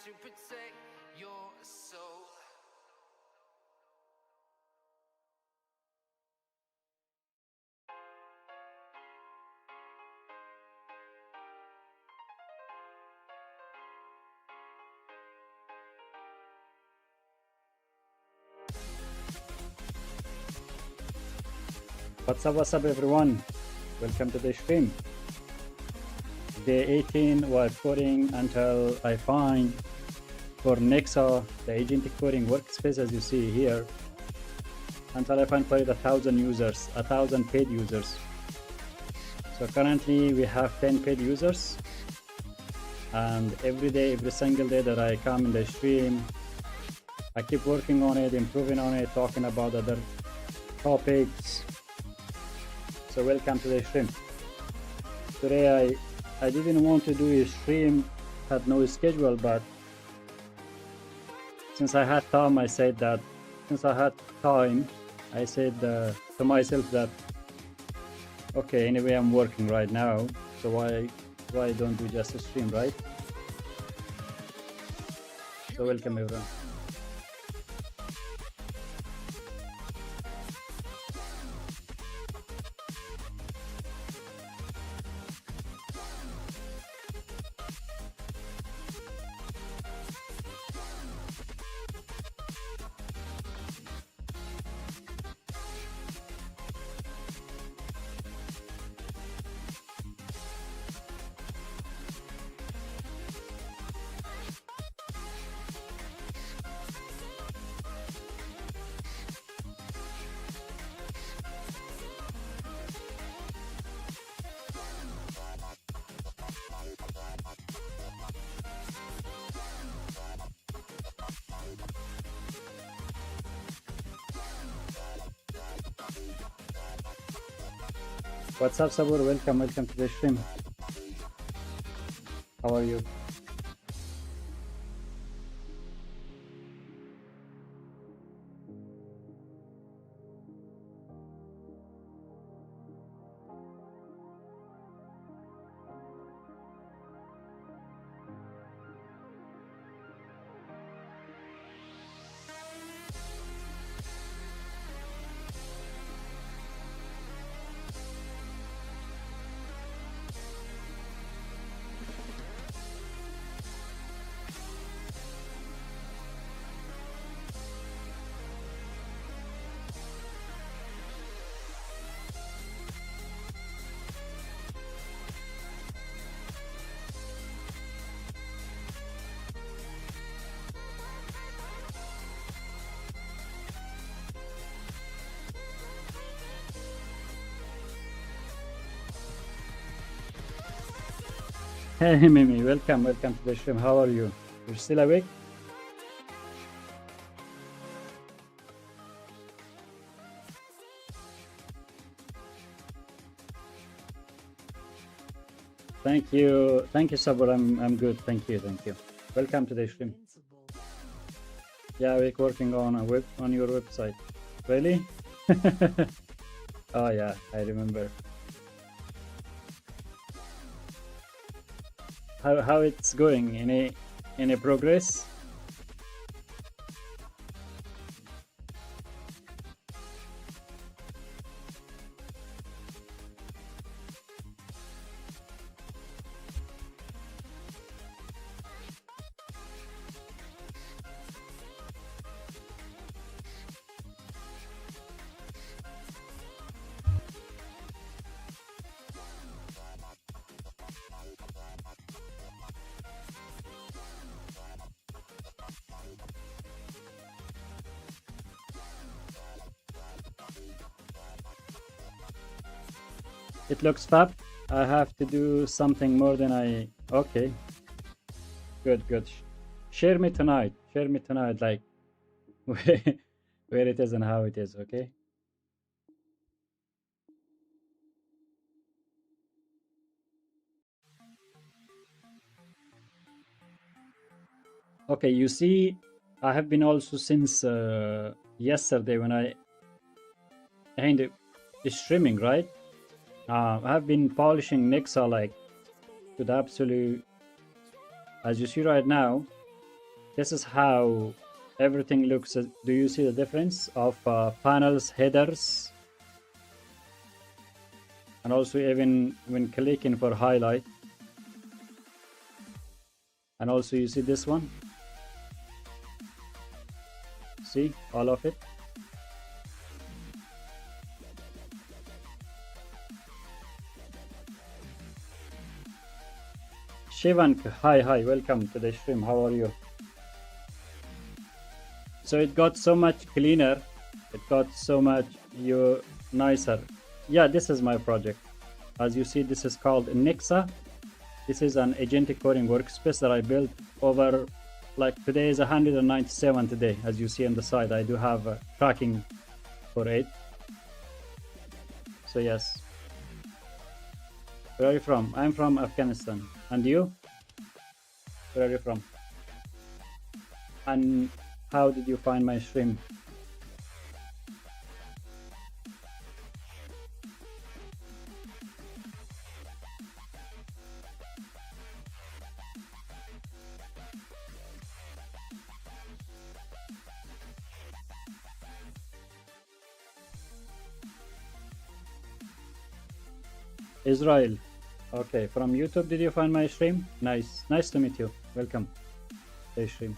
to protect your soul. What's up everyone, welcome to the stream. Day 18 while coding until I find for Nexa the agentic coding workspace, as you see here, until I find probably 1,000 users, 1,000 paid users. So currently we have 10 paid users, and every day, every single day that I come in the stream, I keep working on it, improving on it, talking about other topics. So welcome to the stream. Today I didn't want to do a stream, had no schedule, but since I had time, I said to myself that okay, anyway I'm working right now, so why don't we just stream, right? So welcome everyone. What's up, Sabur? Welcome to the stream. How are you? Hey Mimi, welcome to the stream. How are you? You're still awake? Thank you, Sabur. I'm good. Thank you. Welcome to the stream. Yeah, we're working on your website. Really? Oh yeah, I remember. How it's going? Any progress? It looks fab. I have to do something more than I... Okay. Good. Share me tonight, like where it is and how it is, okay? Okay, you see, I have been also since yesterday when I ended streaming, right? I have been polishing Nexa like to the absolute, as you see right now, This is how everything looks. Do you see the difference of panels, headers, and also even when clicking for highlight? And also you see this one. See all of it. Shivank, hi, welcome to the stream. How are you? So it got so much cleaner. It got so much nicer. Yeah, this is my project. As you see, this is called Nexa. This is an agentic coding workspace that I built over, like today is 197 today. As you see on the side, I do have tracking for it. So yes. Where are you from? I'm from Afghanistan. And you? Where are you from? And how did you find my stream? Israel. Okay, from YouTube did you find my stream? Nice. Nice to meet you. Welcome to the stream.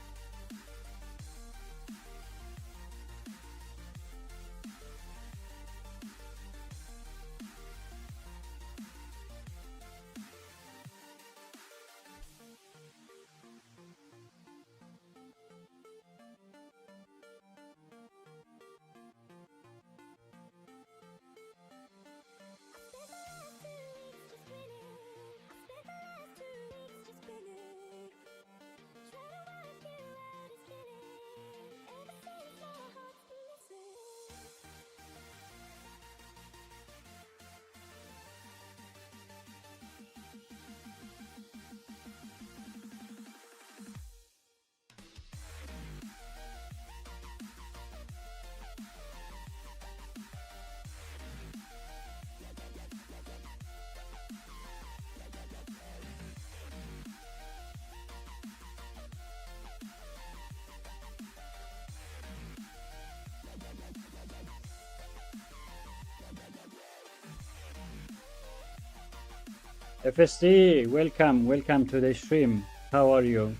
FSD, welcome to the stream. How are you?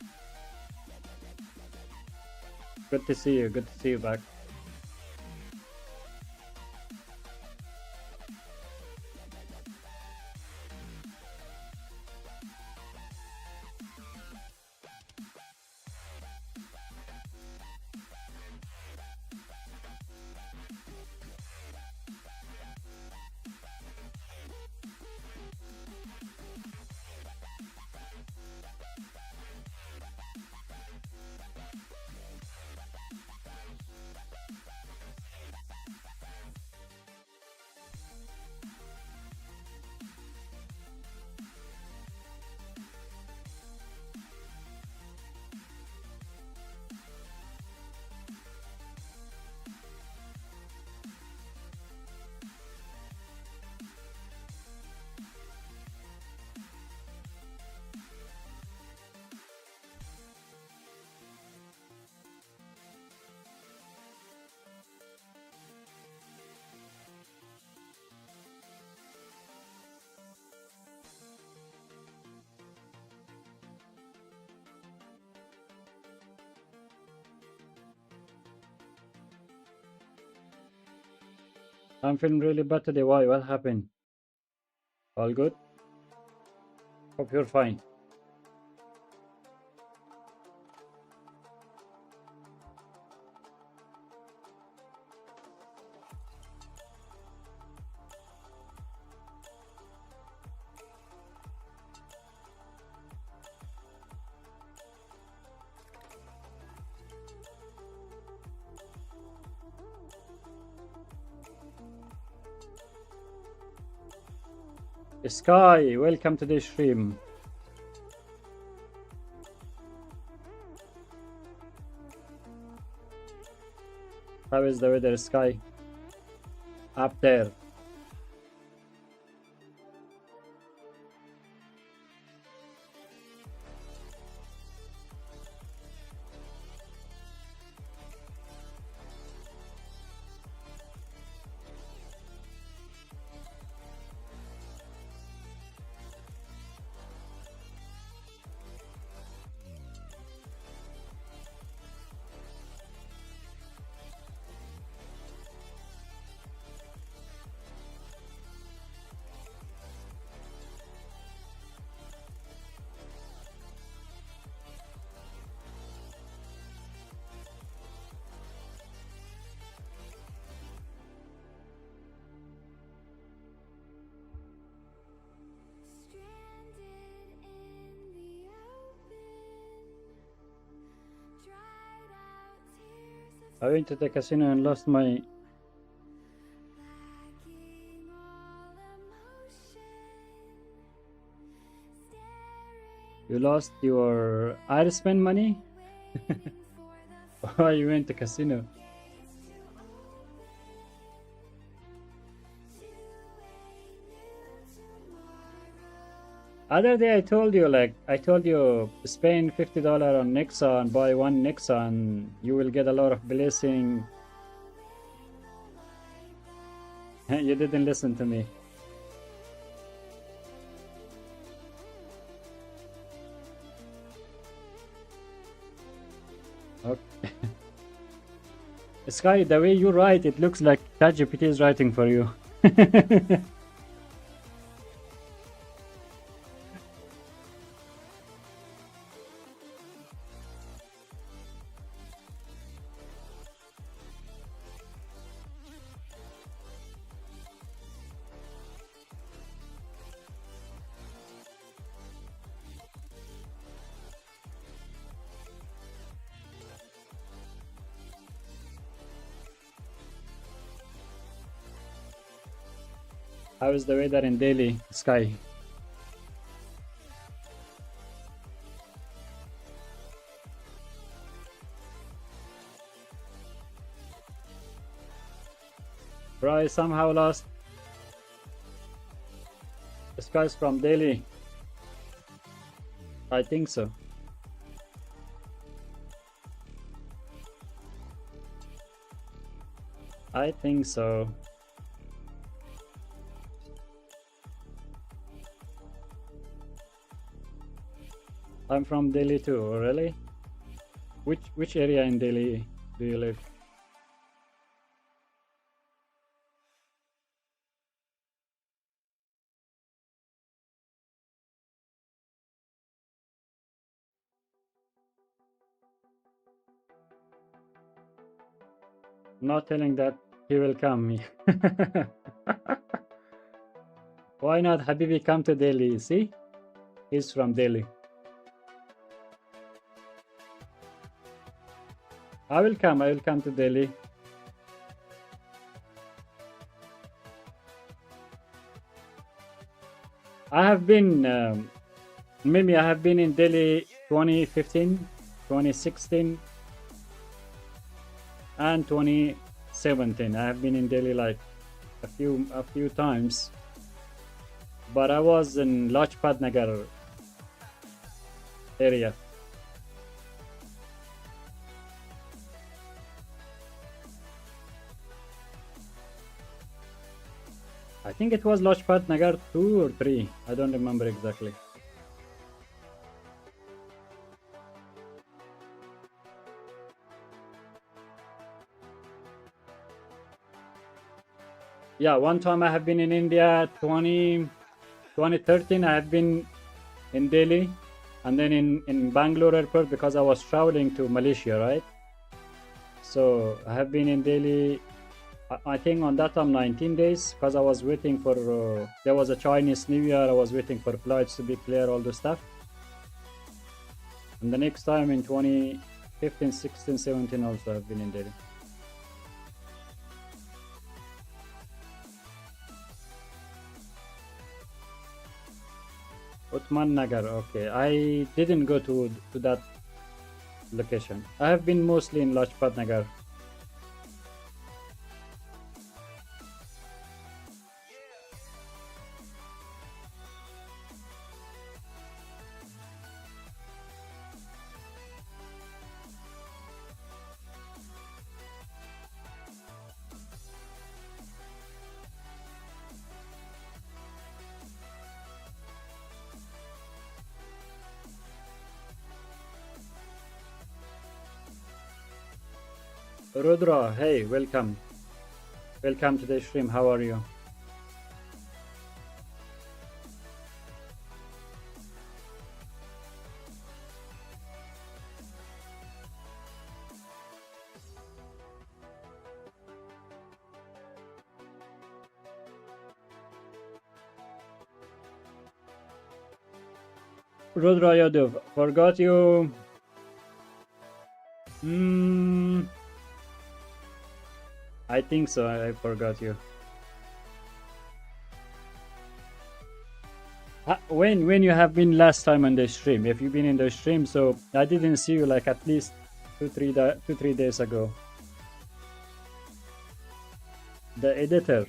Good to see you back. I'm feeling really bad today. Why? What happened? All good? Hope you're fine. Sky, welcome to the stream. How is the weather, Sky? Up there. I went to the casino and lost my... You lost your Irishman money? Why you went to casino? Other day I told you, like, I told you, spend $50 on Nexa and buy one Nexa and you will get a lot of blessing. You didn't listen to me. Okay. Sky, the way you write, it looks like ChatGPT is writing for you. How is the weather in Delhi, Sky? Bro, I somehow lost. Sky's from Delhi. I think so. I think so. I'm from Delhi too, really? Which area in Delhi do you live? Not telling that he will come. Why not Habibi come to Delhi? See? He's from Delhi. I will come to Delhi. I have been, maybe I have been in Delhi 2015, 2016, and 2017. I have been in Delhi like a few times, but I was in Lajpat Nagar area. I think it was Lajpat Nagar 2 or 3. I don't remember exactly. Yeah, one time I have been in India 2013. I have been in Delhi and then in Bangalore airport because I was traveling to Malaysia, right? So I have been in Delhi, I think on that time 19 days because I was waiting for, there was a Chinese New Year. I was waiting for flights to be clear, all the stuff. And the next time in 2015, 16, 17 also I've been in Delhi. Uthman Nagar, okay. I didn't go to that location. I have been mostly in Lajpat Nagar. Rudra, hey, welcome. Welcome to the stream. How are you? Rudra Yadav, forgot you. I think so. I forgot you. When you have been last time on the stream? If you've been in the stream, so I didn't see you like at least 2 3 days ago. The editor.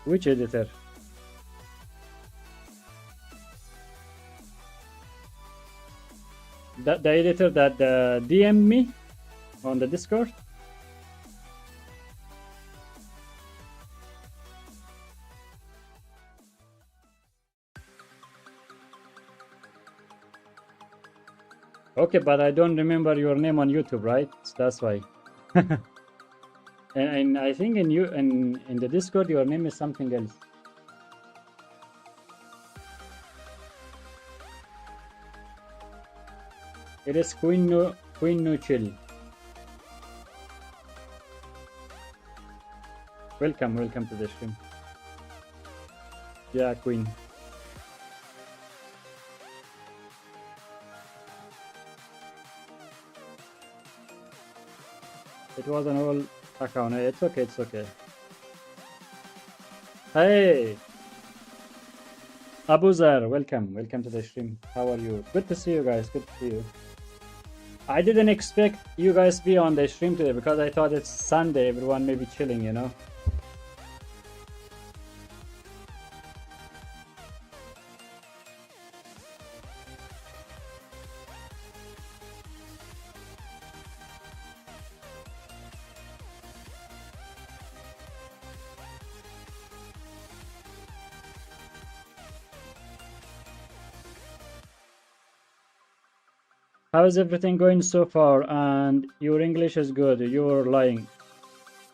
Which editor? The editor that DM me on the Discord. Okay, but I don't remember your name on YouTube, right? So that's why. and I think in the Discord your name is something else. It is Queen No Chill. Welcome to the stream. Yeah, Queen. It was an old account. It's okay. Hey, Abuzar, welcome to the stream. How are you? Good to see you guys. Good to see you. I didn't expect you guys to be on the stream today because I thought it's Sunday. Everyone may be chilling, you know. How is everything going so far? And your English is good. You're lying.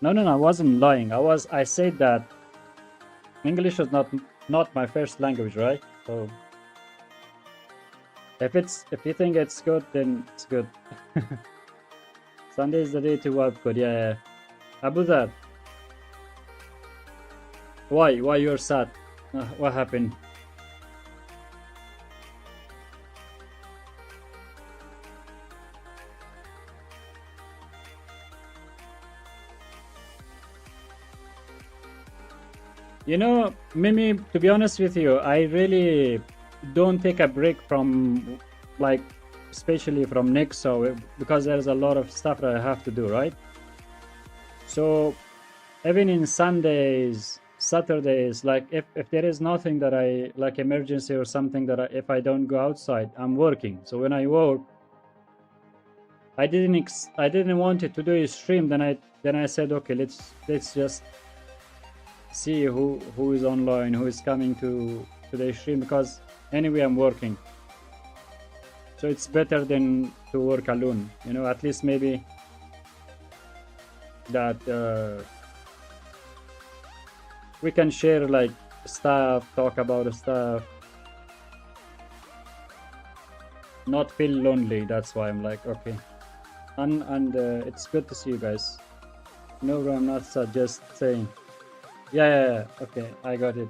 No, I wasn't lying. I said that English is not my first language, right? So if you think it's good, then it's good. Sunday is the day to work good. Yeah. Abu Dhar, why you're sad? What happened? You know, Mimi, to be honest with you, I really don't take a break from, like, especially from Nexa, because there's a lot of stuff that I have to do, right? So even in Sundays, Saturdays, like if there is nothing that I like emergency or something that if I don't go outside, I'm working. So when I work, I didn't want it to do a stream. Then I said, okay, let's just see who is online, who is coming to the stream, because anyway I'm working. So it's better than to work alone, you know. At least maybe that we can share like stuff, talk about stuff, not feel lonely. That's why I'm like, okay. And it's good to see you guys. No, bro, I'm not sad, just saying. Yeah. Okay, I got it.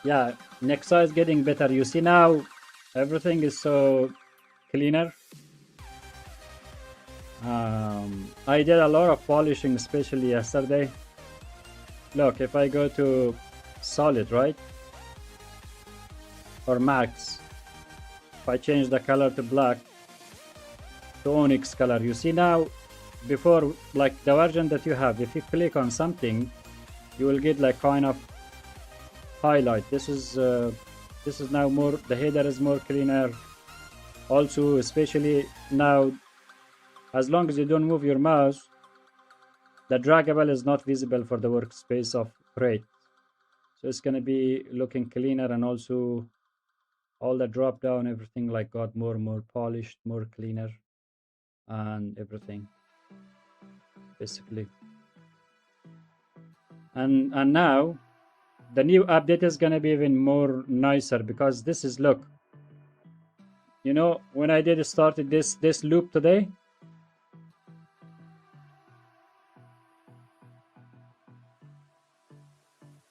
Yeah, Nexa is getting better. You see now, everything is so cleaner. I did a lot of polishing, especially yesterday. Look, if I go to solid, right? Or max, if I change the color to black, to onyx color, you see now, before, like the version that you have, if you click on something, you will get like kind of highlight. This is now more, the header is more cleaner. Also, especially now, as long as you don't move your mouse, the draggable is not visible for the workspace of Create. So it's going to be looking cleaner, and also all the drop down, everything like got more polished, more cleaner, and everything basically. And now the new update is going to be even more nicer, because this is, look, you know, when I did started this loop today,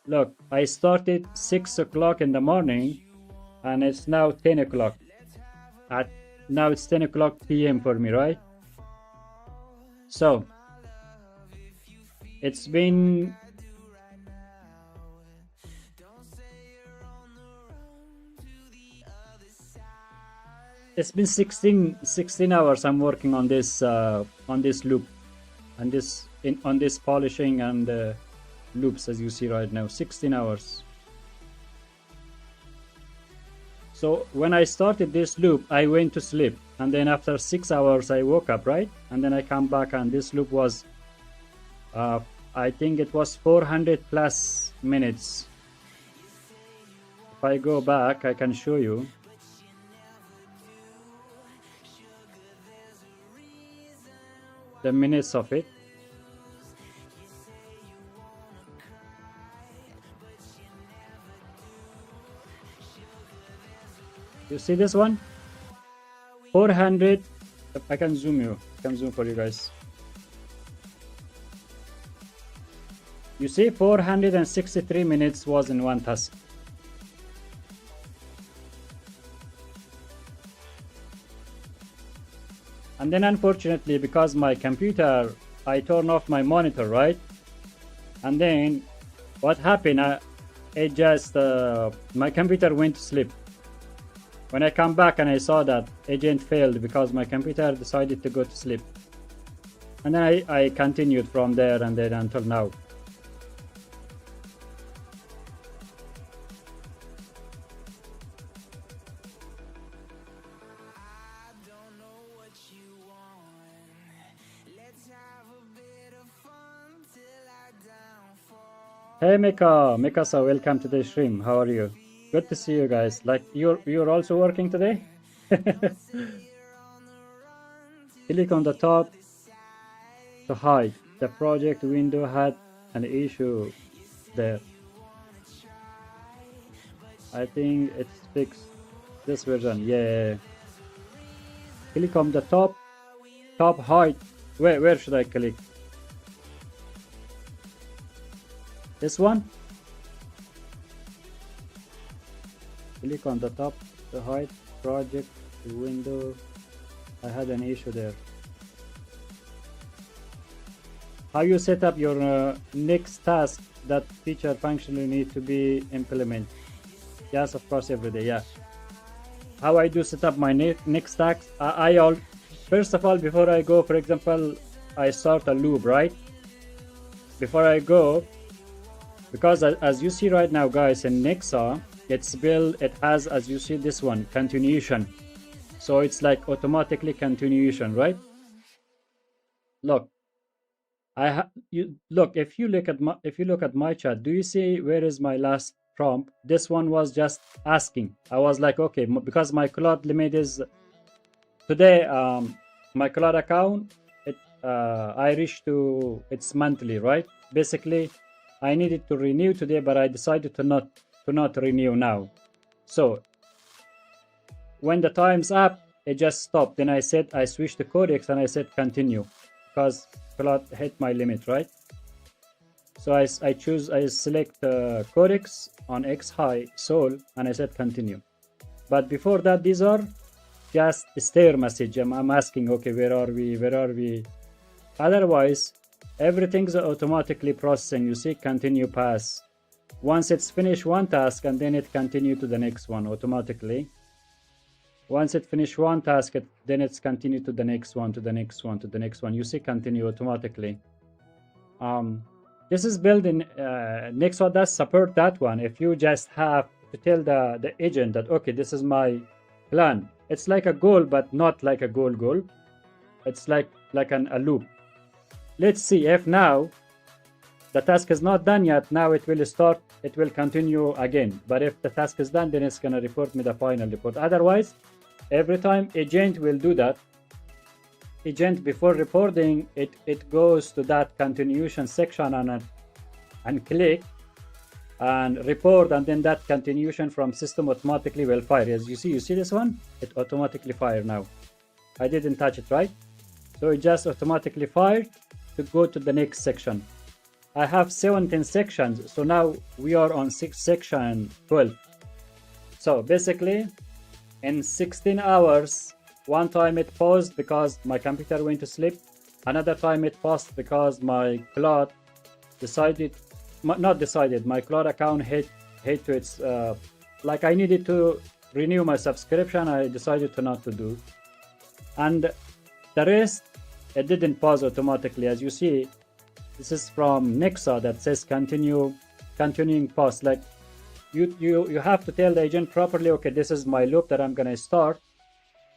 look, I started 6 o'clock in the morning, and it's now 10 o'clock. Now it's 10 o'clock p.m. for me, right? So it's been 16 hours I'm working on this loop, and on this polishing and loops, as you see right now. 16 hours. So when I started this loop, I went to sleep, and then after 6 hours I woke up, right? And then I come back, and this loop was I think it was 400 plus minutes. If I go back, I can show you. The minutes of it. You see this one? 400. I can zoom you. I can zoom for you guys. You see, 463 minutes was in one task. And then unfortunately, because my computer, I turn off my monitor, right? And then what happened, it just, my computer went to sleep. When I come back and I saw that agent failed because my computer decided to go to sleep. And then I continued from there and then until now. Hey Mikasa, welcome to the stream. How are you? Good to see you guys. Like you're also working today? Click on the top to hide. The project window had an issue there. I think it's fixed. This version, yeah. Click on the top hide. Where should I click? This one? Click on the top to hide project window. I had an issue there. How you set up your next task that feature functionally need to be implemented? Yes, of course, every day. Yeah. How I do set up my next task? First of all, before I go, for example, I start a loop, right? Before I go, because as you see right now, guys, in Nexa, it's built, it has, as you see this one, continuation. So it's like automatically continuation, right? Look, look, if you look at my chat, do you see where is my last prompt? This one was just asking. I was like, okay, because my cloud limit is today, my cloud account, I reached to its monthly, right? Basically, I needed to renew today, but I decided to not renew now. So when the time's up, it just stopped. Then I switched to codex and I said continue because cloud hit my limit, right? So I select codex on xhai soul and I said continue. But before that, these are just a stare message. I'm asking, okay, where are we? Otherwise, everything's automatically processing. You see, continue pass. Once it's finished one task, and then it continue to the next one automatically. Once it finish one task, then it's continue to the next one, to the next one, to the next one. You see, continue automatically. This is built in Nexa does support that one. If you just have to tell the agent that, okay, this is my plan. It's like a goal, but not like a goal. It's like a loop. Let's see if now the task is not done yet. Now it will continue again. But if the task is done, then it's going to report me the final report. Otherwise, every time agent will do that, agent before reporting, it goes to that continuation section and click and report, and then that continuation from system automatically will fire. As you see this one? It automatically fire now. I didn't touch it, right? So it just automatically fired to go to the next section. I have 17 sections, so now we are on section 12. So basically, in 16 hours, one time it paused because my computer went to sleep. Another time it paused because my cloud decided, not decided, my cloud account hit to its, like I needed to renew my subscription. I decided to not to do. And the rest, it didn't pause automatically. As you see, this is from Nexa that says continuing pause. Like you have to tell the agent properly, okay, this is my loop that I'm gonna start,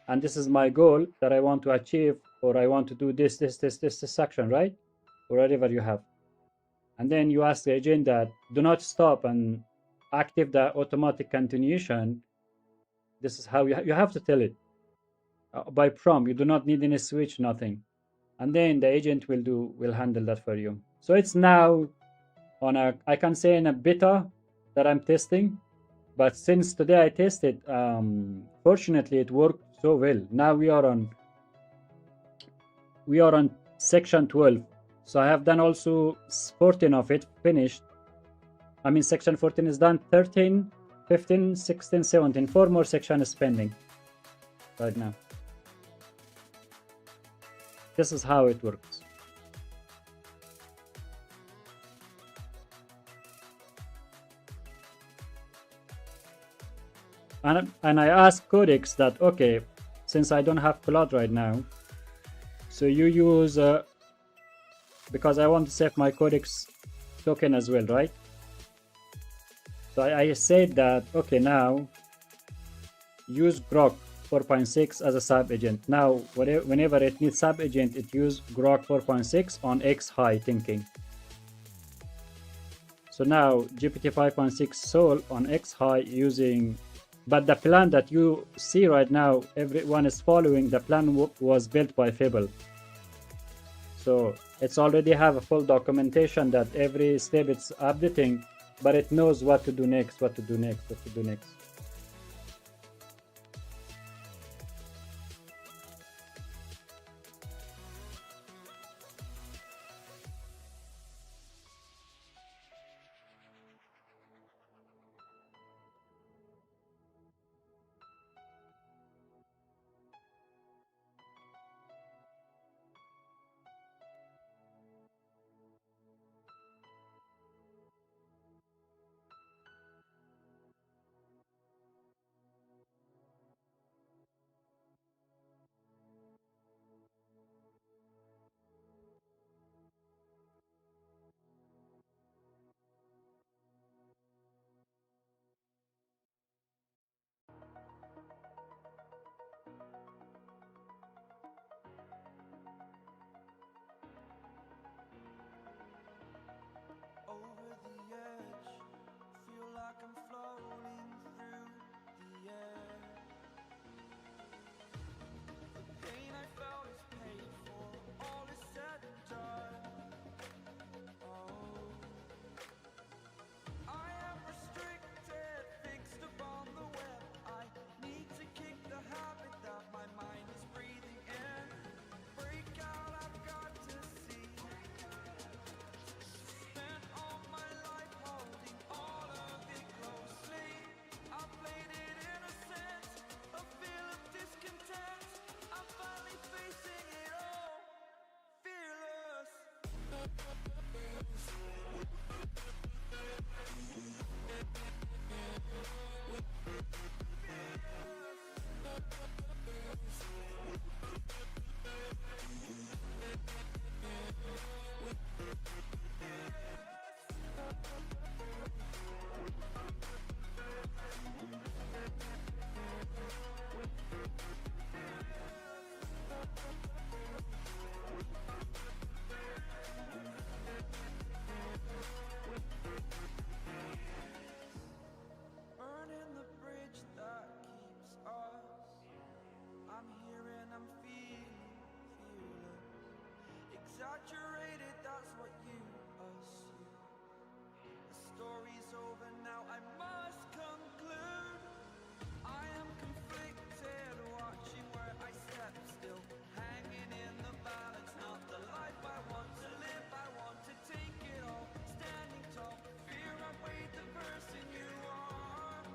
and this is my goal that I want to achieve, or I want to do this section, right? Or whatever you have. And then you ask the agent that do not stop and active the automatic continuation. This is how you have to tell it by prompt. You do not need any switch, nothing. And then the agent will handle that for you. So it's now on a, I can say, in a beta that I'm testing, but since today I tested, fortunately it worked so well. Now we are on section 12. So I have done also 14 of it finished. I mean, section 14 is done. 13, 15, 16, 17, 4 more sections pending right now. This is how it works. And I asked Codex that, okay, since I don't have Cloud right now, so you use, because I want to save my Codex token as well, right? So I said that, okay, now use Grok 4.6 as a sub agent. Now, whenever it needs sub agent, it use Grok 4.6 on rshai thinking. So now GPT 5.6 Soul on rshai using, but the plan that you see right now, everyone is following, the plan was built by Fable. So it's already have a full documentation that every step it's updating, but it knows what to do next, what to do next, what to do next. Over the edge, feel like I'm floating through the air. The pain I felt is paid for, all is said and done. Oh, I am restricted, fixed upon the web. I need to kick the habit that my mind is breathing in. Break out, I've got to see. Spent all my life holding all of it closely. I played it innocent, a feel of discontent. I'm finally facing it all, fearless. Burning the bridge that keeps us. I'm here and I'm feeling fearless. Exaggerated, that's what you assume. The story's over now, I must conclude. I am conflicted, watching where I step still. Hanging in the balance, not the life I want to live. I want to take it all, standing tall. Fear I weighed the person you are.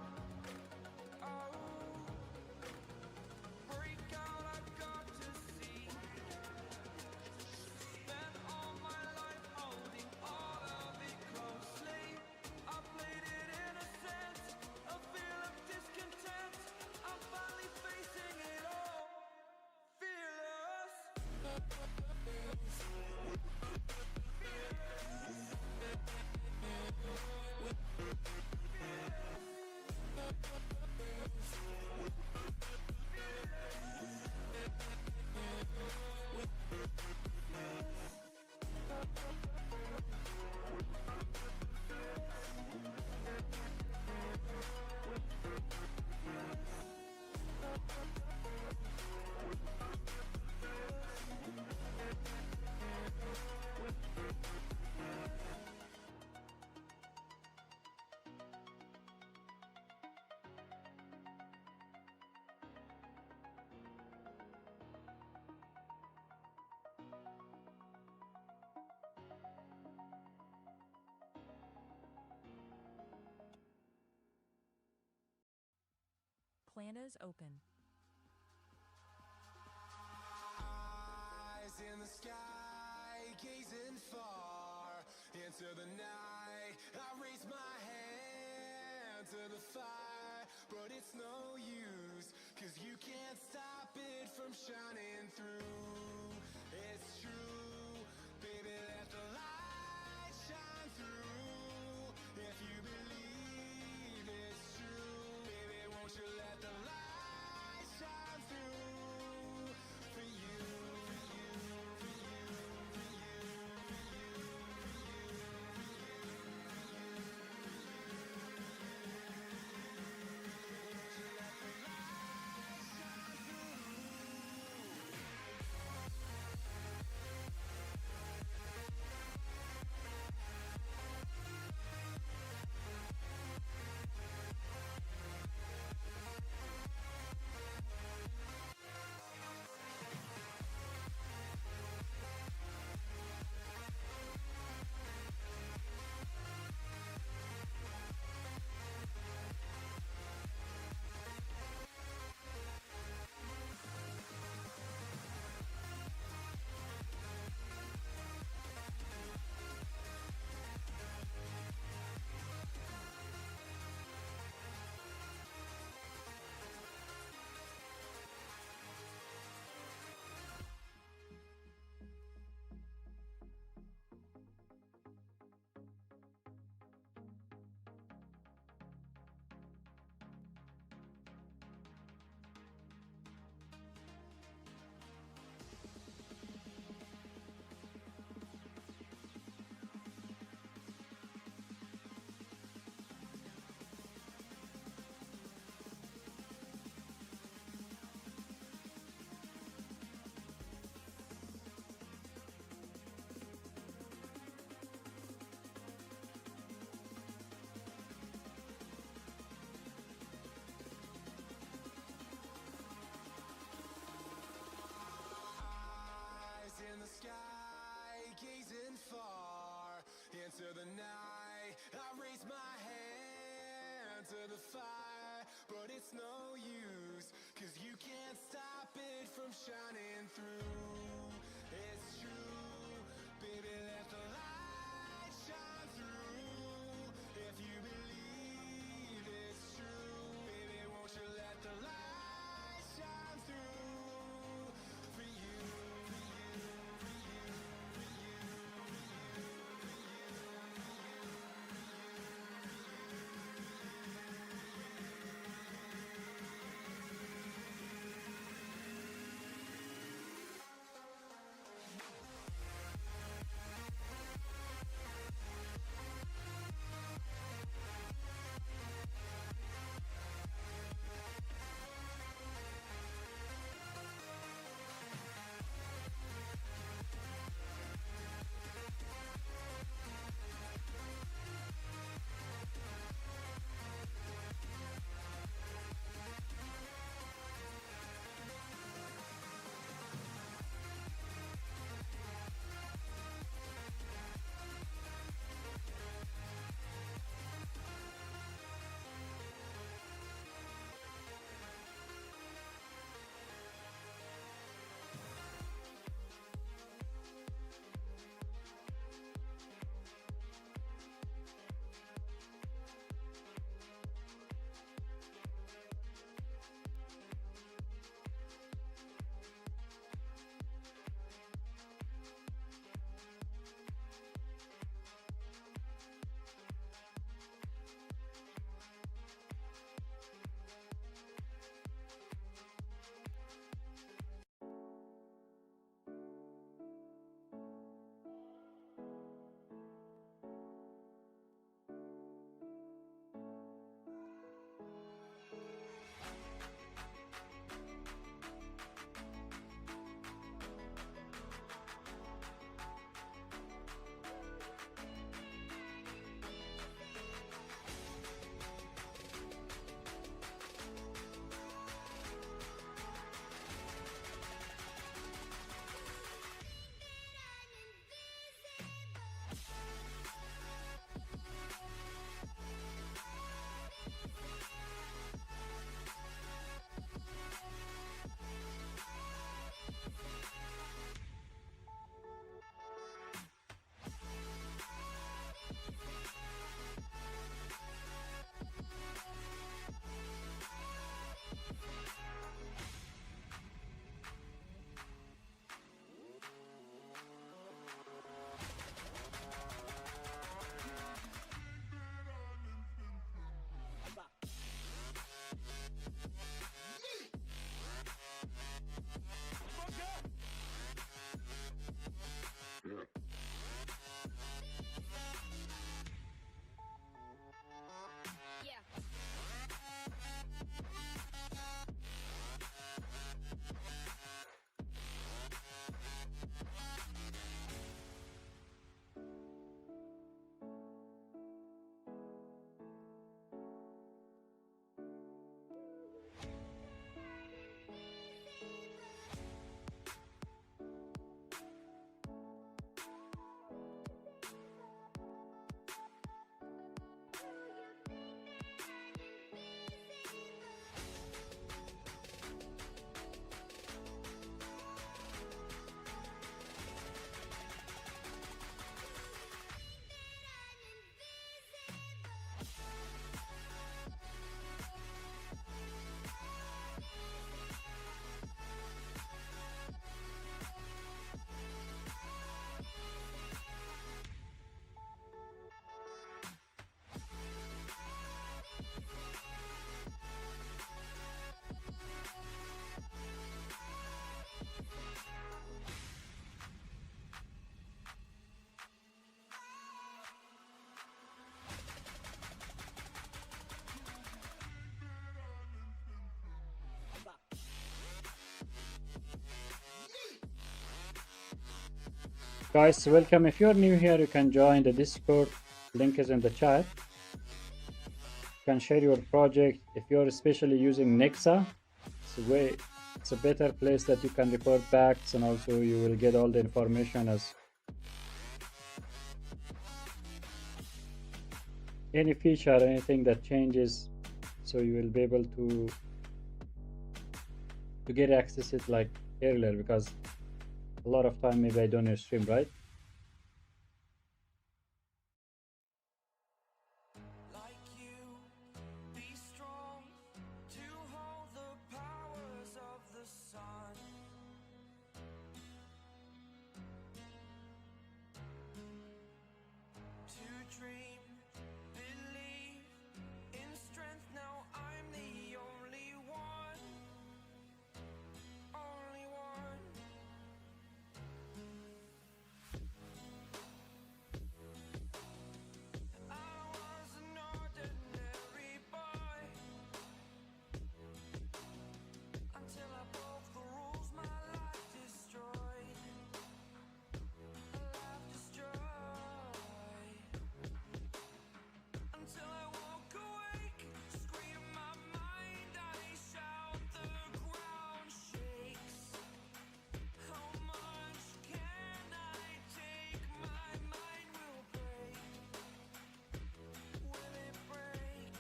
Atlanta's open. Eyes in the sky, gazing far into the night. I raise my hand to the fire, but it's no use, 'cause you can't stop it from shining through. It's true, baby, let the light shine through. If you believe it's true, baby, won't you let the light shine through for you. In the sky, gazing far into the night. I raise my hand to the fire, but it's no use, 'cause you can't stop it from shining through. It's true, baby, let the light shine through. If you believe it's true, baby, won't you let the light shine through for you. Guys, welcome. If you're new here, you can join the Discord. Link is in the chat. You can share your project. If you're especially using Nexa, it's a better place that you can report backs, and also you will get all the information as any feature, anything that changes, so you will be able to get access it like earlier, because a lot of time maybe I don't stream, right? Like you, be strong to hold the powers of the sun. To dream, believe in strength. Now I'm the only one, only one. I was an ordinary boy until I broke the rules. My life destroyed, a life destroyed. Until I woke awake, scream my mind, I shout, the ground shakes. How much can I take? My mind will break. Will it break?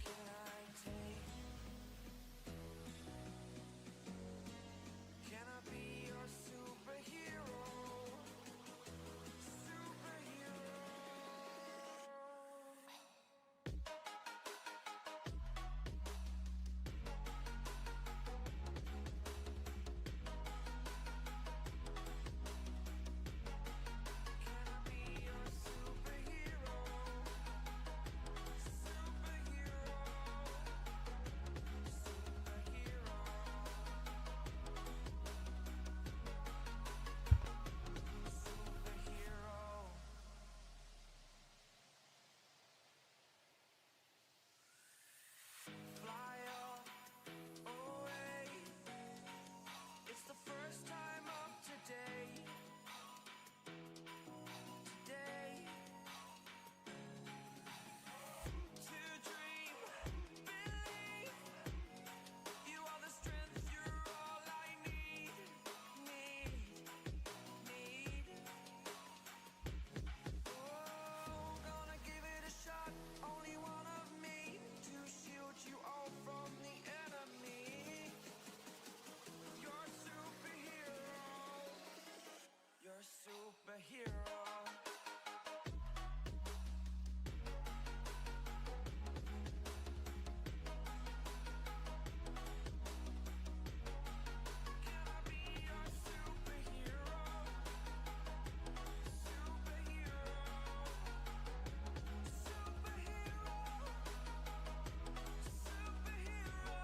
Can I take? Can I be your superhero? Superhero. Can I be your superhero? Superhero. Superhero. Superhero. Fly off away. It's the first time of today. Today. To dream, believe. You are the strength, you're all I need. Need. Oh, gonna give it a shot. Only one of me to shield you all from the enemy. You're a superhero. You're a superhero. Can I be your superhero? Superhero. Superhero. Superhero.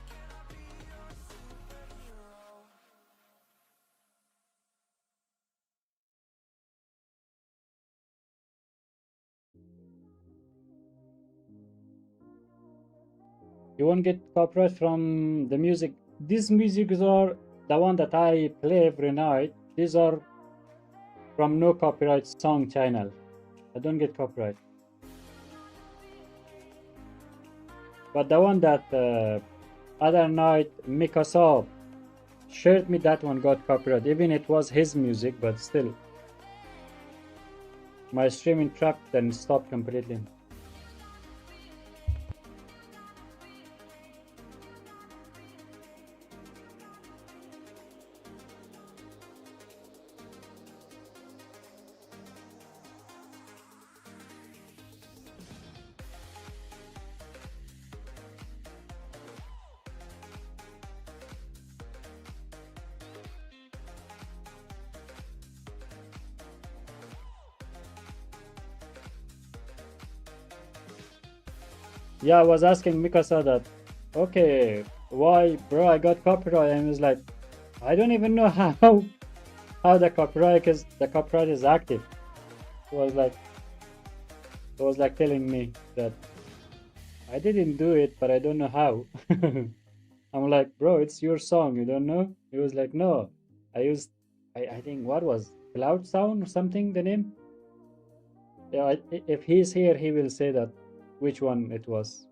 Can I be your superhero? You won't get copyright from the music. These musics are the one that I play every night. These are from no copyright song channel. I don't get copyright. But the one that other night Mikasa shared me, that one got copyright. Even it was his music, but still. My streaming trapped and stopped completely. Yeah, I was asking Mikasa that, okay, why, bro, I got copyright, and he was like, I don't even know how the copyright is active. It was like telling me that I didn't do it, but I don't know how. I'm like, bro, it's your song, you don't know? He was like, no, I used I think what was Cloud Sound or something the name. Yeah, if he's here, he will say that which one it was.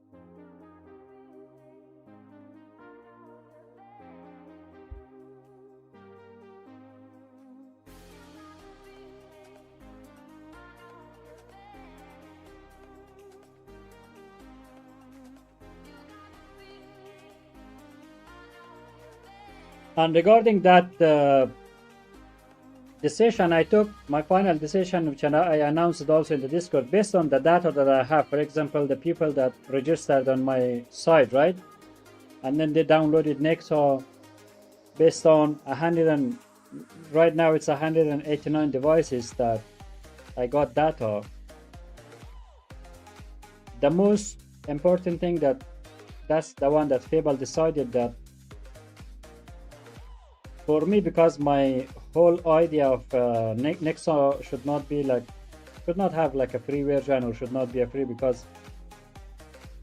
And regarding that decision, I took my final decision, which I announced also in the Discord, based on the data that I have. For example, the people that registered on my site, right? And then they downloaded Nexa based on 100 and right now it's 189 devices that I got data. The most important thing that's the one that Fable decided that for me, because my whole idea of Nexa should not have like a free version, or should not be a free, because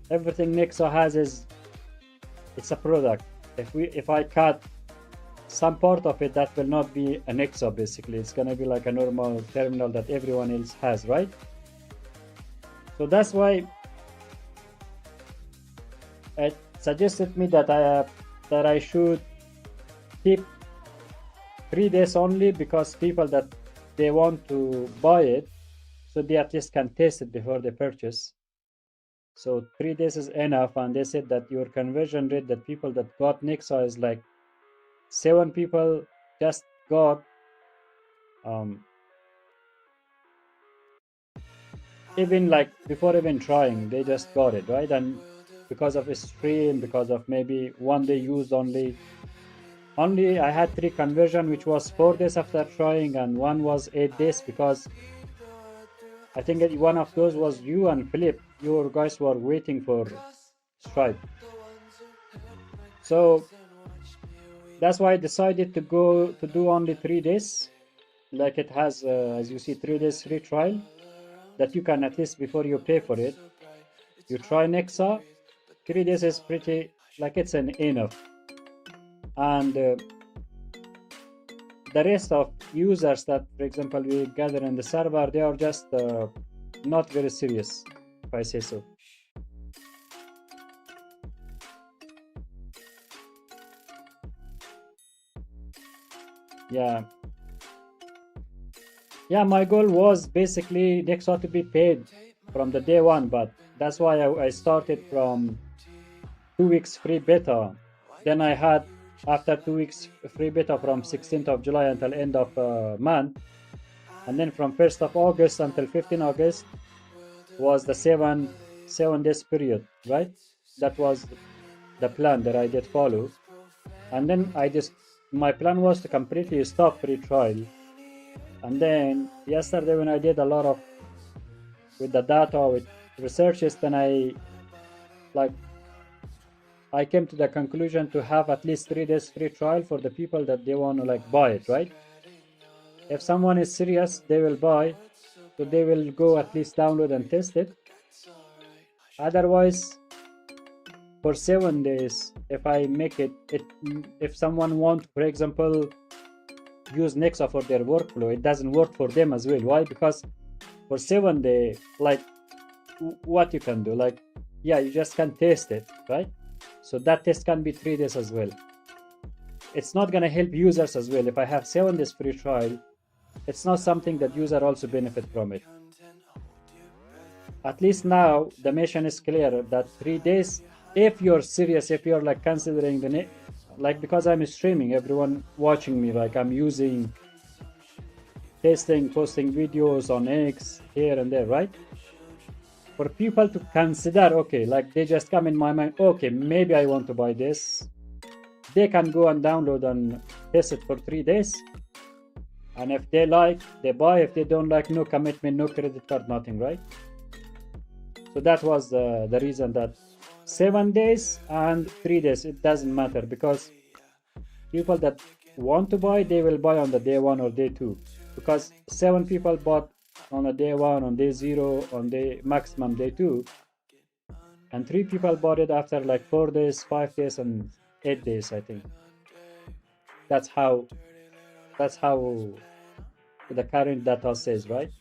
everything Nexa has is it's a product. If I cut some part of it, that will not be a Nexa. Basically, it's gonna be like a normal terminal that everyone else has, right? So that's why it suggested me that I should keep 3 days only, because people that they want to buy it, so they at least can test it before they purchase. So 3 days is enough, and they said that your conversion rate, that people that got Nexa, is like 7 people just got even like before even trying, they just got it, right? And because of a stream, because of maybe one day use only I had 3 conversion, which was 4 days after trying, and one was 8 days, because I think one of those was you and Philip. You guys were waiting for Stripe. So that's why I decided to do only 3 days. Like it has, as you see, 3 days free trial that you can, at least before you pay for it, you try Nexa. 3 days is pretty, like it's an enough. And the rest of users that, for example, we gather in the server, they are just not very serious, if I say so. Yeah, my goal was basically Nexa to be paid from the day one, but that's why I started from 2 weeks free beta. Then I had, after 2 weeks free beta, from 16th of July until end of month, and then from 1st of August until 15th August was the 7 days period, right? That was the plan that I did follow. And then my plan was to completely stop free trial. And then yesterday, when I did a lot of with the data, with researches, then I came to the conclusion to have at least 3 days free trial for the people that they want to like buy it, right? If someone is serious, they will buy, so they will go at least download and test it. Otherwise, for 7 days, if I make it, if someone want, for example, use Nexa for their workflow, it doesn't work for them as well. Why? Because for 7 days, like what you can do, like, yeah, you just can test it, right? So that test can be 3 days as well. It's not going to help users as well. If I have 7 days free trial, it's not something that user also benefit from it. At least now the mission is clear that 3 days, if you're serious, if you're like considering like, because I'm streaming, everyone watching me, like I'm using, testing, posting videos on X here and there, right? For people to consider, okay, like they just come in my mind, okay, maybe I want to buy this, they can go and download and test it for 3 days. And if they like, they buy. If they don't like, no commitment, no credit card, nothing, right? So that was the reason that 7 days and 3 days, it doesn't matter, because people that want to buy, they will buy on the day 1 or day 2, because 7 people bought on a day 1, on day 0, on day maximum day 2, and 3 people bought it after like 4 days, 5 days, and 8 days, I think. That's how That's how the current data says, right?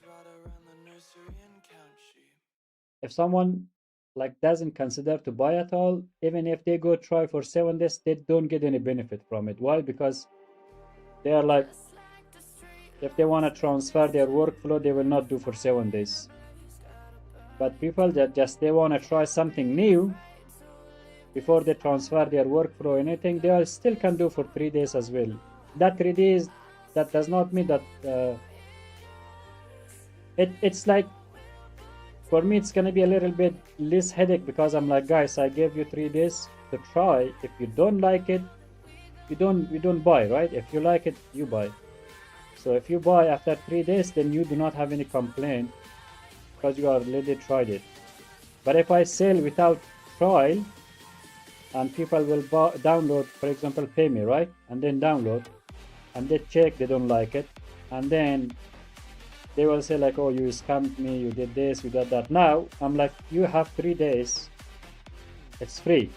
If someone like doesn't consider to buy at all, even if they go try for 7 days, they don't get any benefit from it. Why? Because they are like, if they want to transfer their workflow, they will not do for 7 days. But people that just they want to try something new before they transfer their workflow or anything, they still can do for 3 days as well. That 3 days, that does not mean that it's like, for me it's gonna be a little bit less headache, because I'm like, guys, I gave you 3 days to try. If you don't like it, you don't buy, right? If you like it, you buy. So if you buy after 3 days, then you do not have any complaint because you already tried it. But if I sell without trial and people will download, for example, pay me, right? And then download and they check, they don't like it. And then they will say like, oh, you scammed me, you did this, you did that. Now I'm like, you have 3 days. It's free.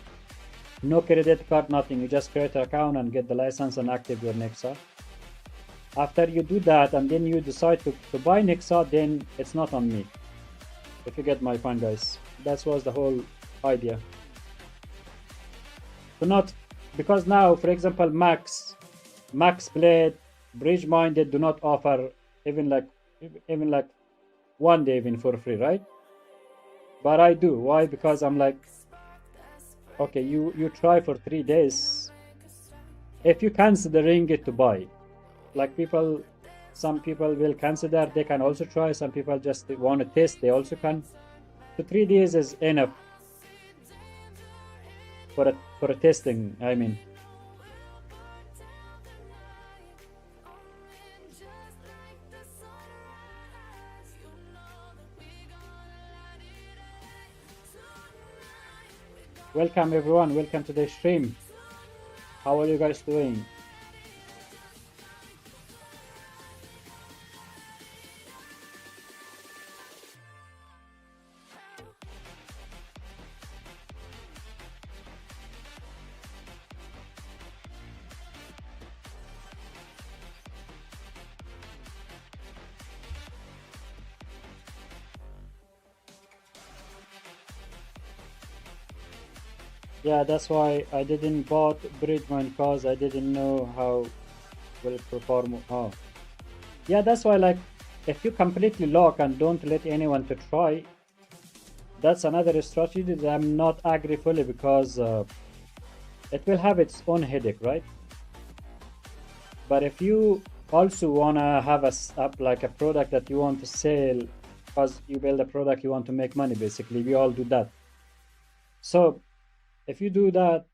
No credit card, nothing. You just create an account and get the license and active your Nexa. After you do that and then you decide to buy Nexa, then it's not on me. If you get my point, guys. That was the whole idea. So not, because now, for example, Max Blade, Bridge Minded do not offer even like 1 day even for free, right? But I do. Why? Because I'm like, okay, you try for 3 days. If you considering it to buy, like some people will consider, they can also try. Some people just want to test, they also can. So 3 days is enough for a testing, I mean. Welcome everyone, welcome to the stream. How are you guys doing? Yeah, that's why I didn't bought Bridgman, because I didn't know how will it perform. Oh, yeah, that's why, like, if you completely lock and don't let anyone to try, that's another strategy that I'm not agree fully, because it will have its own headache, right? But if you also wanna have like a product that you want to sell, because you build a product, you want to make money, basically, we all do that. So if you do that,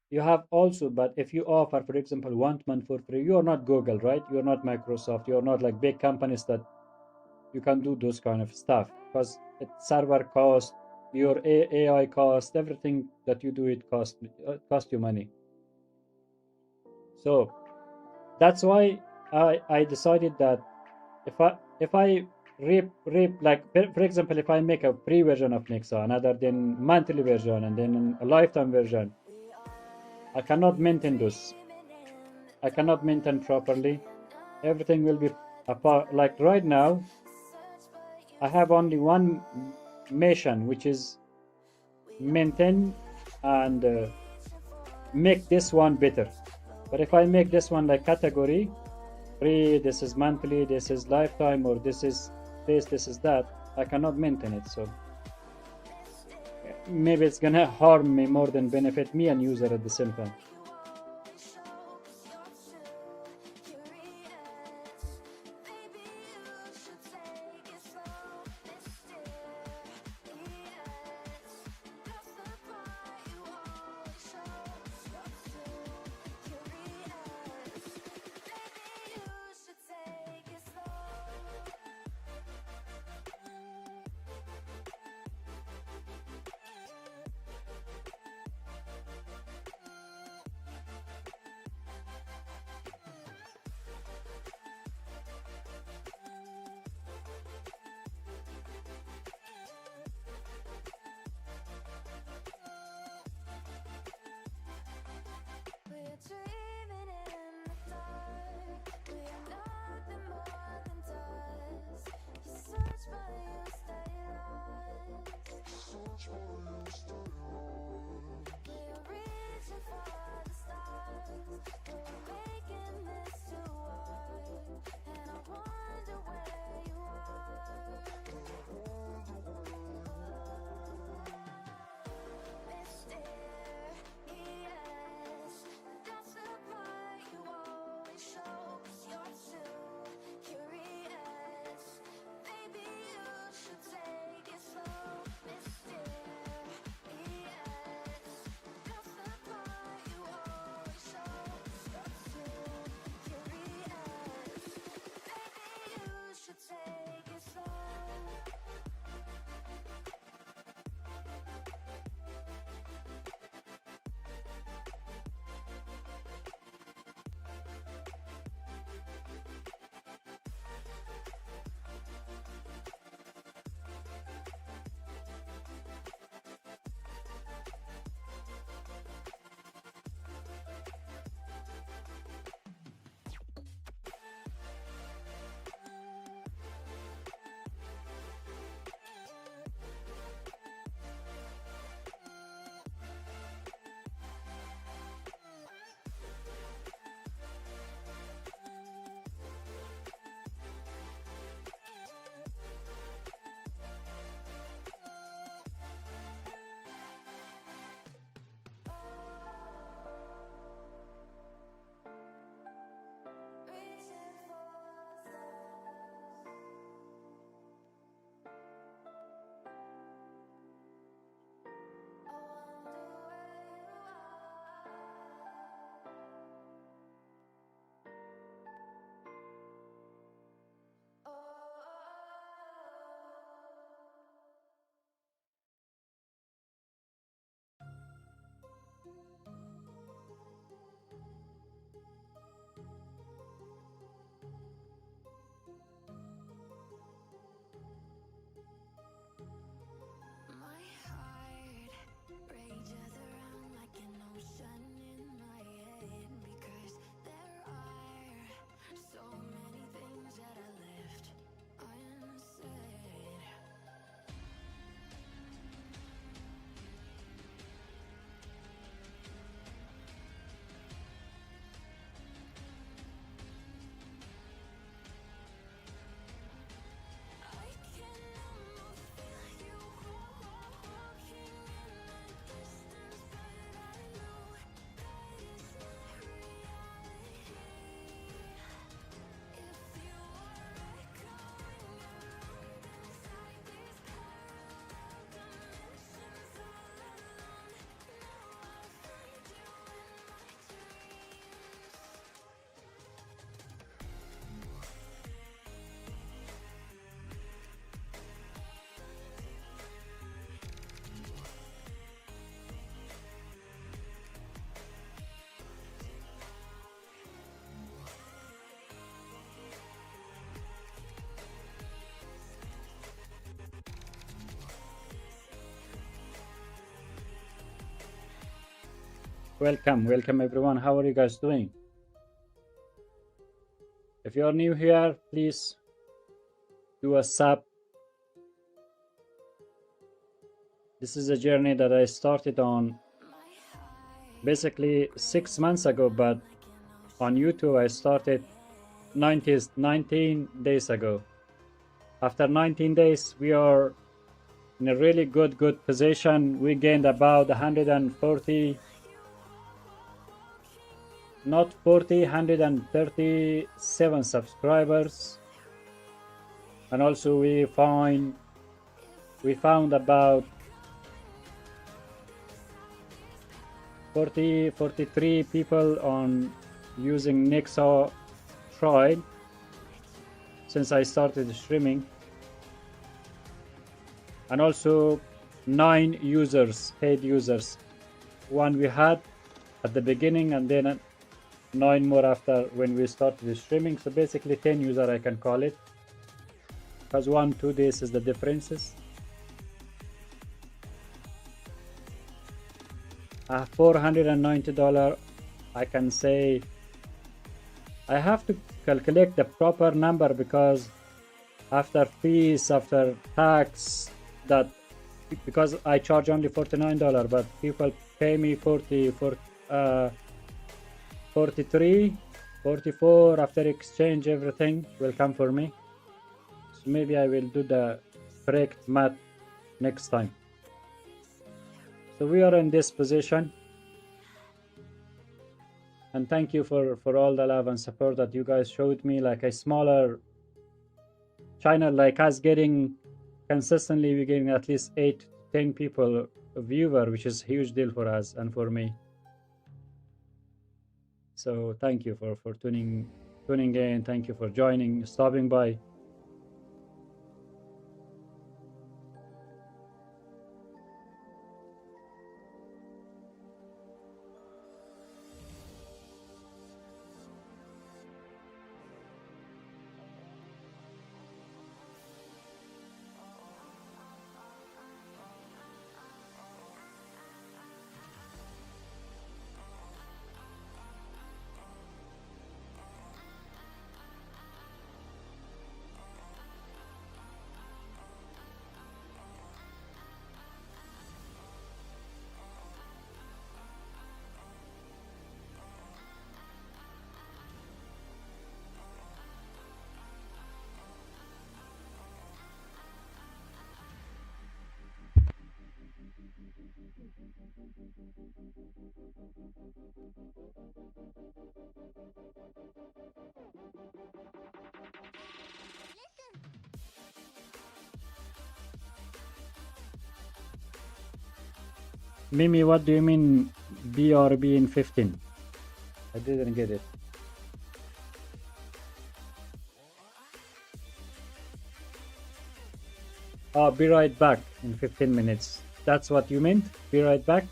you have also, but if you offer, for example, 1 month for free, you're not Google, right? You're not Microsoft, you're not like big companies that you can do those kind of stuff, because it's server cost, your AI cost, everything that you do, it cost you money. So that's why I decided that if I rip like, for example, if I make a free version of Nexa, another then monthly version, and then a lifetime version, I cannot maintain those. I cannot maintain properly. Everything will be apart. Like right now, I have only one mission, which is maintain and make this one better. But if I make this one like category, free, this is monthly, this is lifetime, or this is this is that, I cannot maintain it. So maybe it's gonna harm me more than benefit me and user at the same time. My heart rages around like an ocean in my head because there are so many things that I left unsaid. I can almost feel you walking in the distance, but I know that it's not reality. If you are echoing around inside these parallel dimensions all alone, now I'll find you in my dreams. Welcome everyone. How are you guys doing? If you are new here, please do a sub. This is a journey that I started on basically 6 months ago, but on YouTube I started 19 days ago. After 19 days, we are in a really good position. We gained about 140, not 40, 137 subscribers, and also we found about 43 people on using Nexa Lifetime since I started streaming, and also 9 users, paid users. One we had at the beginning, and then 9 more after when we started streaming. So basically 10 users I can call it, because 1-2 days is the differences. $490, I can say. I have to calculate the proper number because after fees, after tax, that because I charge only $49, but people pay me 43, 44 after exchange. Everything will come for me. So maybe I will do the correct math next time. So we are in this position, and thank you for all the love and support that you guys showed me. Like a smaller channel like us getting consistently, we're getting at least 8 to 10 people a viewer, which is a huge deal for us and for me. So thank you for tuning in. Thank you for joining, stopping by. Mimi, what do you mean BRB in 15? I didn't get it. Oh, be right back in 15 minutes. That's what you meant? Be right back?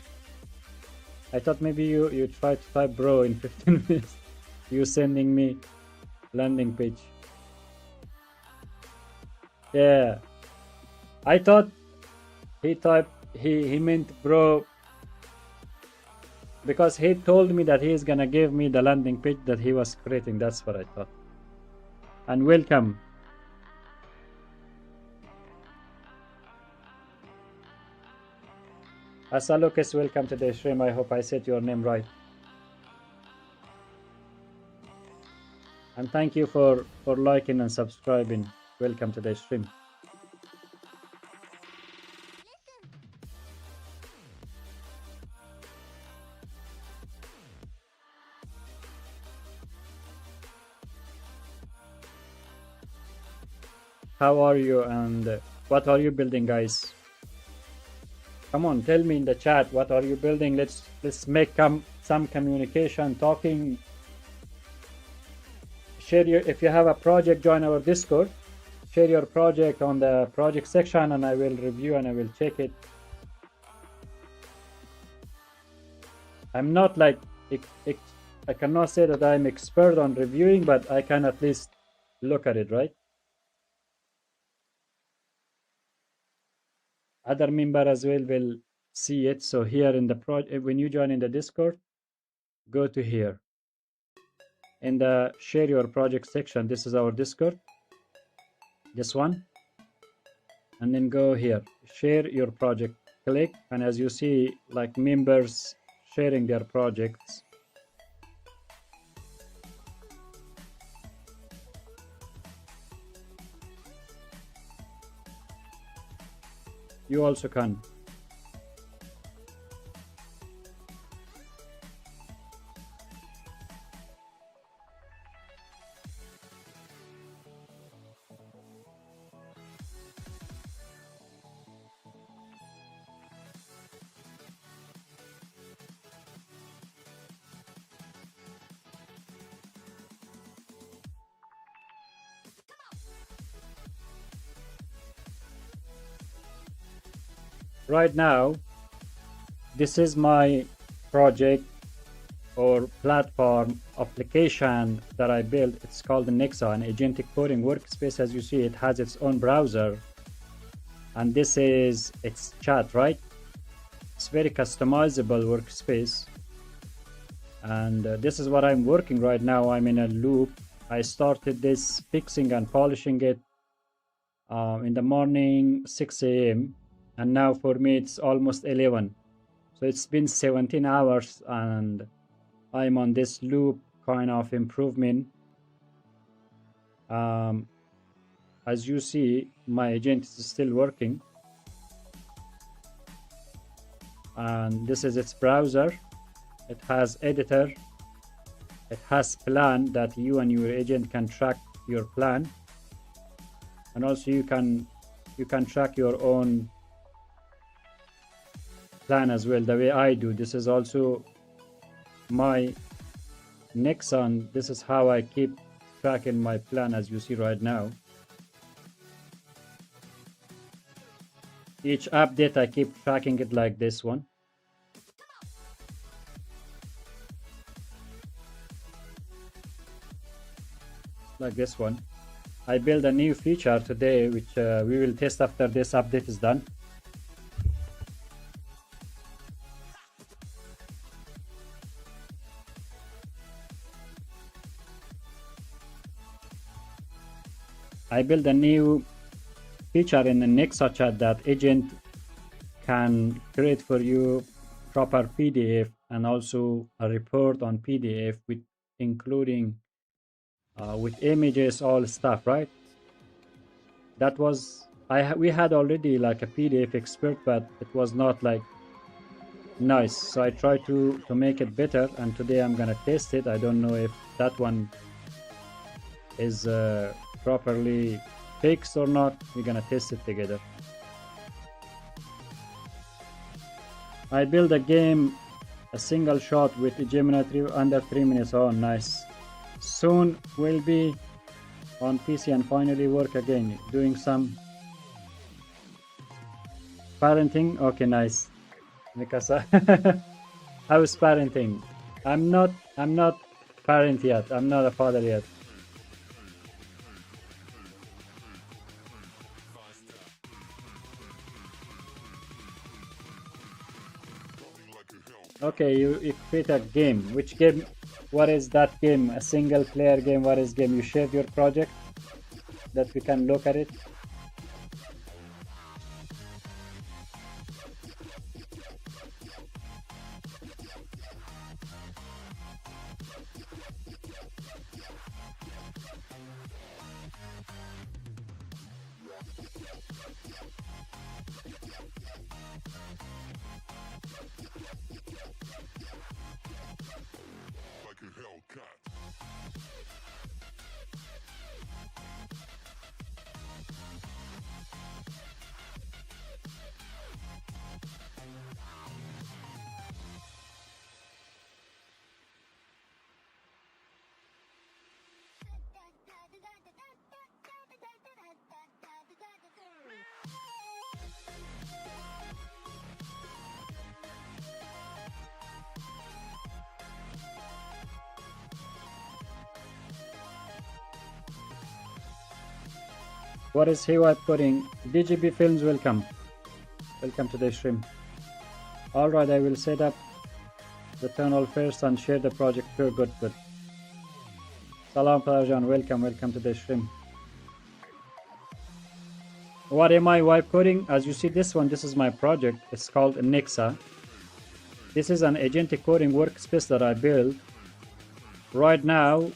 I thought maybe you tried to type bro in 15 minutes. You sending me landing page. Yeah. I thought he meant bro because he told me that he's gonna give me the landing page that he was creating. That's what I thought. And welcome. Asalukis, welcome to the stream. I hope I said your name right. And thank you for liking and subscribing. Welcome to the stream. How are you and what are you building, guys? Come on, tell me in the chat what are you building. Let's make some communication, talking. Share your, if you have a project, join our Discord. Share your project on the project section and I will review and I will check it. I'm not like I cannot say that I'm expert on reviewing, but I can at least look at it, right? Other member as well will see it. So here in the project, when you join in the Discord, go to here in the share your project section. This is our Discord, this one, and then go here, share your project, click, and as you see, like members sharing their projects. You also can. Right now, this is my project or platform application that I built. It's called the Nexa, an agentic coding workspace. As you see, it has its own browser, and this is its chat, right? It's very customizable workspace, and this is what I'm working right now. I'm in a loop. I started this fixing and polishing it in the morning, 6 a.m. and now for me it's almost 11. So it's been 17 hours and I'm on this loop kind of improvement. As you see, my agent is still working, and this is its browser. It has editor, it has plan that you and your agent can track your plan, and also you can track your own plan as well, the way I do. This is also my Nexa, and this is how I keep tracking my plan, as you see right now. Each update I keep tracking it like this one. Like this one. I built a new feature today which we will test after this update is done. I built a new feature in the Nexa chat that agent can create for you proper PDF and also a report on PDF with including with images, all stuff, right? That was we had already like a PDF expert, but it was not like Nice. So I try to make it better, and today I'm gonna test it. I don't know if that one is properly fixed or not. We're gonna test it together. I build a game, a single shot with Gemini 3 under 3 minutes. Oh, nice. Soon will be on PC and finally work again, doing some parenting. Okay, nice. Mikasa. I was parenting. I'm not parent yet. I'm not a father yet. Okay, you create a game. Which game? What is that game? A single player game? What is game? You share your project that we can look at it. What is Hewa putting? DGB Films, welcome. Welcome to the stream. Alright, I will set up the tunnel first and share the project. Sure, good. Salam Parajan, welcome to the stream. What am I wipe coding? As you see this one, this is my project. It's called Nexa. This is an agentic coding workspace that I built. Right now,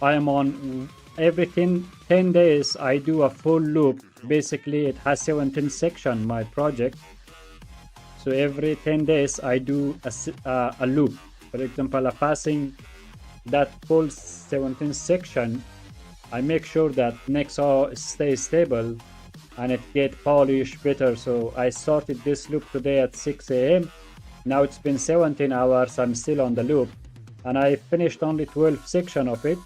I am on every 10 days I do a full loop. Basically it has 17 section, my project. So every 10 days I do a loop. For example, passing that full 17 section, I make sure that Nexa stays stable and it get polished better. So I started this loop today at 6 a.m. Now it's been 17 hours, I'm still on the loop, and I finished only 12 section of it.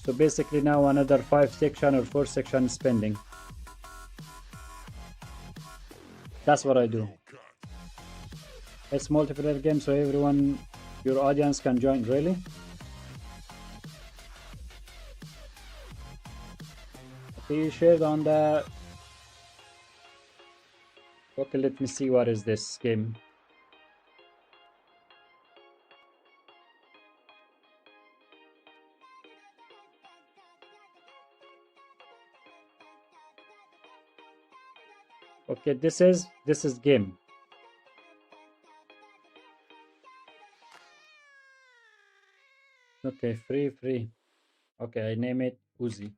So basically now another 5 section or 4 section spending. That's what I do. It's multiplayer game, so everyone, your audience can join. Really? Okay, you shared on the... Okay, let me see what is this game. Okay, this is game. Okay, free. Okay, I name it Uzi.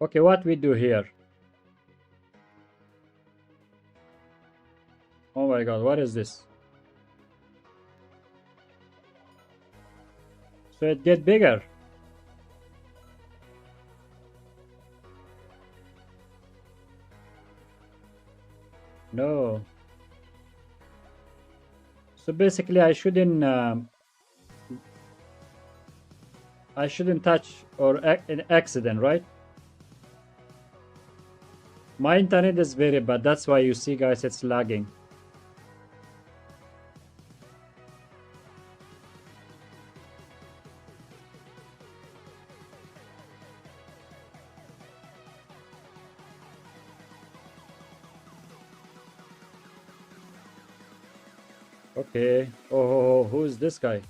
Okay, what we do here? Oh my god, what is this? So it get bigger. No. So basically I shouldn't touch or an accident, right? My internet is very bad. That's why you see, guys, it's lagging. Okay. Oh, who is this guy?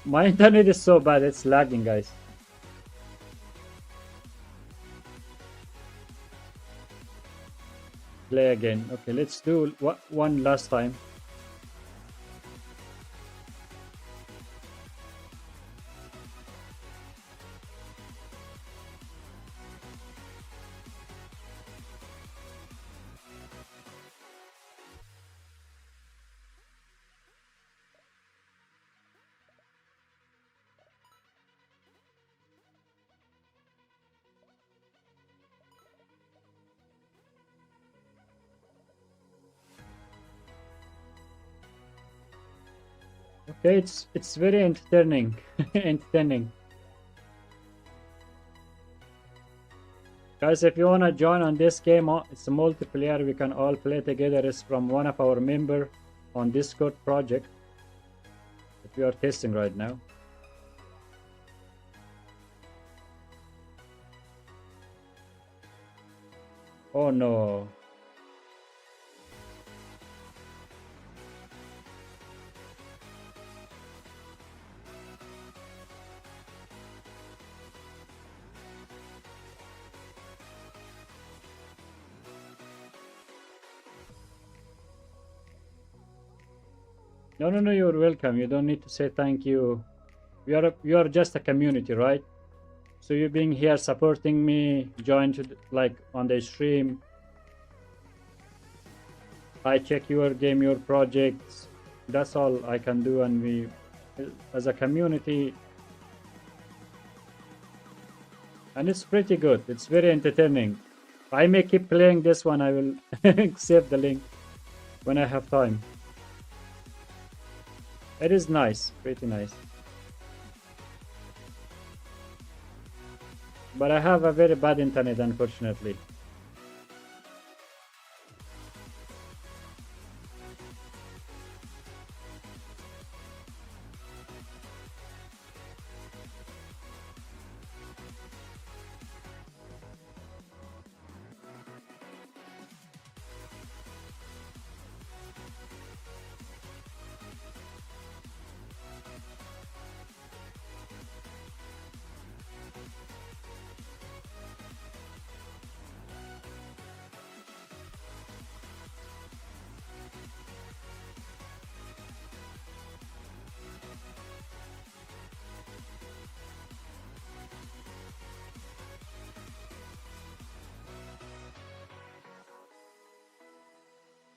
My internet is so bad, it's lagging, guys. Play again. Okay, let's do one last time. Okay, it's very entertaining. Entertaining. Guys, if you wanna join on this game, it's a multiplayer. We can all play together. It's from one of our member on Discord project that we are testing right now. Oh no. No, you're welcome. You don't need to say thank you. You are just a community, right? So you being here supporting me, join to like on the stream. I check your game, your projects. That's all I can do, and we, as a community, and it's pretty good. It's very entertaining. I may keep playing this one. I will save the link when I have time. It is nice, pretty nice. But I have a very bad internet, unfortunately.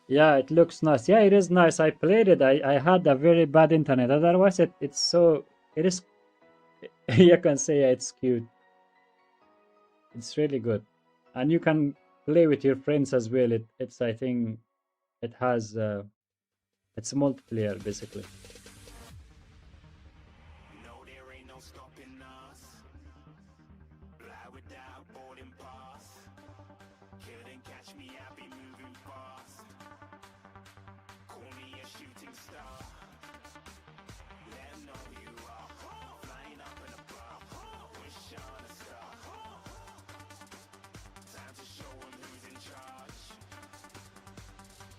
Yeah, it looks nice. Yeah, it is nice. I played it. I had a very bad internet. Otherwise, it's so it is. You can say yeah, it's cute. It's really good, and you can play with your friends as well. It's I think it has it's multiplayer basically. No, there ain't no stopping us. Fly without boarding pass. Couldn't catch me, I be moving fast. Call me a shooting star. Let 'em know who you are. Flying up in a bar. Wish on a star. Time to show 'em who's in charge.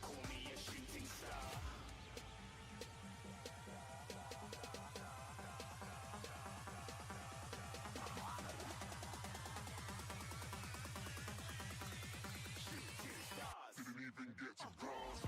Call me a shooting star. Didn't even get to cross.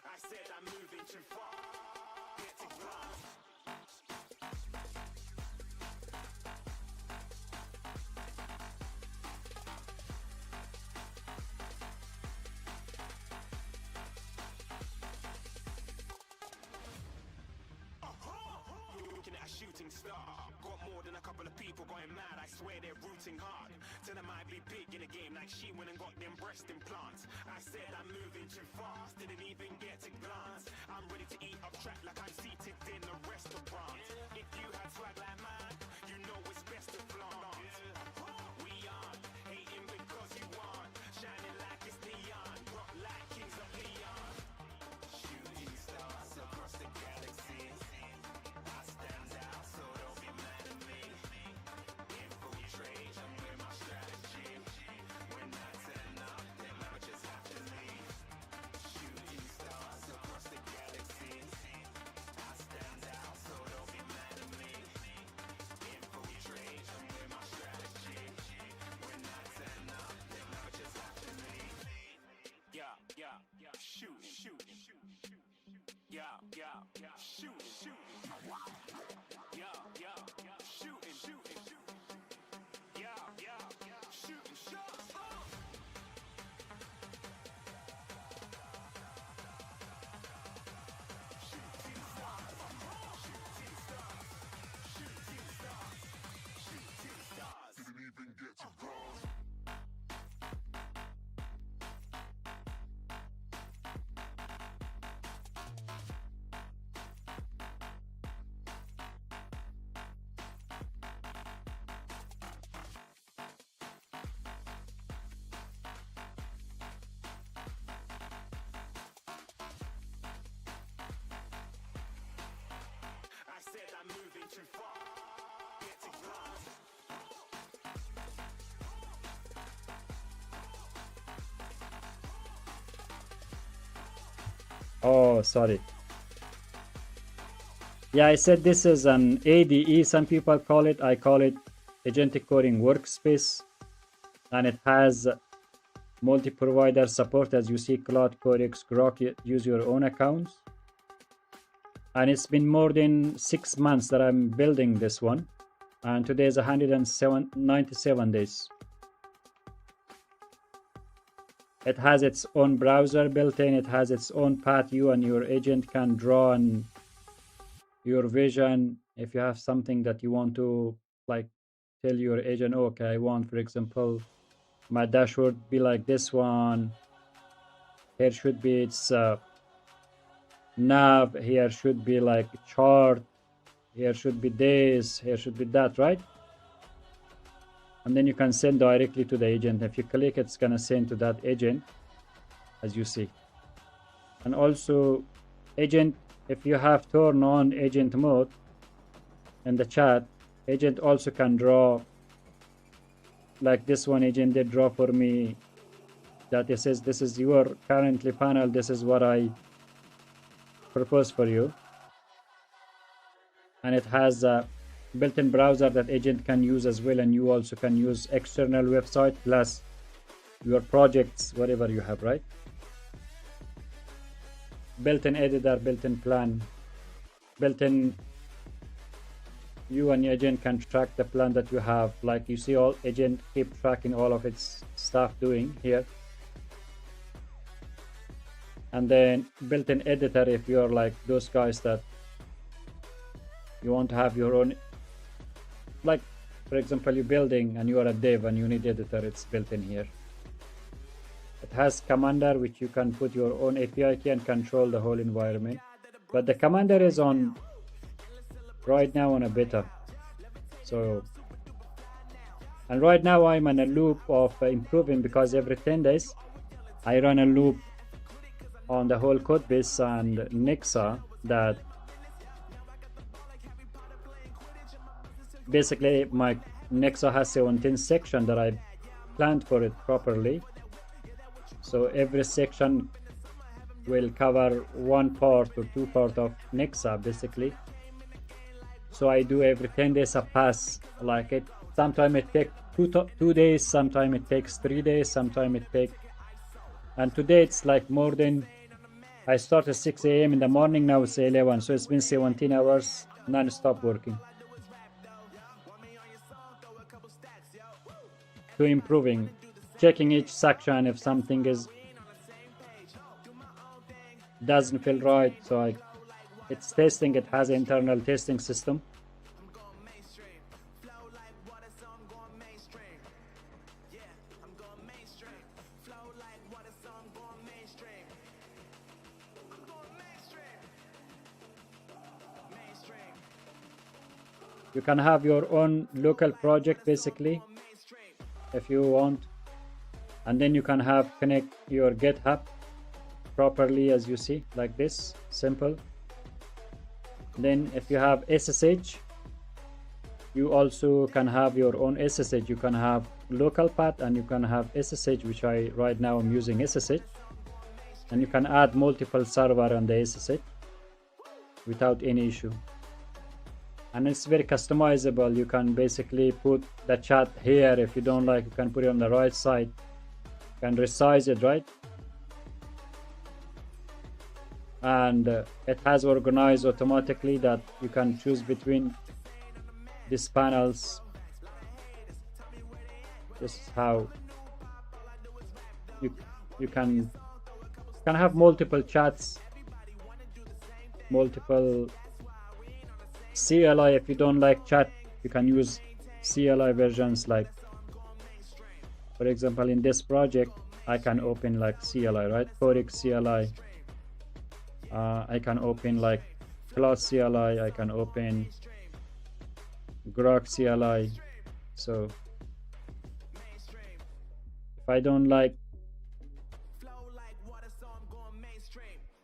I said I'm moving too far. Get to glass. Looking at a shooting star. Got more than a couple of people going mad. I swear they're rooting hard. Tell them I'd be big in the game like she went and got them breast implants. I said I'm moving too fast. Didn't even get a glance. I'm ready to eat up track like I'm seated in a restaurant. If you had swag like mine, you know it's best to flaunt. We on, hating because you want. Shining like it's neon. Rock like kings of Leon. Shooting stars across the galaxy. I stand out, so don't be mad at me. Infiltrate, I'm with my strategy. When I turn up, then I just have to leave. Shooting stars across the galaxy. I stand out, so don't be mad at me. Infiltrate, I'm with my strategy. When I turn up, then I just have to leave. Yeah, shooting. Yeah, shooting. Yeah, shooting. Yeah, shooting. Oh, sorry. Yeah, I said this is an ADE, some people call it. I call it agentic coding workspace. And it has multi-provider support, as you see, Cloud, Codex, Grok, use your own accounts. And it's been more than 6 months that I'm building this one. And today is 197 days. It has its own browser built in. It has its own path you and your agent can draw on your vision. If you have something that you want to like tell your agent, okay, I want, for example, my dashboard be like this one. Here should be its nav. Here should be like chart. Here should be this. Here should be that, right? And then you can send directly to the agent. If you click, it's gonna send to that agent, as you see. And also agent, if you have turned on agent mode in the chat, agent also can draw, like this one agent did draw for me, that it says this is your currently panel, this is what I propose for you. And it has a built-in browser that agent can use as well, and you also can use external website plus your projects, whatever you have, right? Built-in editor, built-in plan, built-in, you and your agent can track the plan that you have. Like you see, all agent keep tracking all of its stuff doing here. And then built-in editor, if you're like those guys that you want to have your own, like for example you're building and you are a dev and you need editor, it's built in here. It has commander, which you can put your own API key and control the whole environment. But the commander is on right now on a beta. So, and right now I'm on a loop of improving, because every 10 days I run a loop on the whole code base and Nexa, that basically my Nexa has 17 section that I planned for it properly. So every section will cover one part or two part of Nexa basically. So I do every 10 days a pass like it. Sometimes it takes 2 days, sometimes it takes 3 days, sometimes it takes, and today it's like more than, I started 6 a.m. in the morning, now it's 11, so it's been 17 hours non-stop working to improving, checking each section if something doesn't feel right. So it's testing, it has an internal testing system. You can have your own local project basically if you want, and then you can have connect your GitHub properly, as you see, like this, simple. Then if you have SSH, you also can have your own SSH. You can have local path and you can have SSH, which I right now I'm using SSH, and you can add multiple server on the SSH without any issue. And it's very customizable. You can basically put the chat here. If you don't like, you can put it on the right side. You can resize it, right? And it has organized automatically that you can choose between these panels. This is how you can have multiple chats, multiple CLI. If you don't like chat, you can use CLI versions. Like for example, in this project, I can open like CLI, right? Codex CLI. I can open like Cloud CLI. I can open Grok CLI. So if I don't like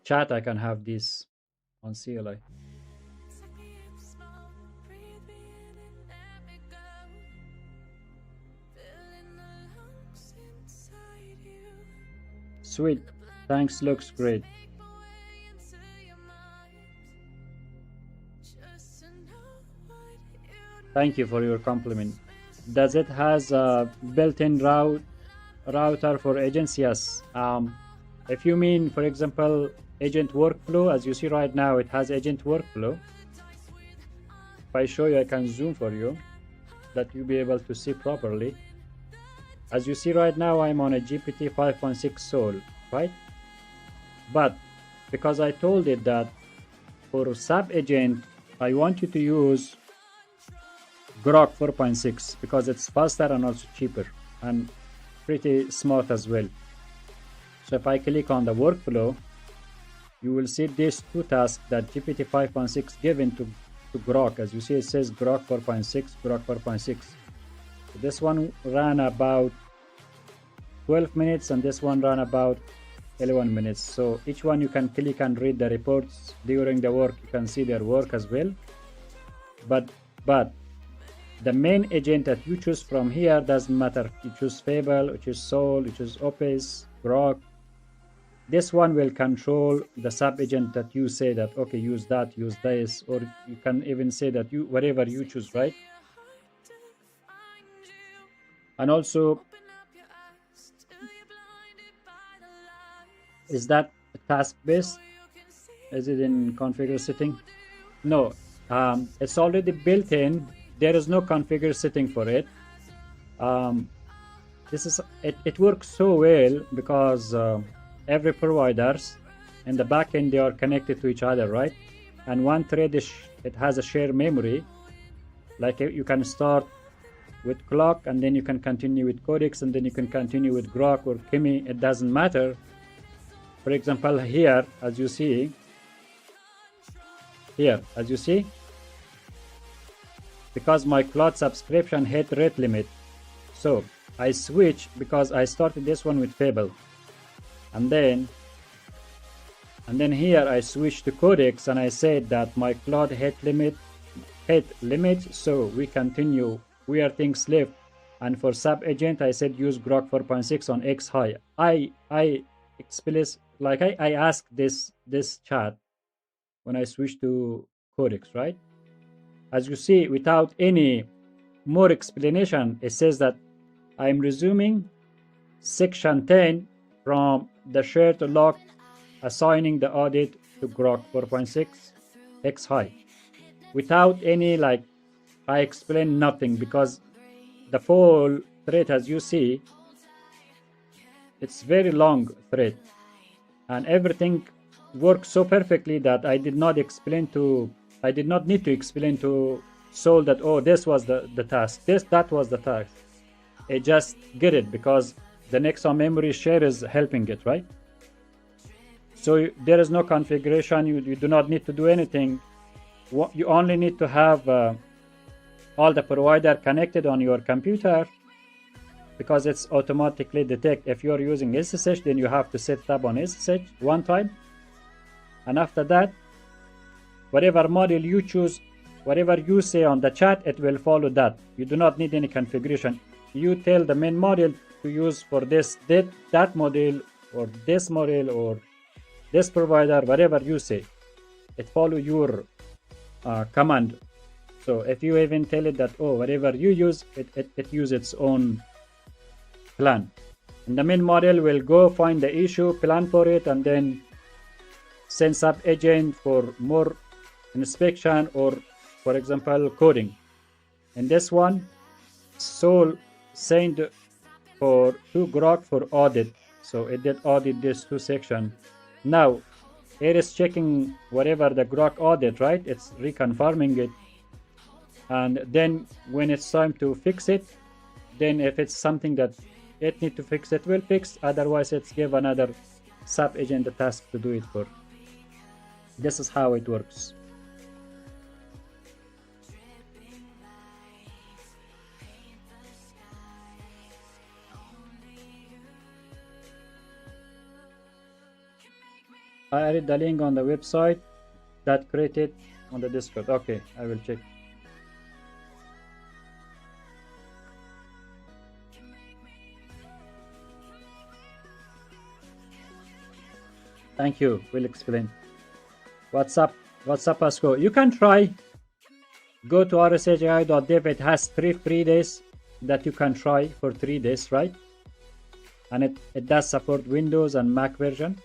chat, I can have this on CLI. Sweet, thanks, looks great. Thank you for your compliment. Does it has a built-in router for agents? Yes. If you mean, for example, agent workflow, as you see right now, it has agent workflow. If I show you, I can zoom for you, that you'll be able to see properly. As you see right now, I'm on a GPT 5.6 Soul, right? But because I told it that for SAP agent, I want you to use Grok 4.6 because it's faster and also cheaper and pretty smart as well. So if I click on the workflow, you will see these two tasks that GPT 5.6 given to Grok. As you see, it says Grok 4.6, Grok 4.6. This one ran about 12 minutes and this one ran about 11 minutes. So each one you can click and read the reports during the work. You can see their work as well. But the main agent that you choose from here doesn't matter. You choose Fable, you choose Soul, you choose Opus, Grok. This one will control the sub agent that you say that, okay, use that, use this, or you can even say that you whatever you choose, right? And also, is that task based? Is it in configure setting? No, it's already built in. There is no configure setting for it. This is it works so well because every providers in the backend, they are connected to each other, right? And one thread it has a shared memory. Like you can start with clock and then you can continue with codex and then you can continue with Grok or Kimi. It doesn't matter. For example, here, as you see, because my cloud subscription hit rate limit, so I switch because I started this one with Fable, and then here I switch to codex and I said that my cloud hit limit, so we continue. We are things left. And for sub agent, I said use Grok 4.6 on X high. I explicit, like I asked this chat when I switch to codex, right? As you see, without any more explanation, it says that I'm resuming section 10 from the shared lock, assigning the audit to Grok 4.6 X high. Without any, like, I explain nothing because the full thread, as you see, it's very long thread and everything works so perfectly that I did not need to explain to Soul that, oh, this was the task, that was the task. It just get it because the Nexa memory share is helping it, right? So there is no configuration. You do not need to do anything. You only need to have all the provider connected on your computer, because it's automatically detect. If you're using SSH, then you have to set it up on SSH one time, and after that, whatever model you choose, whatever you say on the chat, it will follow that. You do not need any configuration. You tell the main model to use for that model or this model or this provider, whatever you say, it follow your command. So if you even tell it that, oh, whatever you use, it use its own plan. And the main model will go find the issue, plan for it, and then send sub agent for more inspection or, for example, coding. And this one, Soul sent to Grok for audit. So it did audit this two section. Now it is checking whatever the Grok audit, right? It's reconfirming it. And then when it's time to fix it, then if it's something that it need to fix, it will fix. Otherwise, it's give another sub agent the task to do it for. This is how it works. I added the link on the website that created on the Discord. Okay, I will check. Thank you. We'll explain. What's up, Pasco? You can try go to rshai.dev. It has 3 free days that you can try for 3 days, right? And it does support Windows and Mac version.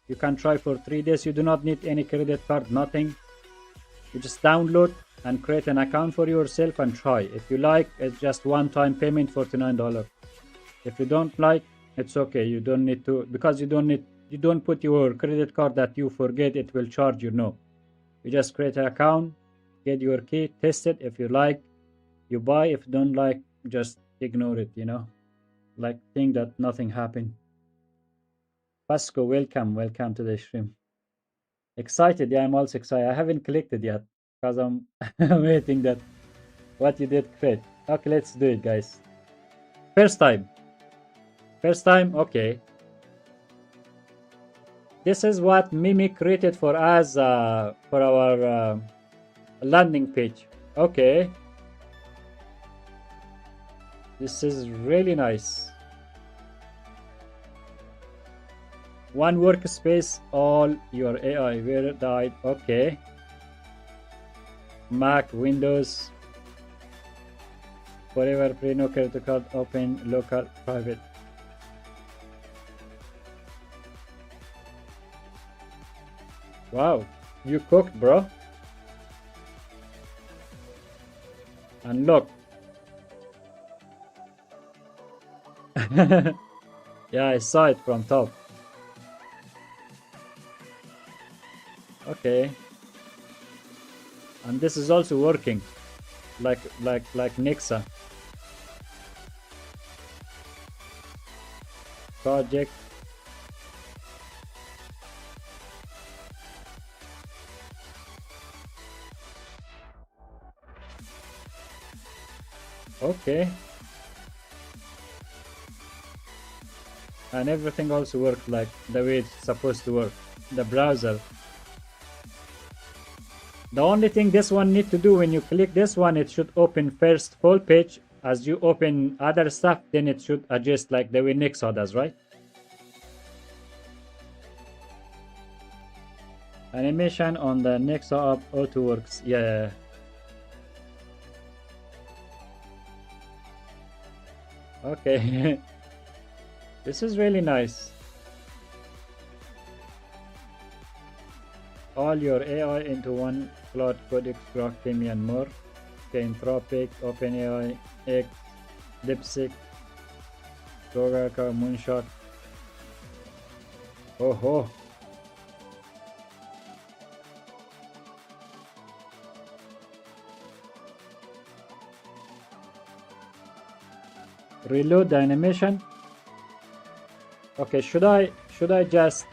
You can try for 3 days. You do not need any credit card, nothing. You just download and create an account for yourself and try. If you like, it's just one-time payment, $49. If you don't like, it's okay. You don't need to, because you don't put your credit card that you forget it will charge you. No, you just create an account, get your key, test it. If you like, you buy. If you don't like, just ignore it, like think that nothing happened. Pasco, welcome to the stream. Excited? Yeah, I'm also excited. I haven't clicked it yet because I'm waiting that what you did great. Okay, let's do it, guys. First time, okay. This is what Mimi created for us for our landing page. Okay, this is really nice. One workspace, all your AI. Where died? Okay. Mac, Windows, forever free, no credit card, open, local, private. Wow, you cooked, bro. And look. Yeah, I saw it from top. Okay. And this is also working like Nexa. Project. Okay. And everything also worked like the way it's supposed to work. The browser. The only thing this one need to do when you click this one, it should open first full page. As you open other stuff, then it should adjust like the way Nexa does, right? Animation on the Nexa app auto works. Yeah. Okay. This is really nice. All your AI into one Cloud Codex, Grok, Kimi, and more. Okay, Anthropic, OpenAI, X, DeepSeek, Gogaka, Moonshot. Oh. Reload the animation. Okay, should I just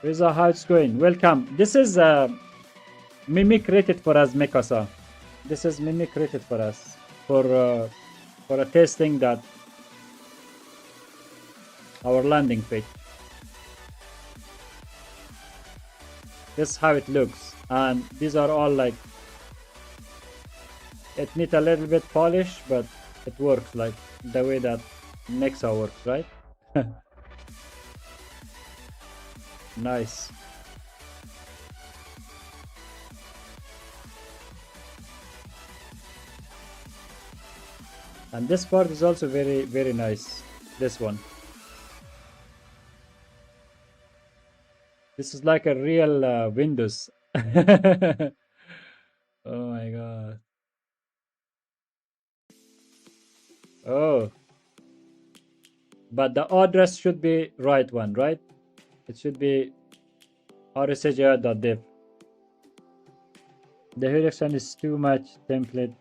Riza, how it's going? Welcome. This is Mimi created for us, Mikasa. This is Mimi created for us for a testing that our landing page. This is how it looks, and these are all like it needs a little bit polish, but it works like the way that Nexa works, right? Nice. And this part is also very, very nice. This one. This is like a real Windows. Oh my god. Oh. But the address should be right one, right? It should be rshai.dev. The direction is too much template,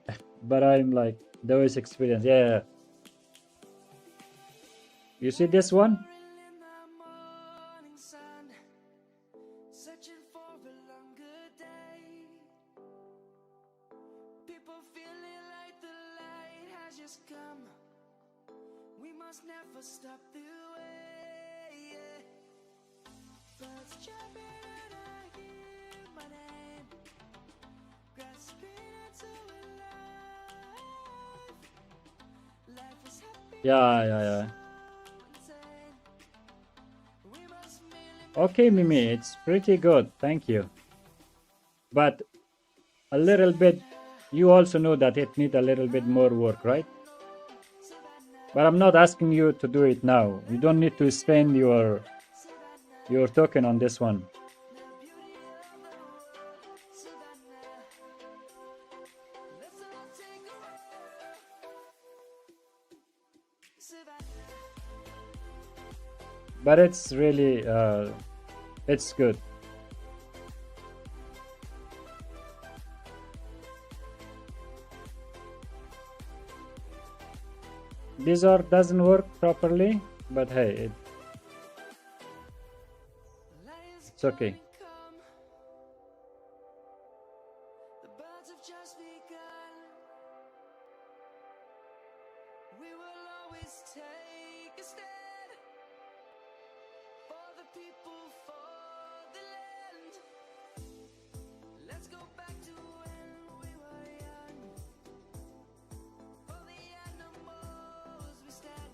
but I'm like the OS experience. Yeah. You see this one? Never stop the way, yeah. Birds chirping and I hear my name, grasping into life. Life is happy. Yeah. Okay, Mimi, it's pretty good. Thank you. But a little bit, you also know that it needs a little bit more work, right? But I'm not asking you to do it now. You don't need to spend your token on this one. But it's really, it's good. Blizzard doesn't work properly, but hey, it's okay. The birds have just begun. We will always take a stand for the people, for the land. Let's go back to when we were young. For the animals we stand.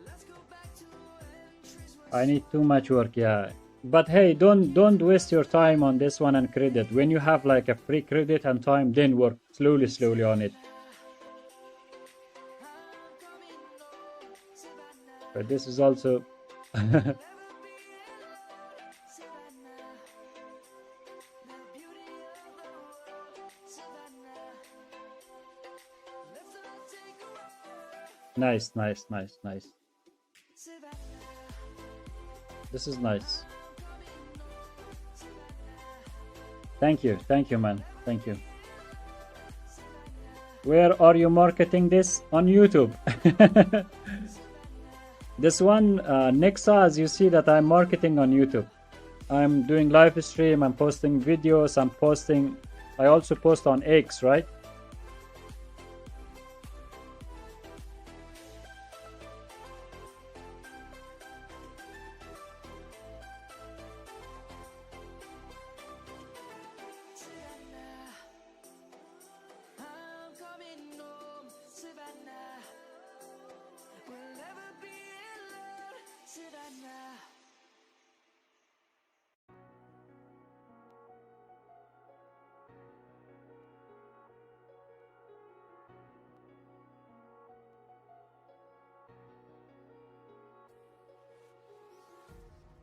Let's go back to when trees were. I need too much work, yeah. But hey, don't waste your time on this one and credit. When you have like a free credit and time, then work slowly on it. But this is also nice. This is nice. Thank you, man. Thank you. Where are you marketing this? On YouTube. This one, Nexa, as you see that I'm marketing on YouTube. I'm doing live stream, I'm posting videos, I also post on X, right?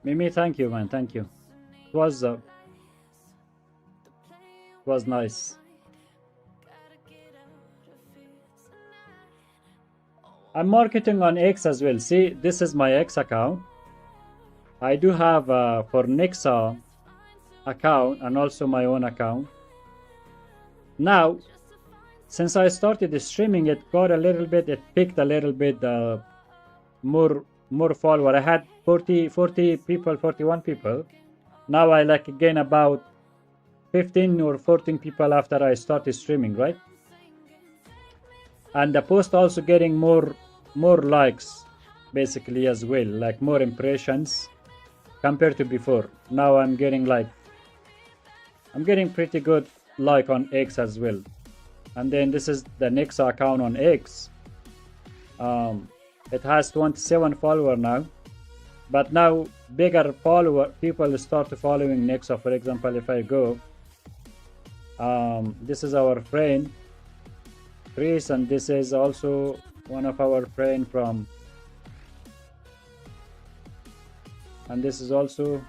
Mimi, thank you, man. Thank you. It was nice. I'm marketing on X as well. See, this is my X account. I do have for Nexa account and also my own account. Now, since I started streaming, it got a little bit, it picked a little bit more follower. I had 40 people, 41 people. Now I like again about 15 or 14 people after I started streaming, right? And the post also getting more likes basically as well, like more impressions compared to before. Now I'm getting pretty good like on X as well. And then this is the Nexa account on X. It has 27 followers now, but now bigger people start following Nexa. For example, if I go, this is our friend Chris, and this is also one of our friend from, and this is also,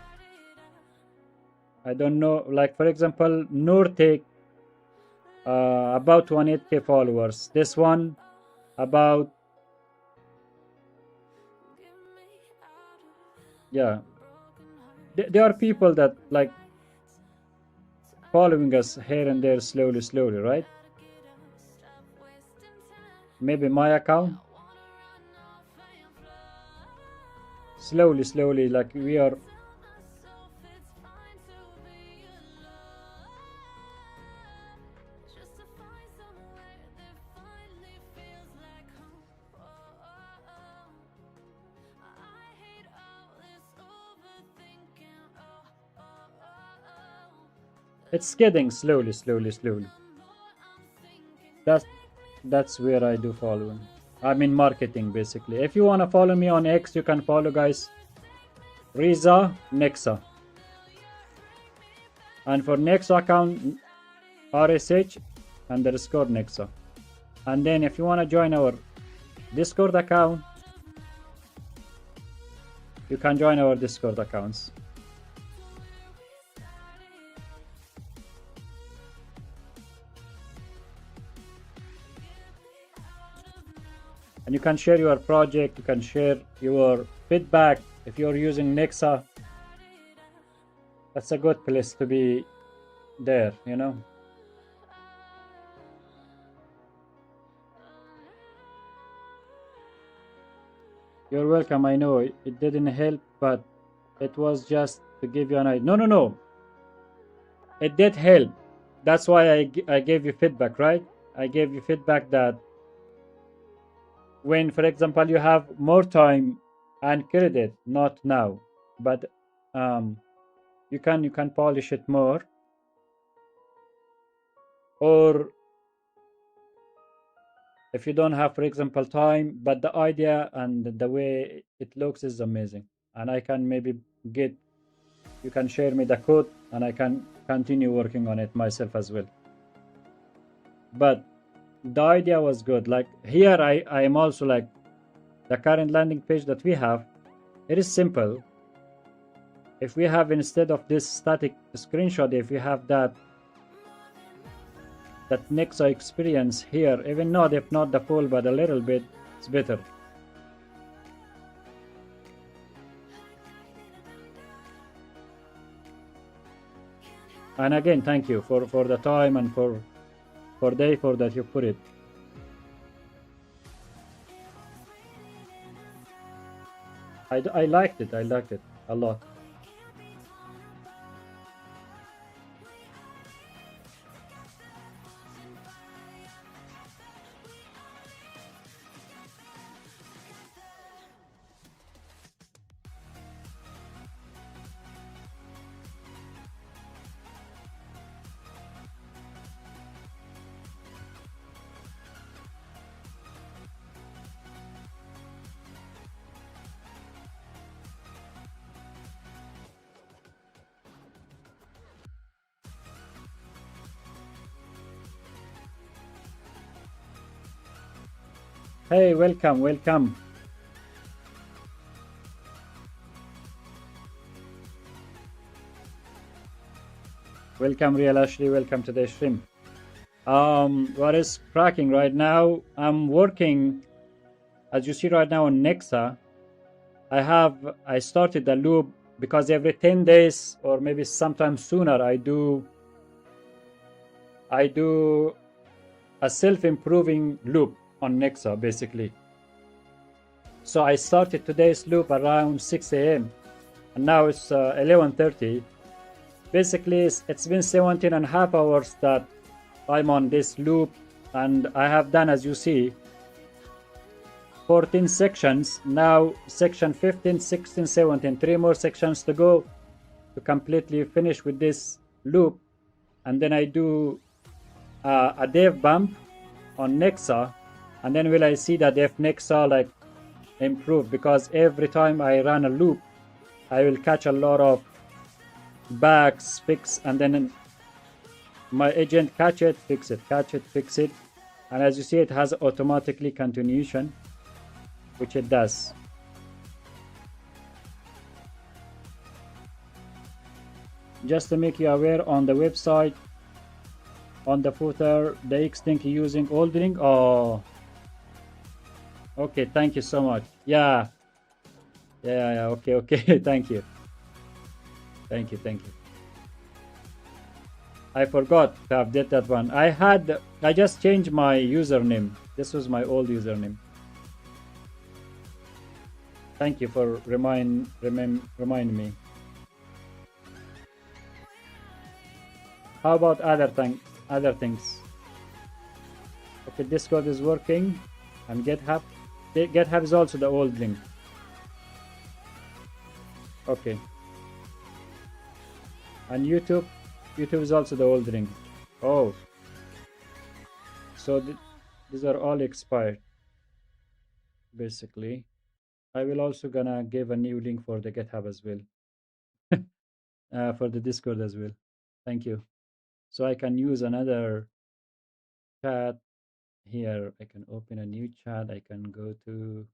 I don't know, like for example, Nurtek, about 28k followers. This one about, yeah, there are people that like following us here and there slowly, right? Maybe my account slowly, like we are. It's getting slowly. That's where I do following. I'm in marketing basically. If you want to follow me on X, you can follow, guys. Riza Nexa. And for Nexa account, rsh underscore Nexa. And then if you want to join our Discord account, you can join our Discord accounts. And you can share your project, you can share your feedback. If you're using Nexa, that's a good place to be there, you know. You're welcome. I know it didn't help, but it was just to give you an idea. No. It did help. That's why I gave you feedback, right? I gave you feedback that when, for example, you have more time and credit, not now, but you can polish it more, or if you don't have, for example, time, but the idea and the way it looks is amazing, and I can maybe get, you can share me the code and I can continue working on it myself as well. But the idea was good. Like here I am also like the current landing page that we have, it is simple. If we have, instead of this static screenshot, if we have that Nexa experience here, even not, if not the full, but a little bit, it's better. And again, thank you for the time and for the effort that you put it. I liked it. I liked it a lot. Hey, welcome, welcome. Welcome, Real Ashley. Welcome to the stream. What is cracking right now? I'm working, as you see right now, on Nexa. I started the loop because every 10 days or maybe sometimes sooner I do a self-improving loop on Nexa basically. So I started today's loop around 6 a.m. and now it's 11:30. Basically it's been 17 and a half hours that I'm on this loop, and I have done, as you see, 14 sections. Now section 15, 16, 17, 3 more sections to go to completely finish with this loop. And then I do a dev bump on Nexa, and then will I see that dev Nexa like improve, because every time I run a loop I will catch a lot of bugs, fix, and then my agent catch it, fix it, catch it, fix it. And as you see, it has automatically continuation, which it does. Just to make you aware, on the website, on the footer, the X-Link using old link. Oh, okay, thank you so much. Yeah, okay. Thank you. I forgot to update that one. I just changed my username. This was my old username. Thank you for remind me. How about other things? Okay, Discord is working, and GitHub is also the old link. Okay. And YouTube is also the old link. Oh, so these are all expired basically. I will also gonna give a new link for the GitHub as well. For the Discord as well. Thank you. So I can use another chat here. I can open a new chat. I can go to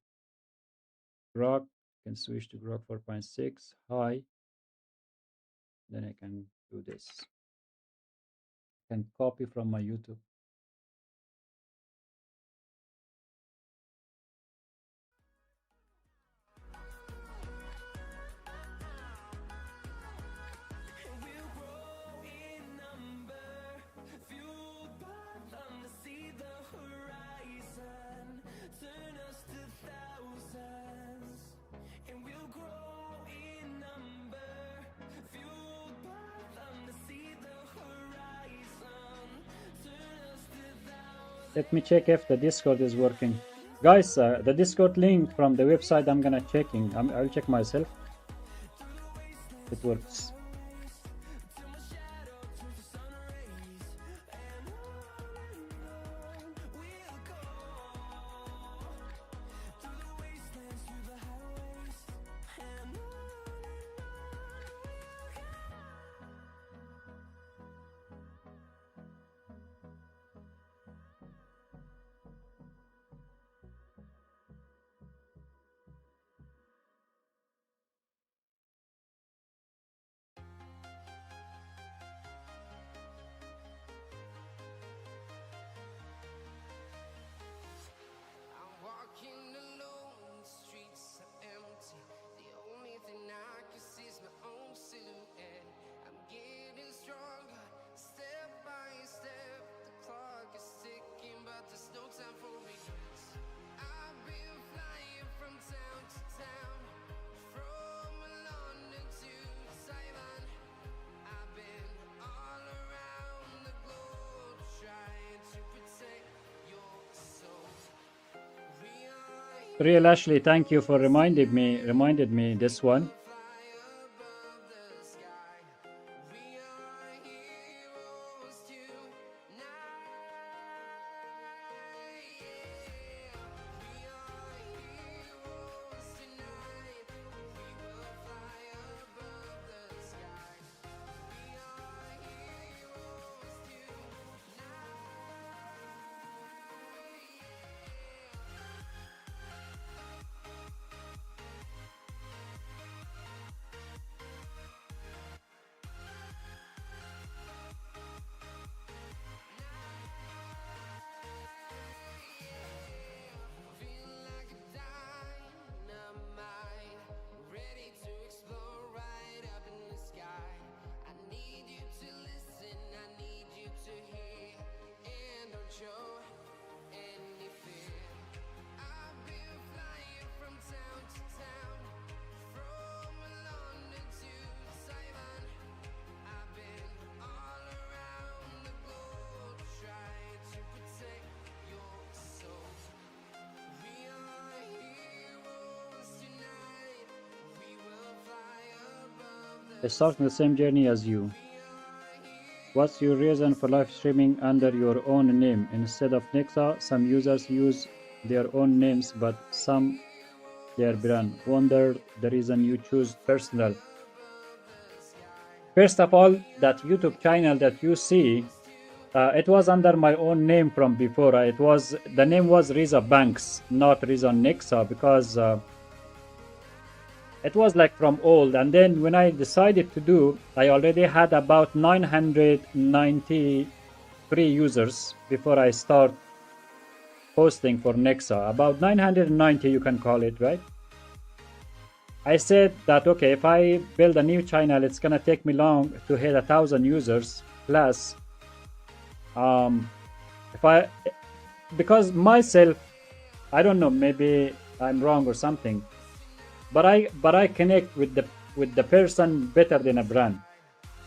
Grok. I can switch to Grok 4.6. Hi. Then I can do this. I can copy from my YouTube. We'll grow in number, fueled by them to see the horizon, turn us to thousands. And we'll grow in number, fueled by them to see the horizon, turn us to thousands. Let me check if the Discord is working. Guys, the Discord link from the website I'm gonna checking. I'll check myself. It works. I'm walking alone, the streets are empty. The only thing I can see is my own silhouette. I'm getting stronger, step by step. The clock is ticking, but there's no time for regrets. I've been flying from town to town, from London to Taiwan. I've been all around the globe trying to protect your soul. Real Ashley, thank you for reminded me this one. I started the same journey as you. What's your reason for live streaming under your own name instead of Nexa? Some users use their own names, but some their brand. Wonder the reason you choose personal. First of all, that YouTube channel that you see, it was under my own name from before. The name was Riza Banks, not Riza Nexa, because it was like from old. And then when I decided to do, I already had about 993 users before I start posting for Nexa. About 990, you can call it, right? I said that, okay, if I build a new channel, it's gonna take me long to hit 1,000 users plus. Because myself, I don't know, maybe I'm wrong or something, but I connect with the person better than a brand.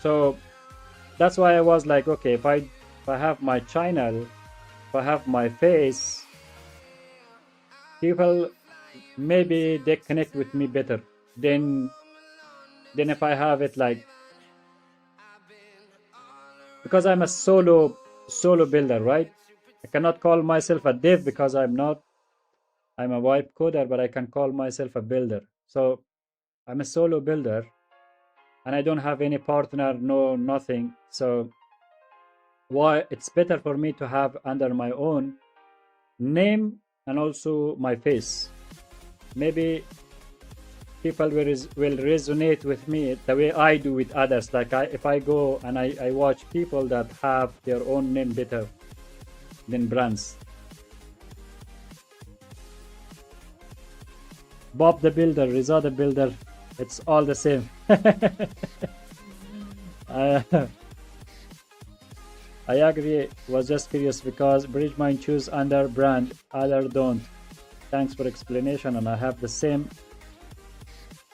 So that's why I was like, okay, if I have my channel, if I have my face, people maybe they connect with me better than if I have it like, because I'm a solo builder, right? I cannot call myself a dev because I'm not. I'm a wipe coder, but I can call myself a builder. So I'm a solo builder. and I don't have any partner, no nothing. So why it's better for me to have under my own name and also my face. Maybe people will resonate with me the way I do with others. Like if I go and I watch people that have their own name better than brands. Bob the Builder, Riza the Builder, it's all the same. I agree. Was just curious because Bridgemind choose under brand, other don't. Thanks for explanation, and I have the same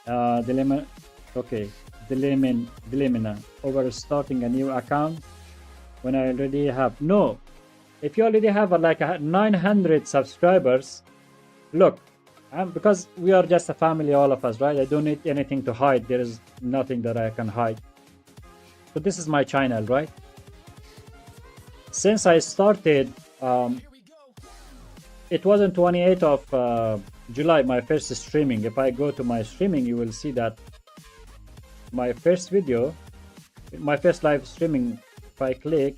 dilemma. Okay, dilemma over starting a new account when I already have. No, if you already have like 900 subscribers, look, because we are just a family, all of us, right? I don't need anything to hide. There is nothing that I can hide. So this is my channel, right? Since I started, it wasn't 28th of July, my first streaming. If I go to my streaming, you will see that my first video, my first live streaming, if I click,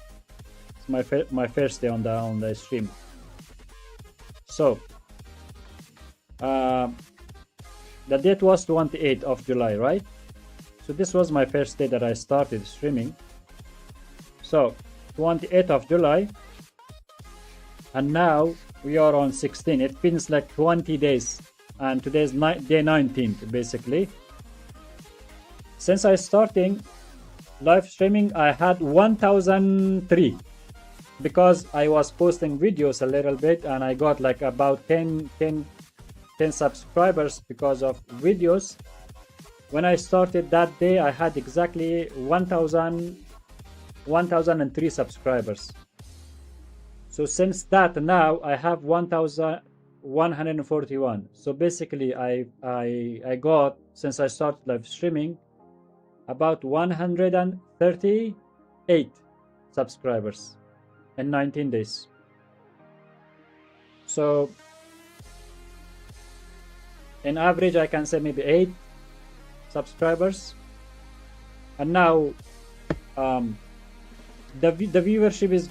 it's my first day on the stream. So the date was 28th of July, right? So this was my first day that I started streaming. So 28th of July, and now we are on 16. It feels like 20 days, and today's day 19th basically. Since I starting live streaming, I had 1003 because I was posting videos a little bit, and I got like about 10 subscribers because of videos. When I started that day, I had exactly 1003 subscribers. So since that, now I have 1141. So basically I got, since I started live streaming, about 138 subscribers in 19 days. So in average, I can say maybe 8 subscribers. And now the viewership is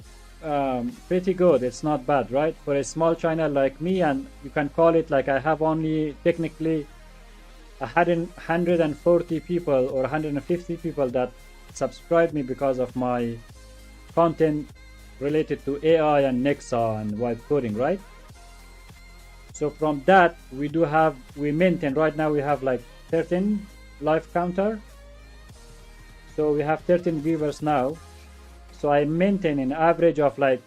pretty good. It's not bad, right? For a small channel like me, and you can call it like I have only technically 140 people or 150 people that subscribe me because of my content related to AI and Nexa and vibe coding, right? So from that, we maintain, right now we have like 13 live counter. So we have 13 viewers now. So I maintain an average of like,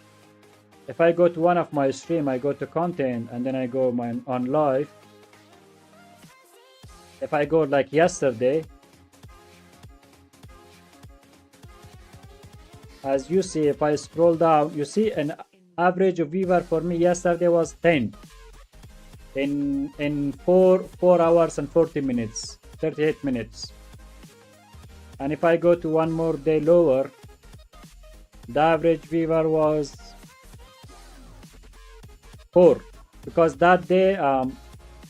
if I go to one of my stream, I go to content, and then I go on live. If I go like yesterday, as you see, if I scroll down, you see an average of viewer for me yesterday was 10 in 4 hours and 40 minutes, 38 minutes. And if I go to one more day lower, the average viewer was 4, because that day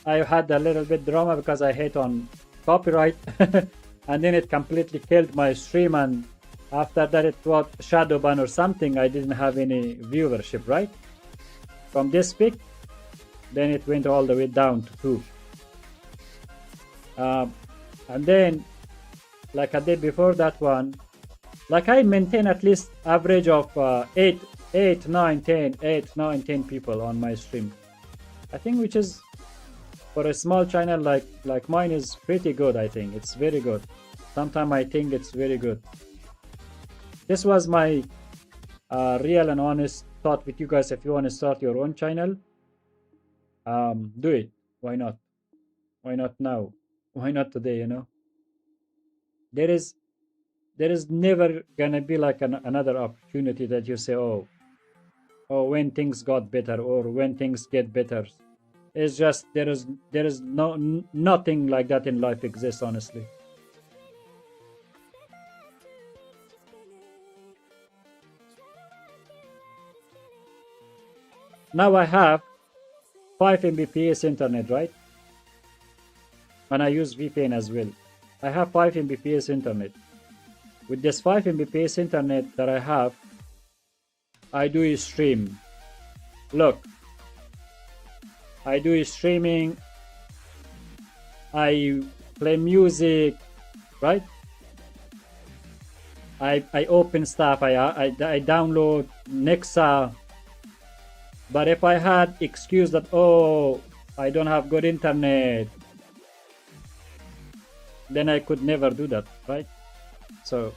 I had a little bit drama because I hate on copyright and then it completely killed my stream, and after that it was shadow ban or something. I didn't have any viewership, right? From this peak, then it went all the way down to 2. And then like a day before that one, like I maintain at least average of 8, 9, 10 people on my stream. I think, which is for a small channel like mine, is pretty good. I think it's very good. Sometimes I think it's very good. This was my real and honest thought with you guys. If you want to start your own channel, do it. Why not? Why not now? Why not today? You know, there is never gonna be like another opportunity that you say, oh, when things got better or when things get better. It's just there is nothing like that in life exists, honestly. Now I have 5 Mbps internet, right? And I use VPN as well. I have 5 Mbps internet. With this 5 Mbps internet that I have, I do a stream. Look, I do streaming, I play music, right? I open stuff, I download Nexa. But if I had excuse that, oh, I don't have good internet, then I could never do that, right? So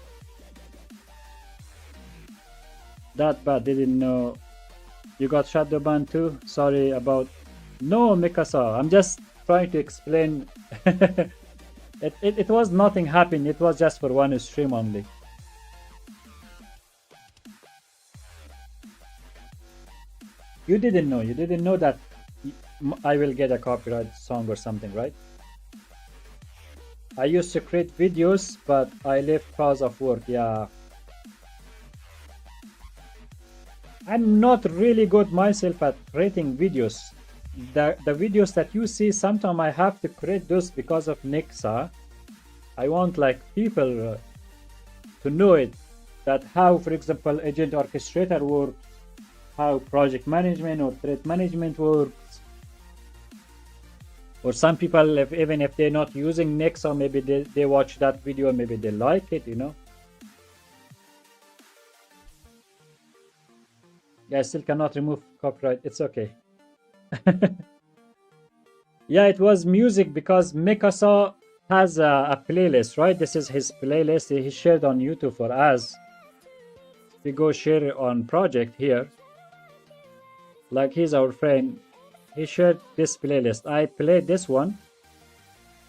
that bad, didn't know. You got shadow banned too? Sorry about. No, Mikasa, I'm just trying to explain. It was nothing happened. It was just for one stream only. You didn't know. You didn't know that I will get a copyright song or something, right? I used to create videos, but I left because of work. Yeah. I'm not really good myself at creating videos. The videos that you see, sometimes I have to create those because of Nexa. I want like people to know it, that how, for example, agent orchestrator works, how project management or threat management works. Or some people, even if they're not using Nexa, maybe they watch that video, maybe they like it, you know. Yeah, I still cannot remove copyright. It's okay. Yeah, it was music because Mikasa has a playlist, right? This is his playlist. He shared on YouTube for us. If we go share on project here, like he's our friend, he shared this playlist. I played this one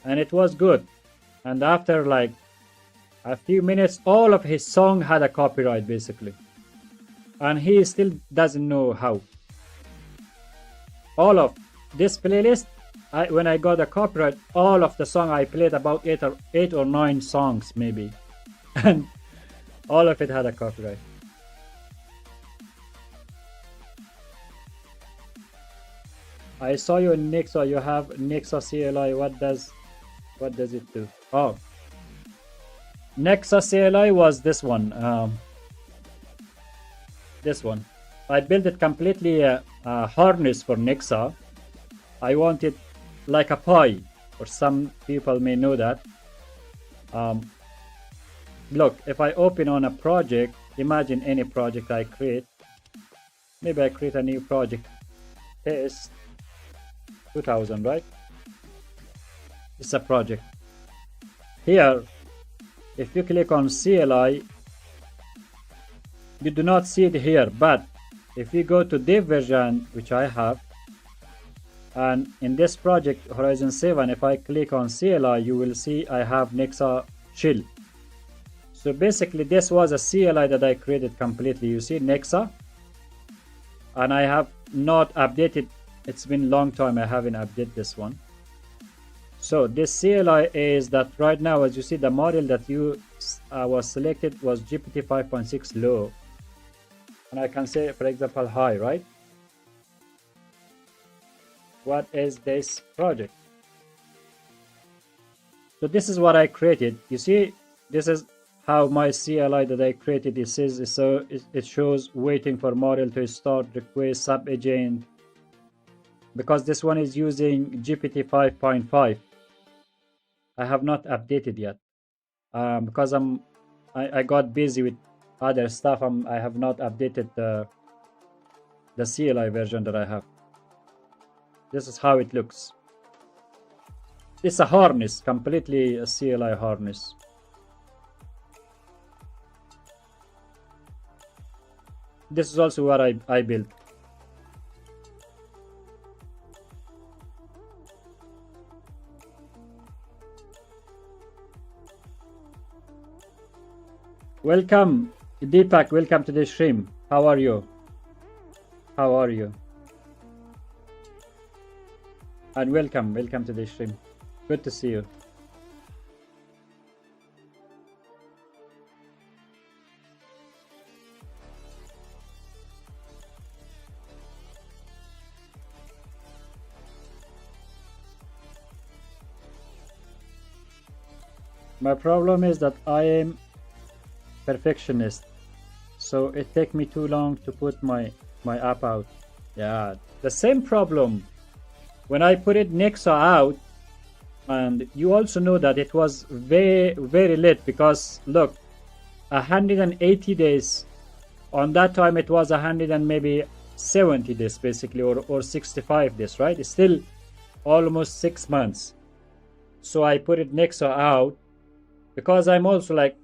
and it was good. And after like a few minutes, all of his song had a copyright basically. And he still doesn't know how. All of this playlist, when I got a copyright, all of the song I played, about eight or nine songs maybe, and all of it had a copyright. I saw you in Nexa. You have Nexa CLI. What does it do? Oh, Nexa CLI was this one. This one. I built it completely harness for Nexa. I want it like a pie, or some people may know that. Look, if I open on a project, imagine any project I create. Maybe I create a new project. Test 2000, right? It's a project. Here, if you click on CLI, you do not see it here, but if you go to dev version, which I have, and in this project Horizon 7, if I click on CLI, you will see I have Nexa shell. So basically this was a CLI that I created completely. You see Nexa, and I have not updated. It's been a long time I haven't updated this one. So this CLI is that right now, as you see, the model that you was selected was GPT 5.6 low. And I can say, for example, hi, right? What is this project? So this is what I created. You see, this is how my CLI that I created. It says, so it shows waiting for model to start request sub agent, because this one is using GPT 5.5. I have not updated yet because I got busy with other stuff. I have not updated the CLI version that I have. This is how it looks. It's a harness, completely a CLI harness. This is also what I built. Welcome, Deepak. Welcome to the stream. How are you? How are you? And welcome to the stream. Good to see you. My problem is that I am perfectionist, so it take me too long to put my app out. Yeah, the same problem when I put it Nexa out, and you also know that it was very late because look, 180 days. On that time it was 100 and maybe 70 days basically, or 65 days, right? It's still almost 6 months. So I put it Nexa out because I'm also like,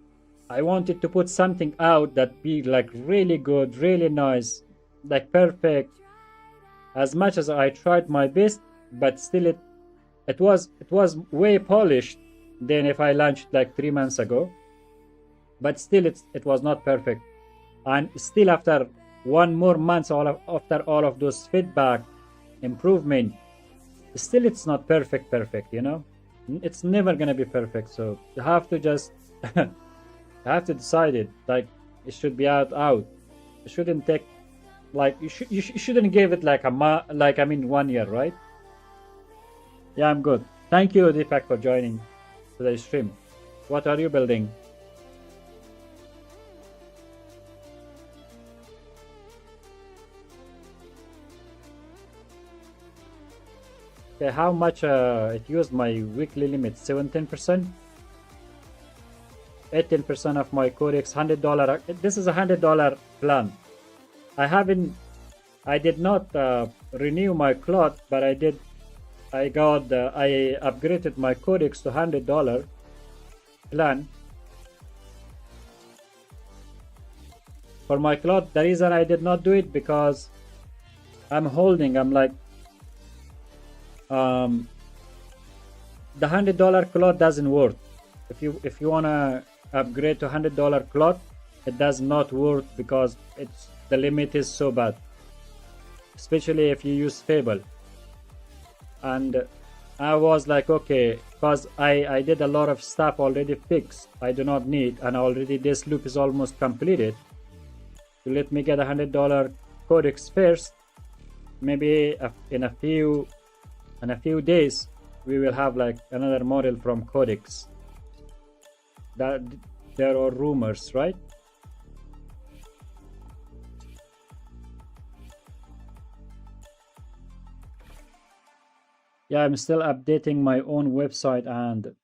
I wanted to put something out that be like really good, really nice, like perfect. As much as I tried my best, but still it was way polished than if I launched like 3 months ago. But still it was not perfect. And still after one more month, after all of those feedback, improvement, still it's not perfect, you know. It's never gonna be perfect. So you have to just you have to decide it. Like it should be out. It shouldn't take like you shouldn't give it like like I mean 1 year, right? Yeah, I'm good. Thank you, Deepak, for joining today's stream. What are you building? Okay, how much it used my weekly limit? 17%, 18% of my codex, $100. This is $100 plan. I did not renew my cloth, but I upgraded my codex to $100 plan. For my cloth, the reason I did not do it because I'm like, the $100 cloth doesn't work. If you wanna upgrade to $100 cloth, it does not work because the limit is so bad, especially if you use Fable. And I was like, okay, because I did a lot of stuff already fixed, I do not need, and already this loop is almost completed. So let me get $100 codex first. Maybe in a few days we will have like another model from codex. That there are rumors, right? Yeah, I'm still updating my own website and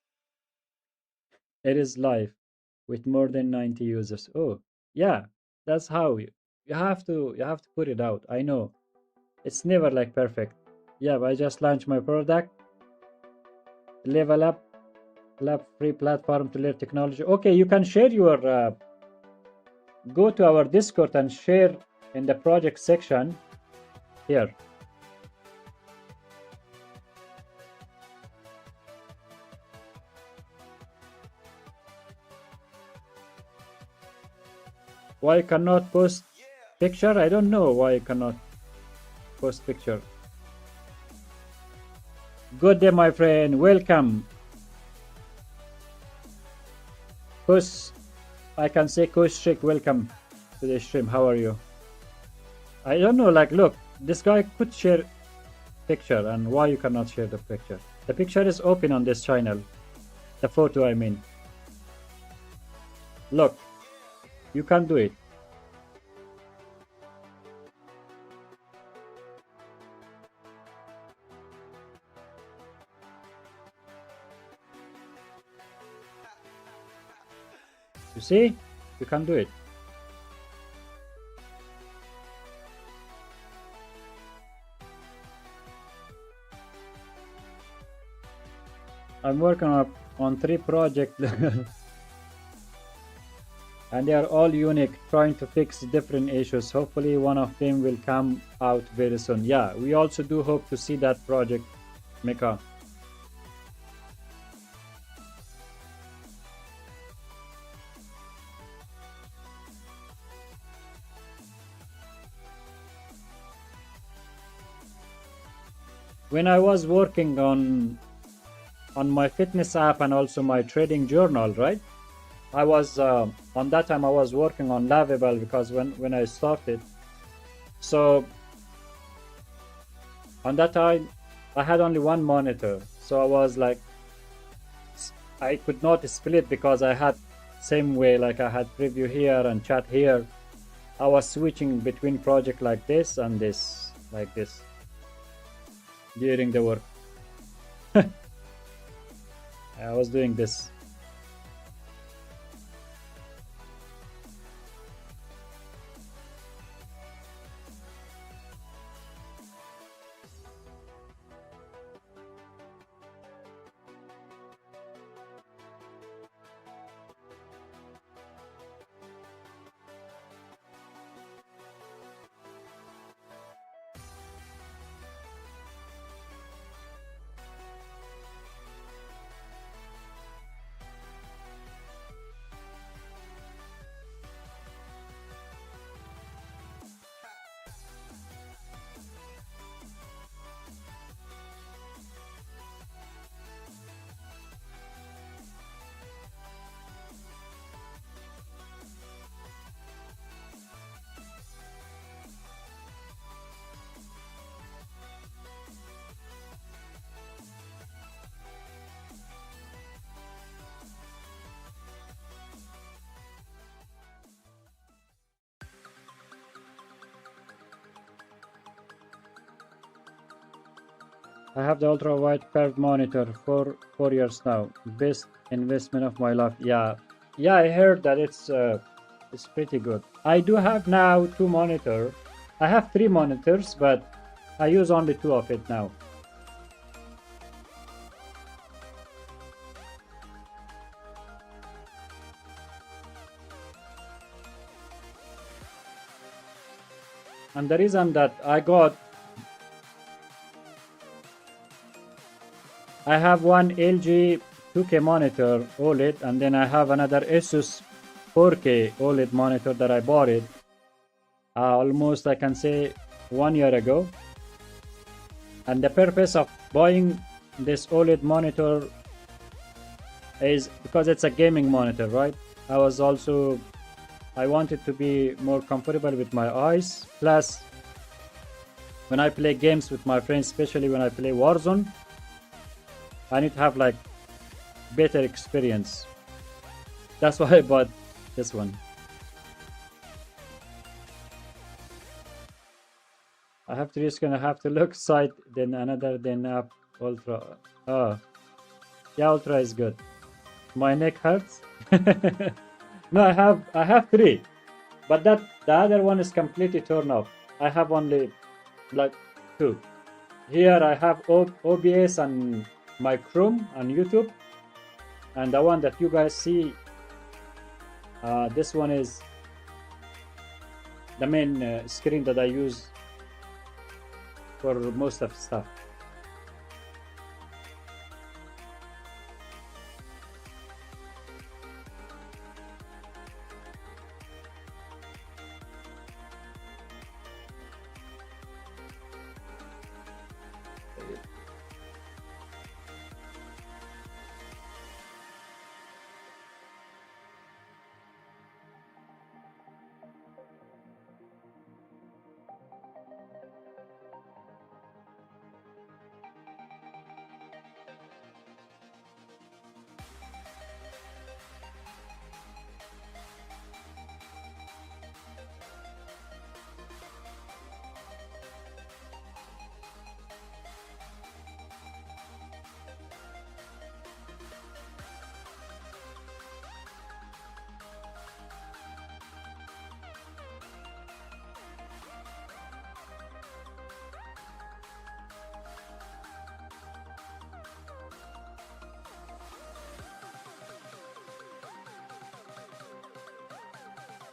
it is live with more than 90 users. Oh yeah, that's how you have to put it out. I know it's never like perfect. Yeah, but I just launched my product. Level up free platform to learn technology. Okay, you can share your go to our Discord and share in the project section here. Why you cannot post picture? I don't know why you cannot post picture. Good day, my friend. Welcome. Kus, I can say Kushik, welcome to the stream. How are you? I don't know, like, look, this guy could share picture, and why you cannot share the picture? The picture is open on this channel. The photo, I mean. Look, you can do it. You see? You can do it. I'm working on 3 projects and they are all unique, trying to fix different issues. Hopefully one of them will come out very soon. Yeah, we also do hope to see that project, Mika. When I was working on my fitness app and also my trading journal, right? I was on that time I was working on Lovable because when I started. So on that time I had only one monitor. So I was like I could not split because I had same way, like I had preview here and chat here. I was switching between project like this and this, like this, during the work. I was doing this. I have the ultra wide curved monitor for 4 years now. Best investment of my life. Yeah, I heard that it's pretty good. I do have now 2 monitors. I have 3 monitors, but I use only 2 of it now. And the reason that I have one LG 2K monitor OLED, and then I have another Asus 4K OLED monitor that I bought it almost, I can say, 1 year ago. And the purpose of buying this OLED monitor is because it's a gaming monitor, right? I wanted to be more comfortable with my eyes. Plus, when I play games with my friends, especially when I play Warzone, I need to have like better experience. That's why I bought this one. I have to just gonna have to look side, then another, then up. Ultra. Oh, yeah, Ultra is good. My neck hurts. No, I have 3, but the other one is completely torn off. I have only like 2. Here I have OBS and my Chrome and YouTube, and the one that you guys see, this one is the main screen that I use for most of stuff.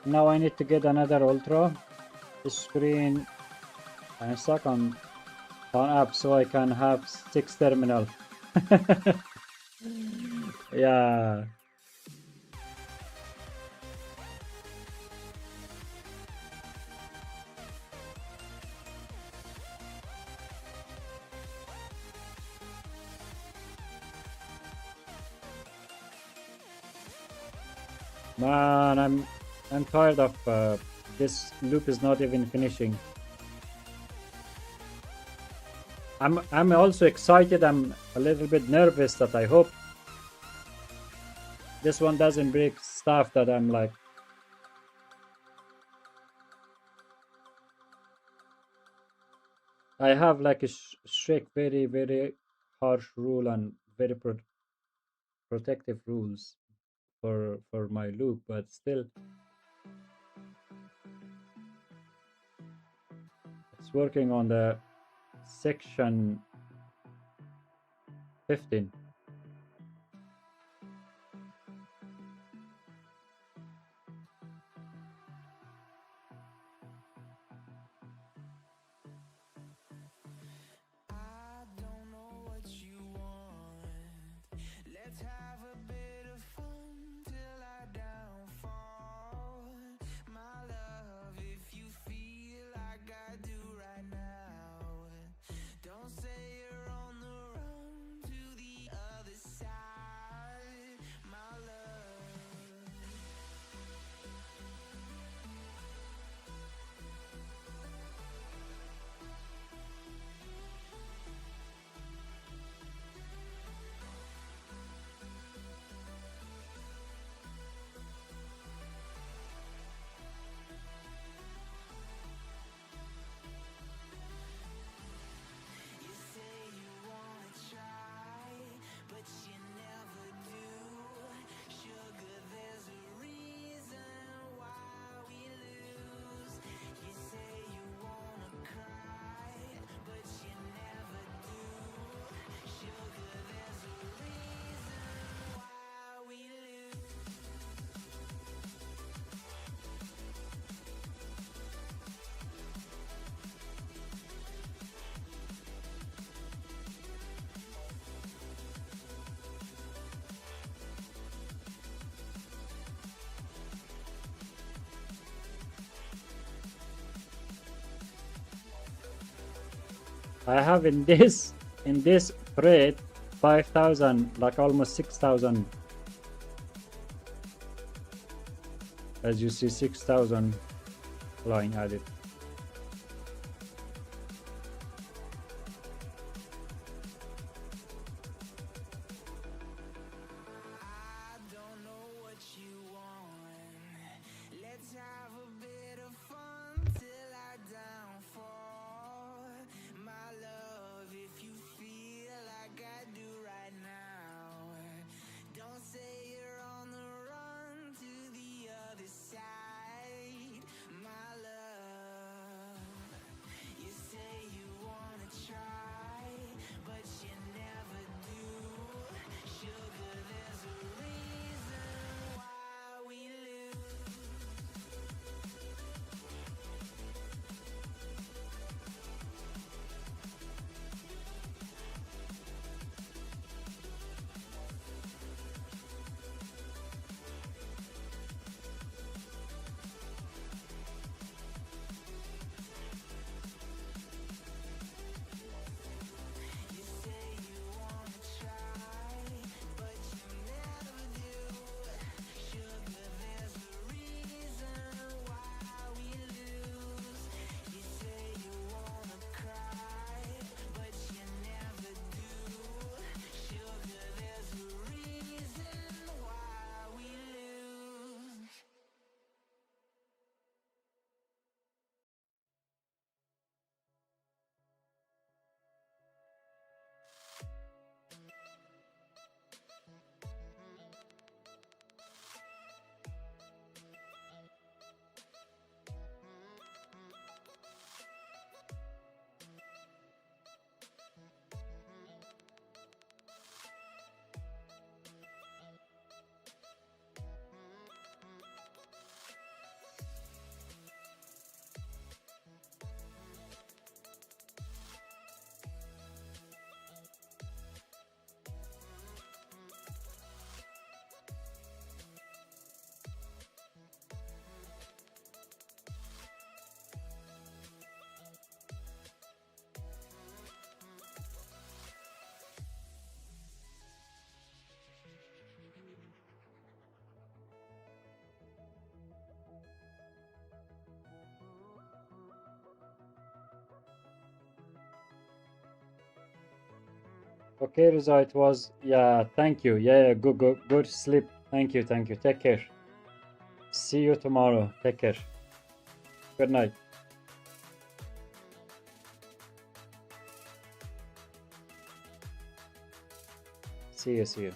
Now I need to get another Ultra screen and stuck on app so I can have 6 terminal. Yeah. Man, I'm tired of this loop is not even finishing. I'm also excited. I'm a little bit nervous that I hope This one doesn't break stuff that I'm like. I have like a strict, very, very harsh rule and very protective rules for my loop, but still, it's working on the section 15. I don't know what you want. Let's have a bit of fun till I downfall. My love, if you feel like I do right now, don't say you're on the run to the other side. My love. You say you wanna try, but you never do. Sugar, there's a reason why we lose. You say you wanna cry, but you never do. Sugar, there's a reason why we lose. I have in this thread 5,000, like almost 6,000. As you see, 6,000 line added. I don't know what you want. Let's have a bit of fun till I downfall. My love, if you feel like I do right now, don't say you're on the run to the other side. My love, you say you wanna try, but you never do. Sugar, there's a reason why we lose. You say you wanna try, but you never do. Sugar, there's a reason why we lose. You say you wanna cry, but you never do. Sugar, there's a reason why we lose. Okay, Riza, it was, yeah, thank you. Yeah, good sleep. Thank you. Take care. See you tomorrow. Take care. Good night. See you.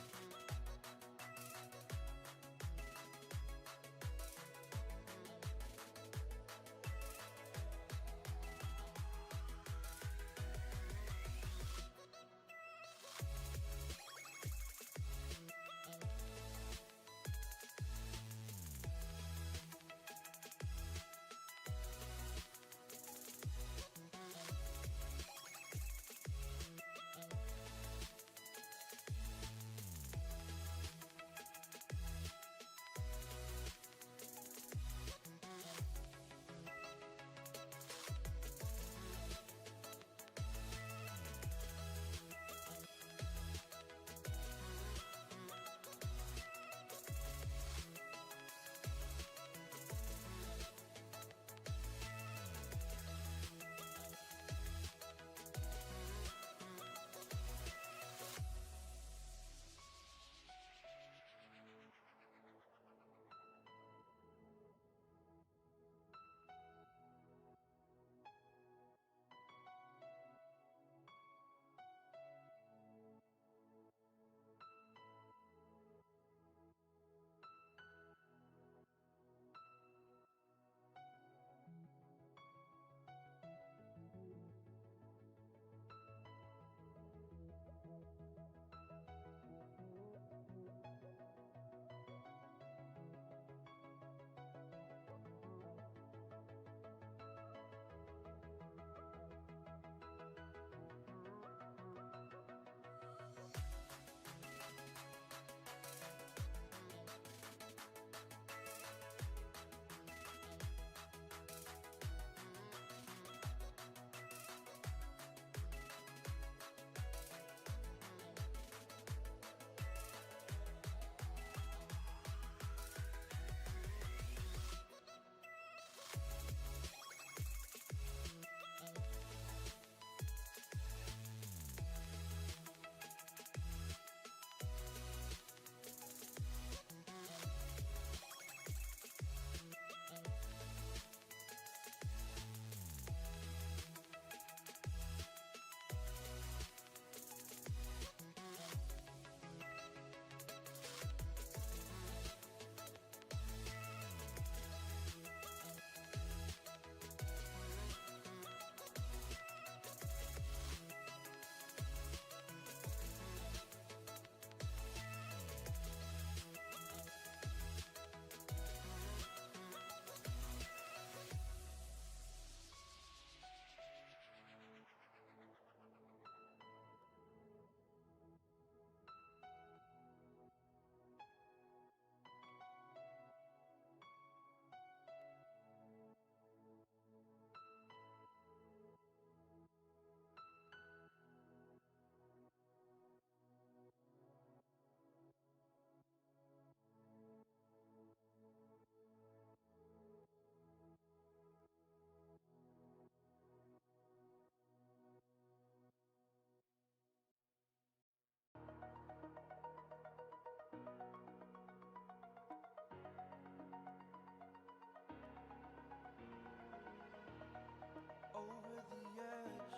Over the edge,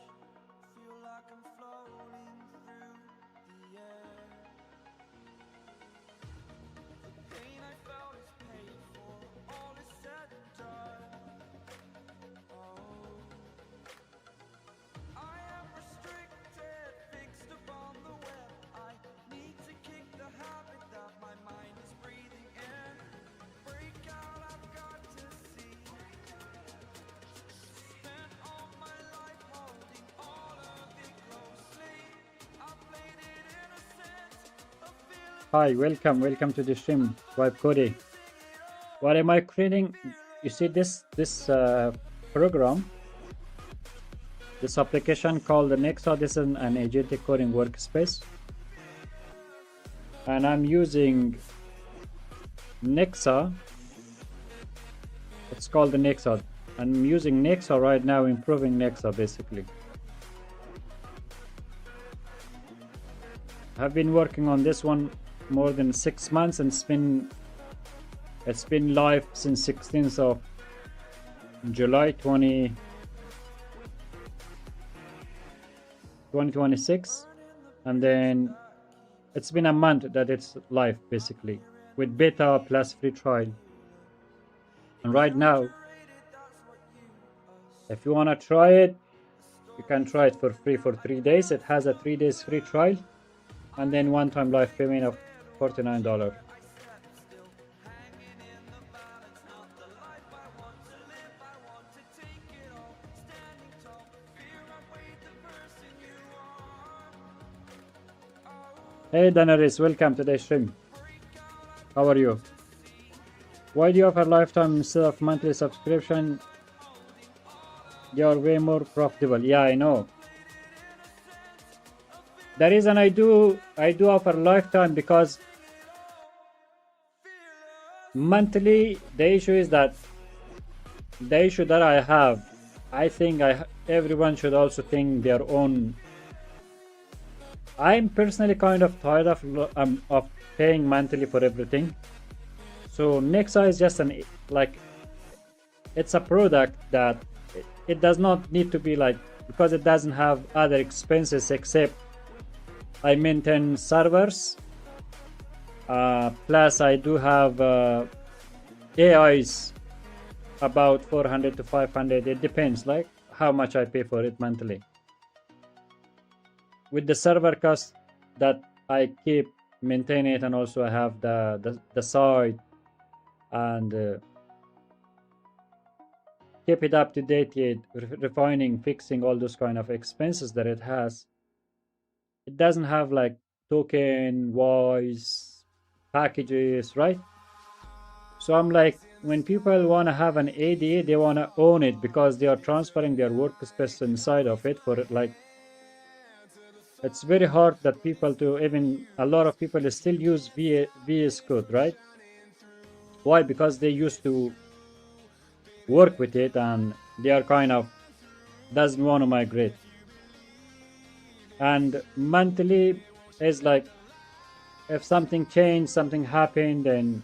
feel like I'm floating through the air. The pain I felt is paid for, all is said and done. Oh, I am restricted, fixed upon the web. I need to kick the habit that my mind is breathing in. Break out, I've got to see. Spent all my life holding all of it closely. I played it innocent, a feeling Hi, welcome to the stream. Vibe Cody. What am I creating? You see this program, this application called the Nexa. This is an agentic coding workspace, and I'm using Nexa. It's called the Nexa. I'm using Nexa right now, improving Nexa basically. I've been working on this one more than 6 months, and it's been live since 16th of July 2026, and then it's been a month that it's live basically with beta plus free trial. And right now, if you want to try it, you can try it for free for 3 days. It has a 3 days free trial and then one-time live payment of $49. Hey Danaris, welcome to the stream. How are you? Why do you offer lifetime instead of monthly subscription? You're way more profitable. Yeah, I know. The reason I do offer lifetime because monthly, the issue is that the issue that I have, I think everyone should also think their own. I'm personally kind of tired of paying monthly for everything. So Nexa is just it's a product that it does not need to be because it doesn't have other expenses except I maintain servers. Plus I do have AIs about 400 to 500. It depends like how much I pay for it monthly. With the server cost that I keep maintain it, and also I have the site and keep it up to date, refining, fixing all those kind of expenses that it has. It doesn't have like token, voice, packages, right? So I'm like, when people want to have an ADA, they want to own it because they are transferring their workspace inside of it for it. Like, it's very hard that a lot of people still use VS Code, right? Why? Because they used to work with it and they are kind of doesn't want to migrate. And monthly is like, if something changed, something happened, then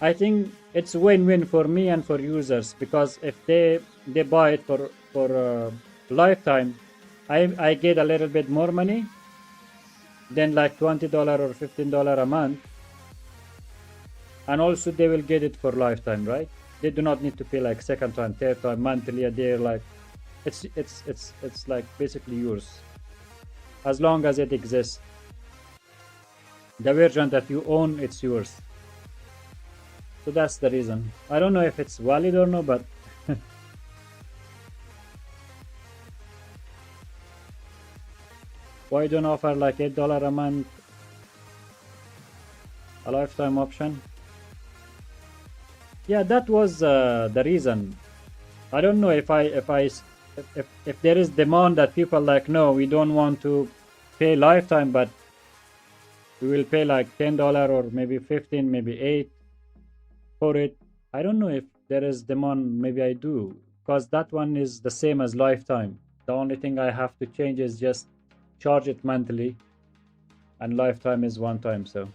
I think it's win-win for me and for users, because if they buy it for lifetime, I get a little bit more money than like $20 or $15 a month, and also they will get it for lifetime, right? They do not need to pay like second time, third time, monthly. They're like, it's like basically yours as long as it exists. The version that you own, it's yours. So that's the reason. I don't know if it's valid or no, but why don't offer like $8 a month, a lifetime option? Yeah, that was the reason. I don't know if there is demand that people like, no, we don't want to pay lifetime, but we will pay like $10 or maybe 15, maybe 8 for it. I don't know if there is demand. Maybe I do, because that one is the same as lifetime. The only thing I have to change is just charge it monthly, and lifetime is one time. So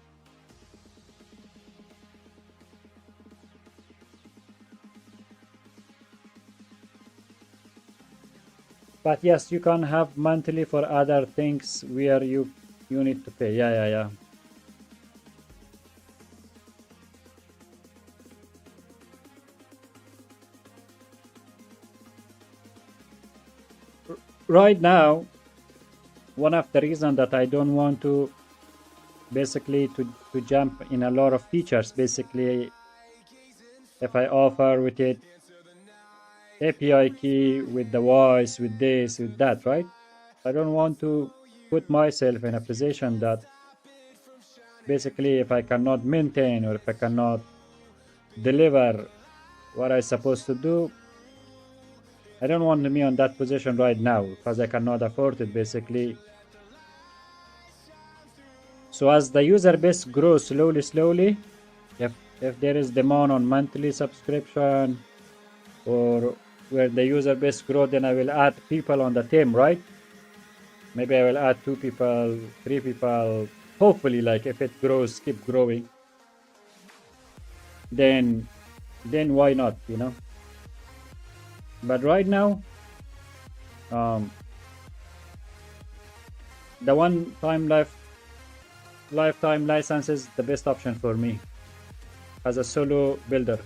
but yes, you can have monthly for other things where you need to pay. Yeah. Right now, one of the reasons that I don't want to basically to jump in a lot of features, basically if I offer with it API key, with the voice, with this, with that, right? I don't want to put myself in a position that basically if I cannot maintain or if I cannot deliver what I'm supposed to do, I don't want to be on that position right now because I cannot afford it basically. So as the user base grows slowly, if there is demand on monthly subscription or where the user base grow, then I will add people on the team, right? Maybe I will add 2 people, 3 people. Hopefully, like if it grows, keep growing, then why not, you know? But right now, um, the one time lifetime license is the best option for me as a solo builder.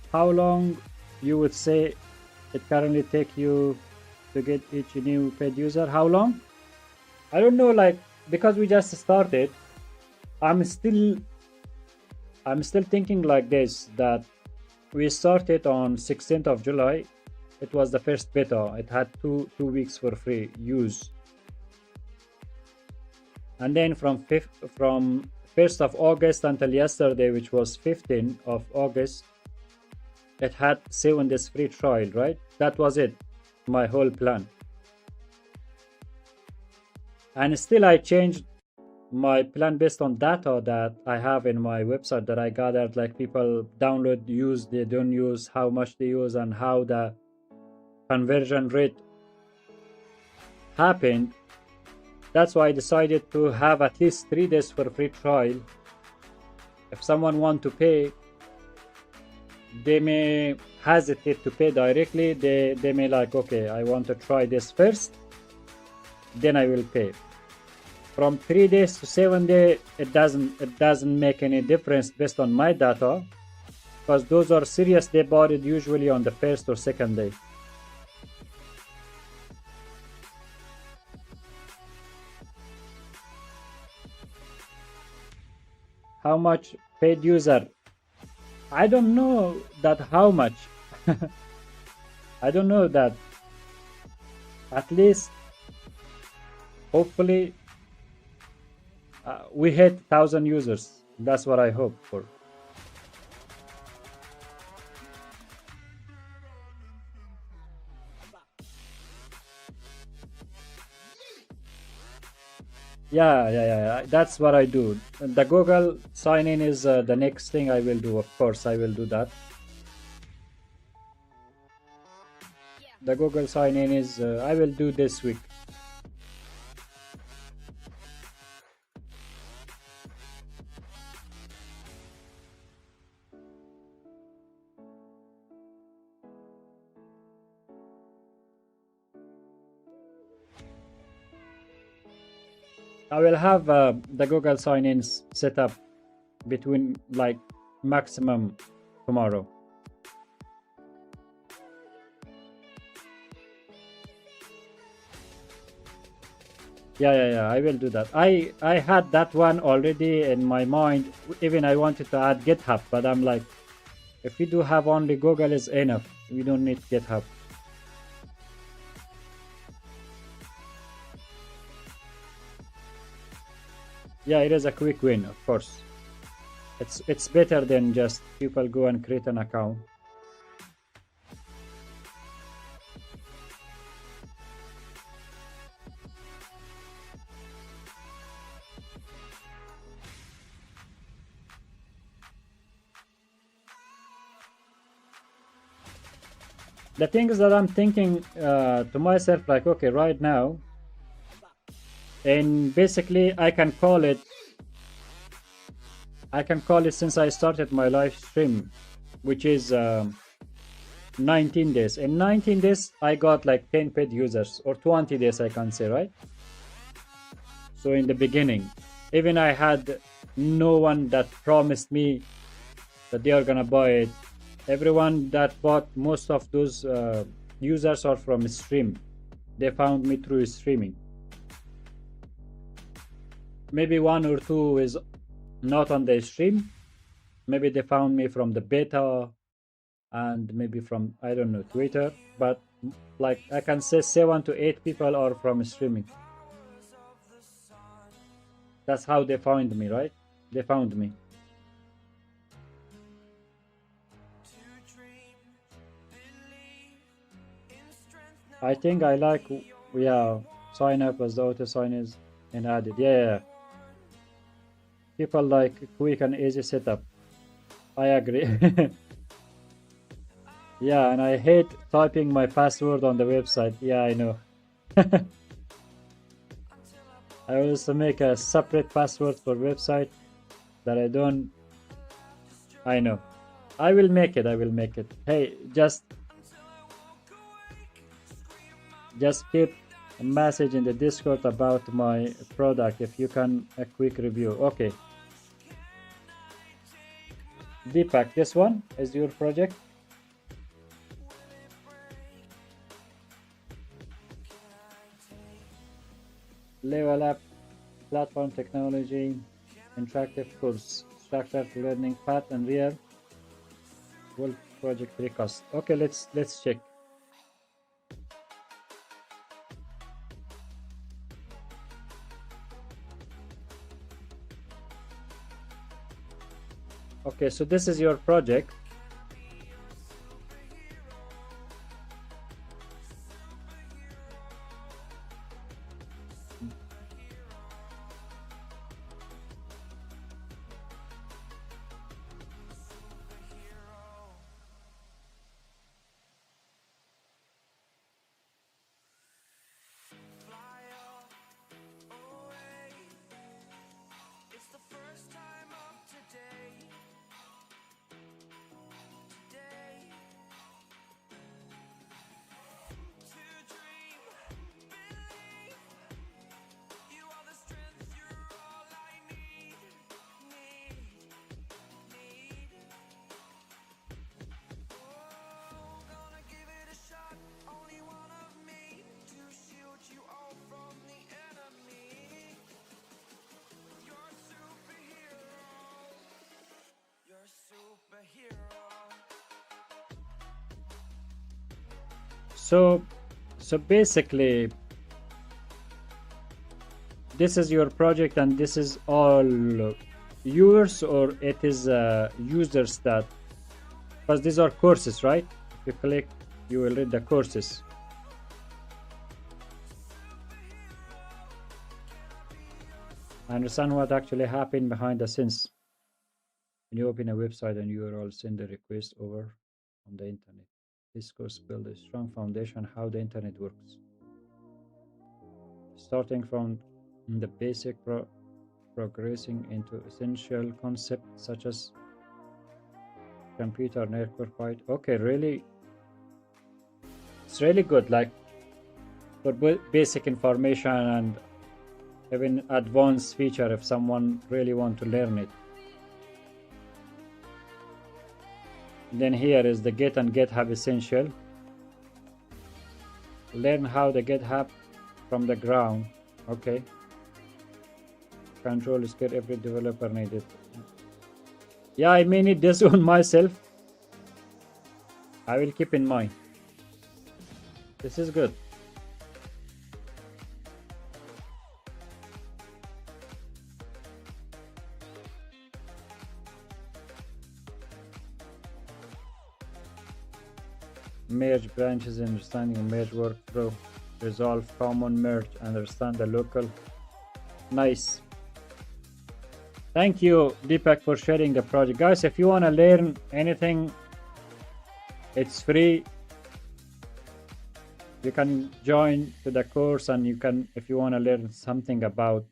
How long you would say it currently take you to get each new paid user? How long? I don't know, like because we just started, I'm still thinking like this, that we started on 16th of July. It was the first beta. It had two weeks for free use. And then from 1st of August until yesterday, which was 15th of August, it had 7 days free trial, right? That was it, my whole plan. And still I changed my plan based on data that I have in my website that I gathered, like people download, use, they don't use, how much they use, and how the conversion rate happened. That's why I decided to have at least 3 days for free trial. If someone want to pay, they may hesitate to pay directly. They may like, okay, I want to try this first, then I will pay. From 3 days to 7 days, it doesn't make any difference based on my data, because those are serious. They bought it usually on the first or second day. How much paid user? I don't know that how much. I don't know that. At least, hopefully, we hit 1,000 users. That's what I hope for. Yeah. That's what I do. The Google sign in is the next thing I will do. Of course, I will do that. The Google sign in is I will do this week. I will have the Google sign-ins set up between like maximum tomorrow. Yeah. I will do that. I had that one already in my mind. Even I wanted to add GitHub, but I'm like, if we do have only Google is enough. We don't need GitHub. Yeah, it is a quick win, of course. It's better than just people go and create an account. The thing is that I'm thinking to myself, like, okay, right now, and basically I can call it since I started my live stream, which is 19 days. In 19 days I got like 10 paid users, or 20 days I can say, right? So in the beginning, even I had no one that promised me that they are gonna buy it. Everyone that bought, most of those users are from stream. They found me through streaming. Maybe 1 or 2 is not on the stream. Maybe they found me from the beta, and maybe from, I don't know, Twitter. But like I can say 7 to 8 people are from streaming. That's how they found me, right? They found me. I think I like Yeah, sign up as the auto sign is and added. Yeah. People like quick and easy setup. I agree. Yeah, and I hate typing my password on the website. Yeah, I know. I also make a separate password for website that I don't. I know. I will make it. I will make it. Hey, just keep a message in the Discord about my product if you can a quick review. Okay. Deepak, this one is your project. Level up platform technology, interactive course, structured learning path, and real world project request. Okay, let's check. Okay, so this is your project. Fly away. It's the first time of today. To dream, believe. You are the strength, you're all I need. Oh, gonna give it a shot. Only one of me to shield you all from the enemy. You're a superhero. You're a superhero. So basically this is your project and this is all yours, or it is users that, because these are courses, right? If you click you will read the courses. I understand what actually happened behind the scenes when you open a website and URL send a request over on the internet. This course builds a strong foundation how the internet works, starting from the basic progressing into essential concepts such as computer network byte. Okay, really, it's really good, like for basic information and even advanced feature if someone really want to learn it. Then here is the Git and GitHub essential. Learn how the GitHub from the ground. Okay. Control skill every developer needed. Yeah, I may need this one myself. I will keep in mind. This is good. Merge branches, understanding merge workflow, resolve common merge, understand the local. Nice. Thank you, Deepak, for sharing the project. Guys, if you want to learn anything, it's free. You can join to the course, and you can, if you want to learn something about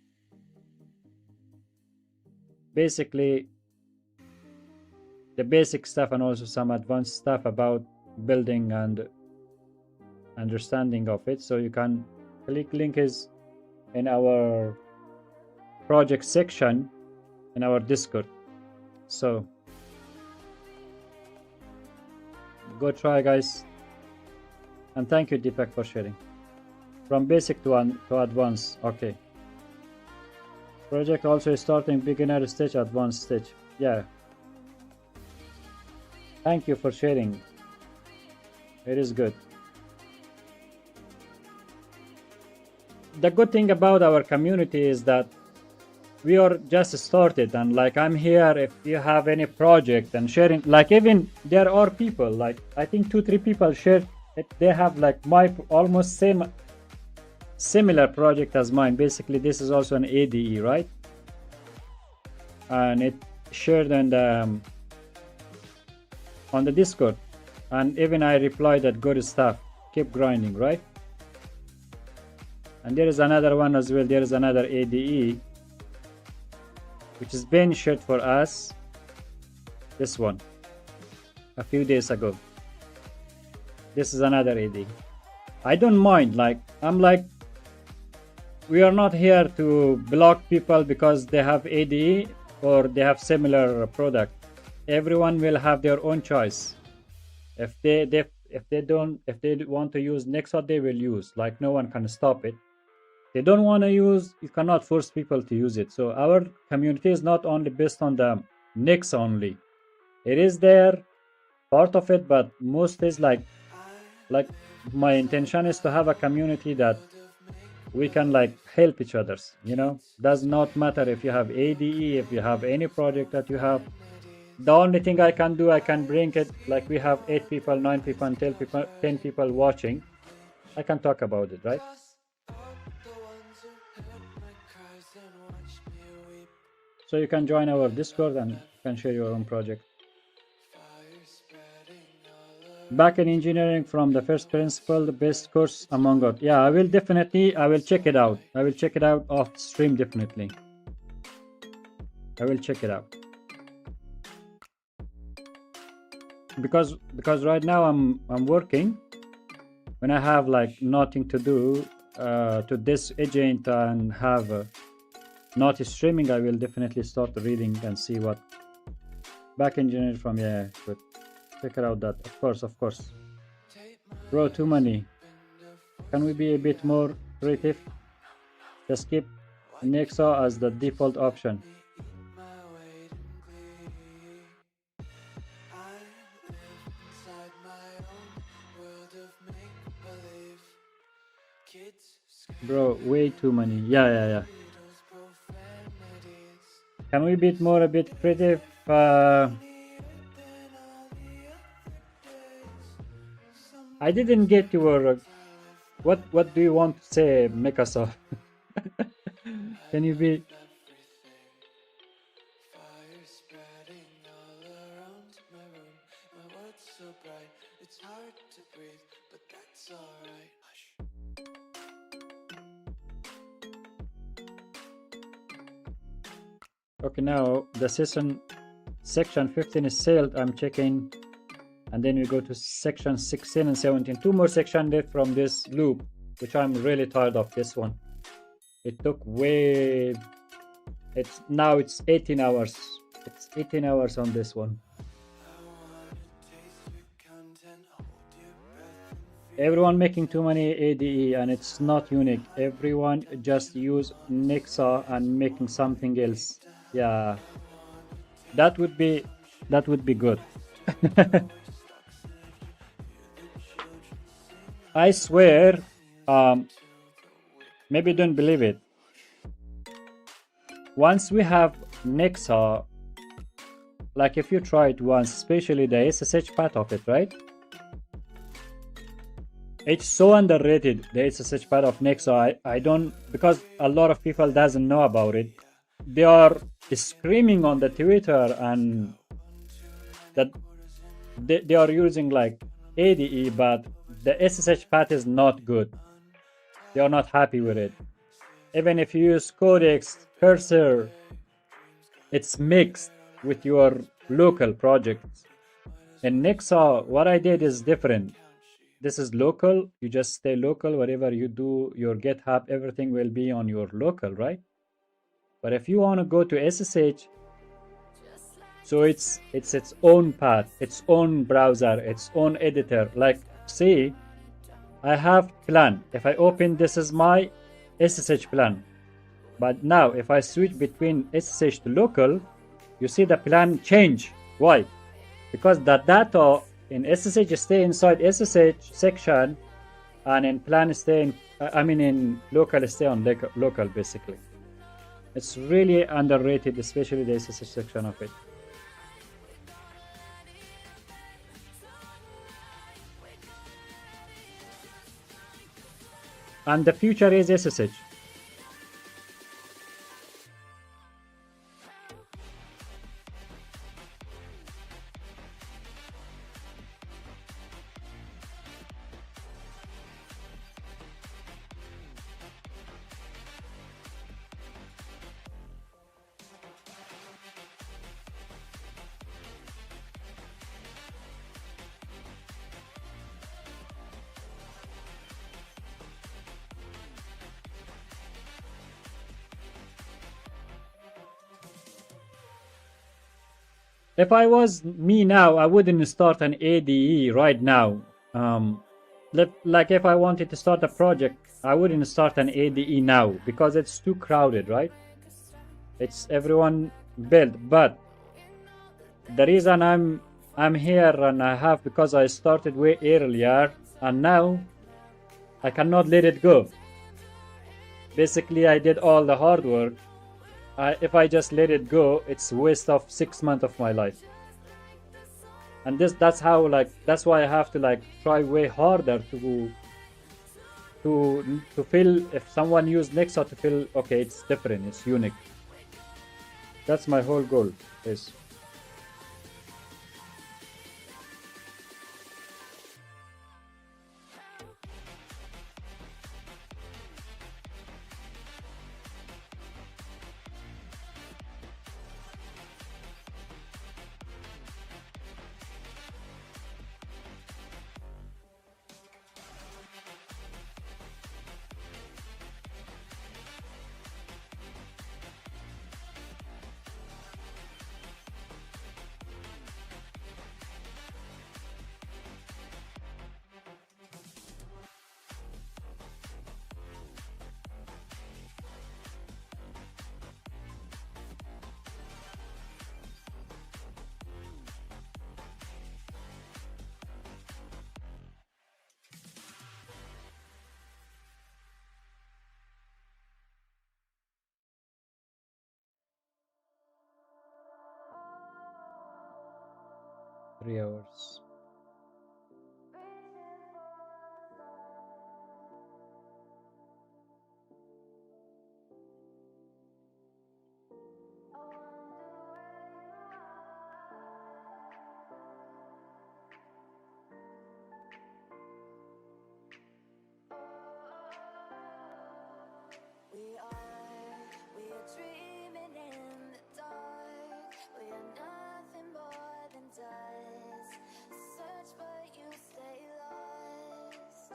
basically the basic stuff and also some advanced stuff about building and understanding of it. So you can click link is in our project section in our Discord. So go try, guys. And thank you, Deepak, for sharing. From basic to advanced. Okay. Project also starting beginner stage, advanced stage. Yeah. Thank you for sharing. It is good. The good thing about our community is that we are just started, and like I'm here if you have any project and sharing, like even there are people like I think 2-3 people share it, they have like my almost same similar project as mine. Basically, this is also an ADE, right? And it shared on the Discord, and even I replied that good stuff, keep grinding, right? And there is another one as well. There is another ADE which has been shared for us, this one, a few days ago. This is another ADE. I don't mind, like, I'm like, we are not here to block people because they have ADE or they have similar product. Everyone will have their own choice. If they want to use Nexa, they will use. Like, no one can stop it. They don't want to use, you cannot force people to use it. So our community is not only based on the Nexa only. It is there, part of it, but most is like my intention is to have a community that we can like help each others, you know. Does not matter if you have ADE, if you have any project that you have. The only thing I can do, I can bring it, like we have 8 people, 9 people, and 10 people watching. I can talk about it, right? So you can join our Discord and you can share your own project. Back in engineering from the first principle, the best course among us. Yeah, I will check it out. I will check it out off stream, definitely. I will check it out. Because right now I'm working. When I have like nothing to do to this agent and have not streaming, I will definitely start reading and see what back engineering from. Yeah, good. Check it out. That of course. Bro, too many. Can we be a bit more creative? Just keep Nexa as the default option. Bro, way too many. Yeah. Can we be a bit creative? I didn't get your what do you want to say, Mikasa? Can you be? Okay, now the section 15 is sailed. I'm checking, and then we go to section 16 and 17. 2 more sections left from this loop, which I'm really tired of this one. It took way. It's 18 hours. It's 18 hours on this one. Everyone making too many ADE, and it's not unique. Everyone just use Nexa and making something else. Yeah, that would be good. I swear, maybe don't believe it. Once we have Nexa, like if you try it once, especially the SSH part of it, right? It's so underrated, the SSH part of Nexa. I don't, because a lot of people doesn't know about it. They are screaming on the Twitter and that they are using like ADE, but the SSH path is not good. They are not happy with it. Even if you use Codex, Cursor, it's mixed with your local projects. In Nexa, what I did is different. This is local. You just stay local. Whatever you do, your GitHub, everything will be on your local, right? But if you want to go to SSH, so it's its own path, its own browser, its own editor. Like, see, I have plan. If I open, this is my SSH plan. But now, if I switch between SSH to local, you see the plan change. Why? Because the data in SSH stay inside SSH section, and in plan stay in, in local stay on local, basically. It's really underrated, especially the SSH section of it. and the future is SSH. If I was me now, I wouldn't start an ADE right now. Like if I wanted to start a project, I wouldn't start an ADE now because it's too crowded, right? It's everyone built. But the reason I'm here and I have because I started way earlier and now I cannot let it go. Basically, I did all the hard work. If I just let it go, it's a waste of 6 months of my life. And that's how, like, that's why I have to like try way harder to feel if someone use Nexa to feel okay, it's different, it's unique. That's my whole goal is. 3 hours. We are dreaming in the dark. We are nothing more than dust. Search but you stay lost.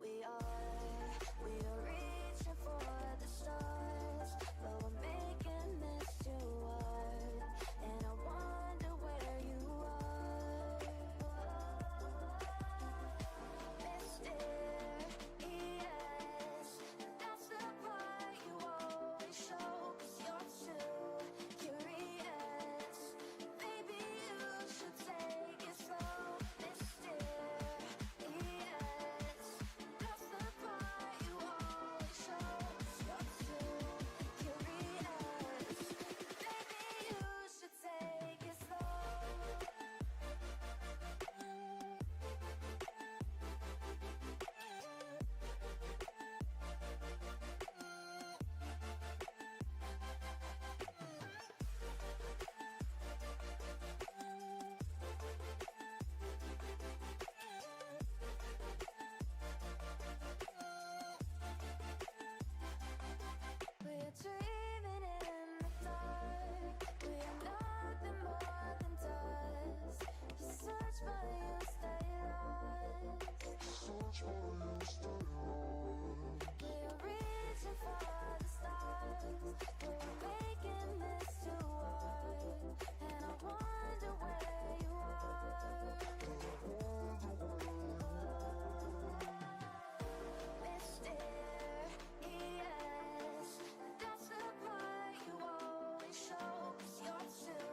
We are reaching for the stars, but we're making this too hard. And I wonder where you are. Mysterious, that's the part you always show. 'Cause you're too curious. Maybe you should take it slow. Mysterious, that's the part you always show. 'Cause you're too curious. Maybe you should take it slow. We're dreaming in the dark. We are nothing more than dust. You search but you stay lost. We are reaching for the stars, but we're making this too hard. And I wonder where you are. Mysterious, that's the part you always show. 'Cause you're too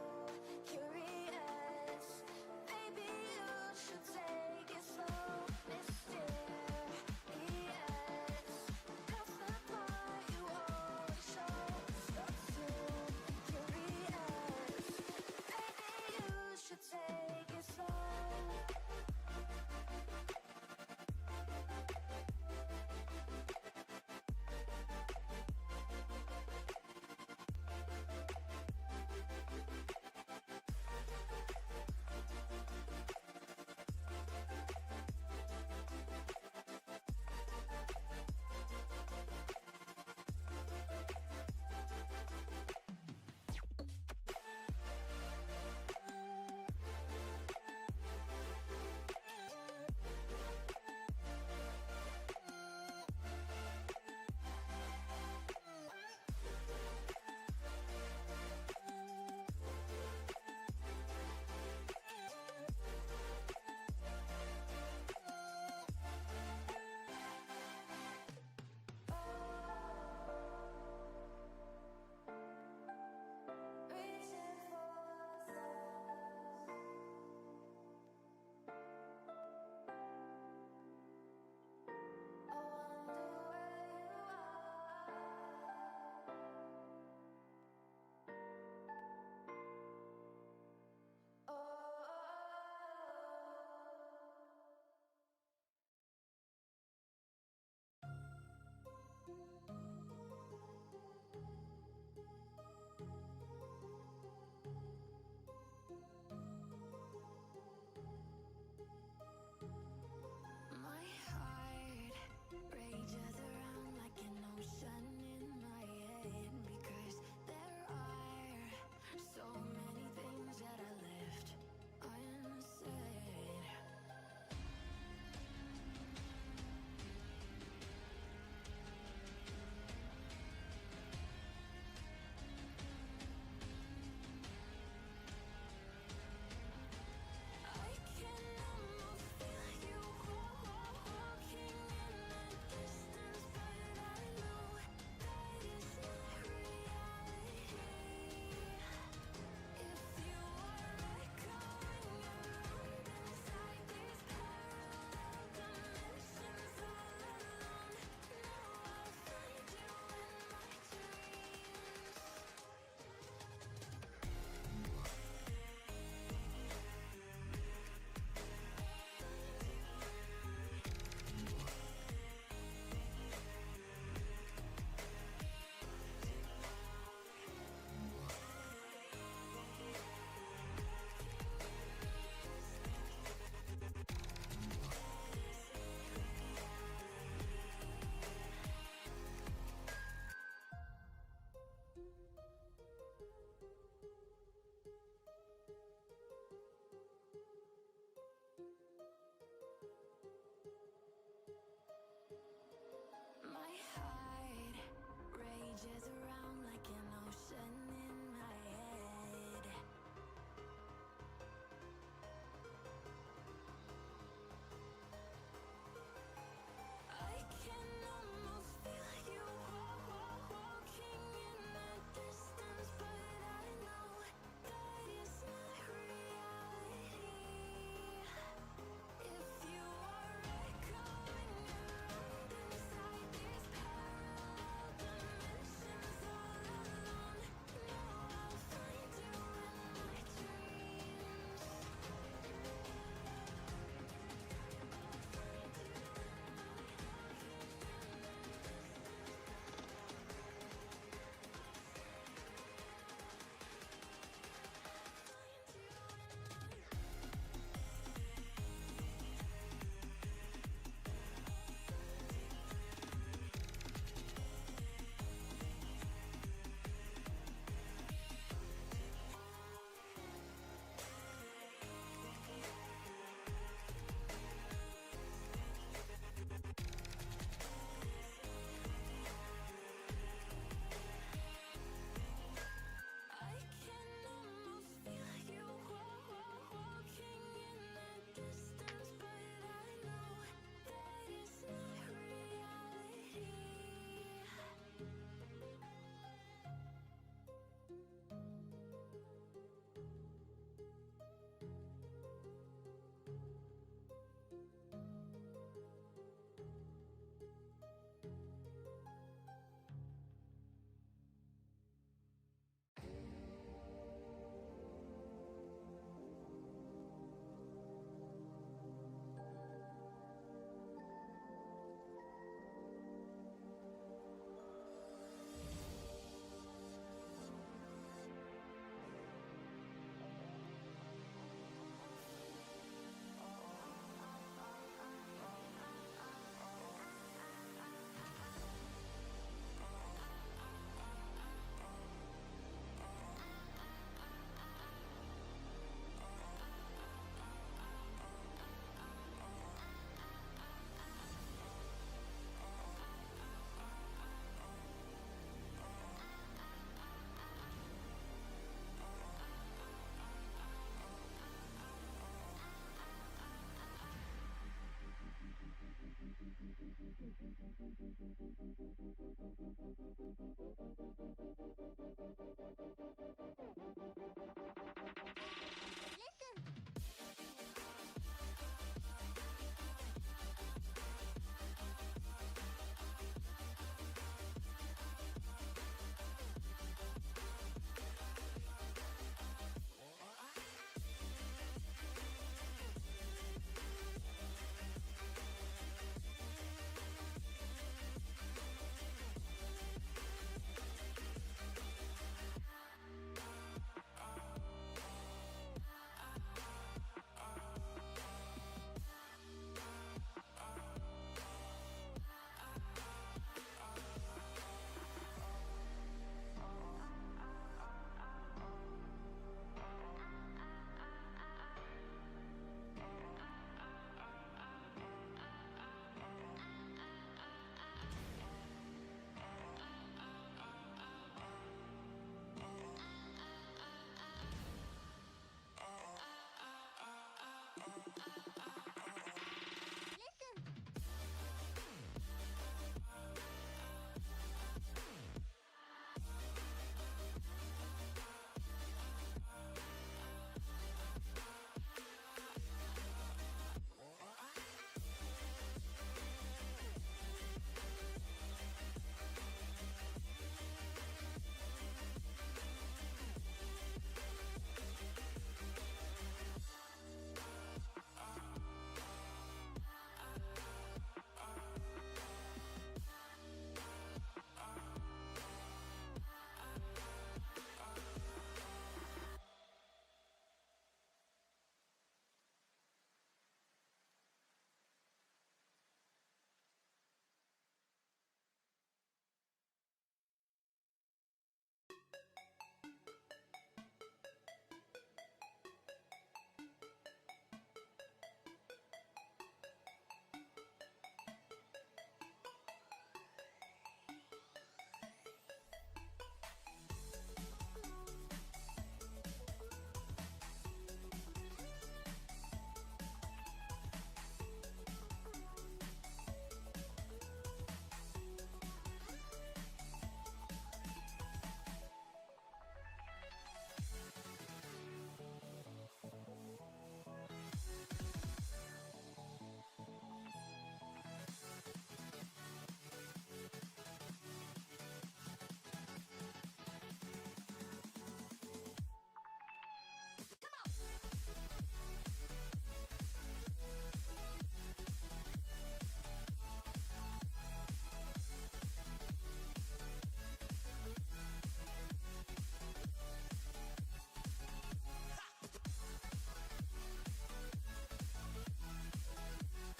curious. Maybe you should take it slow. Mysterious.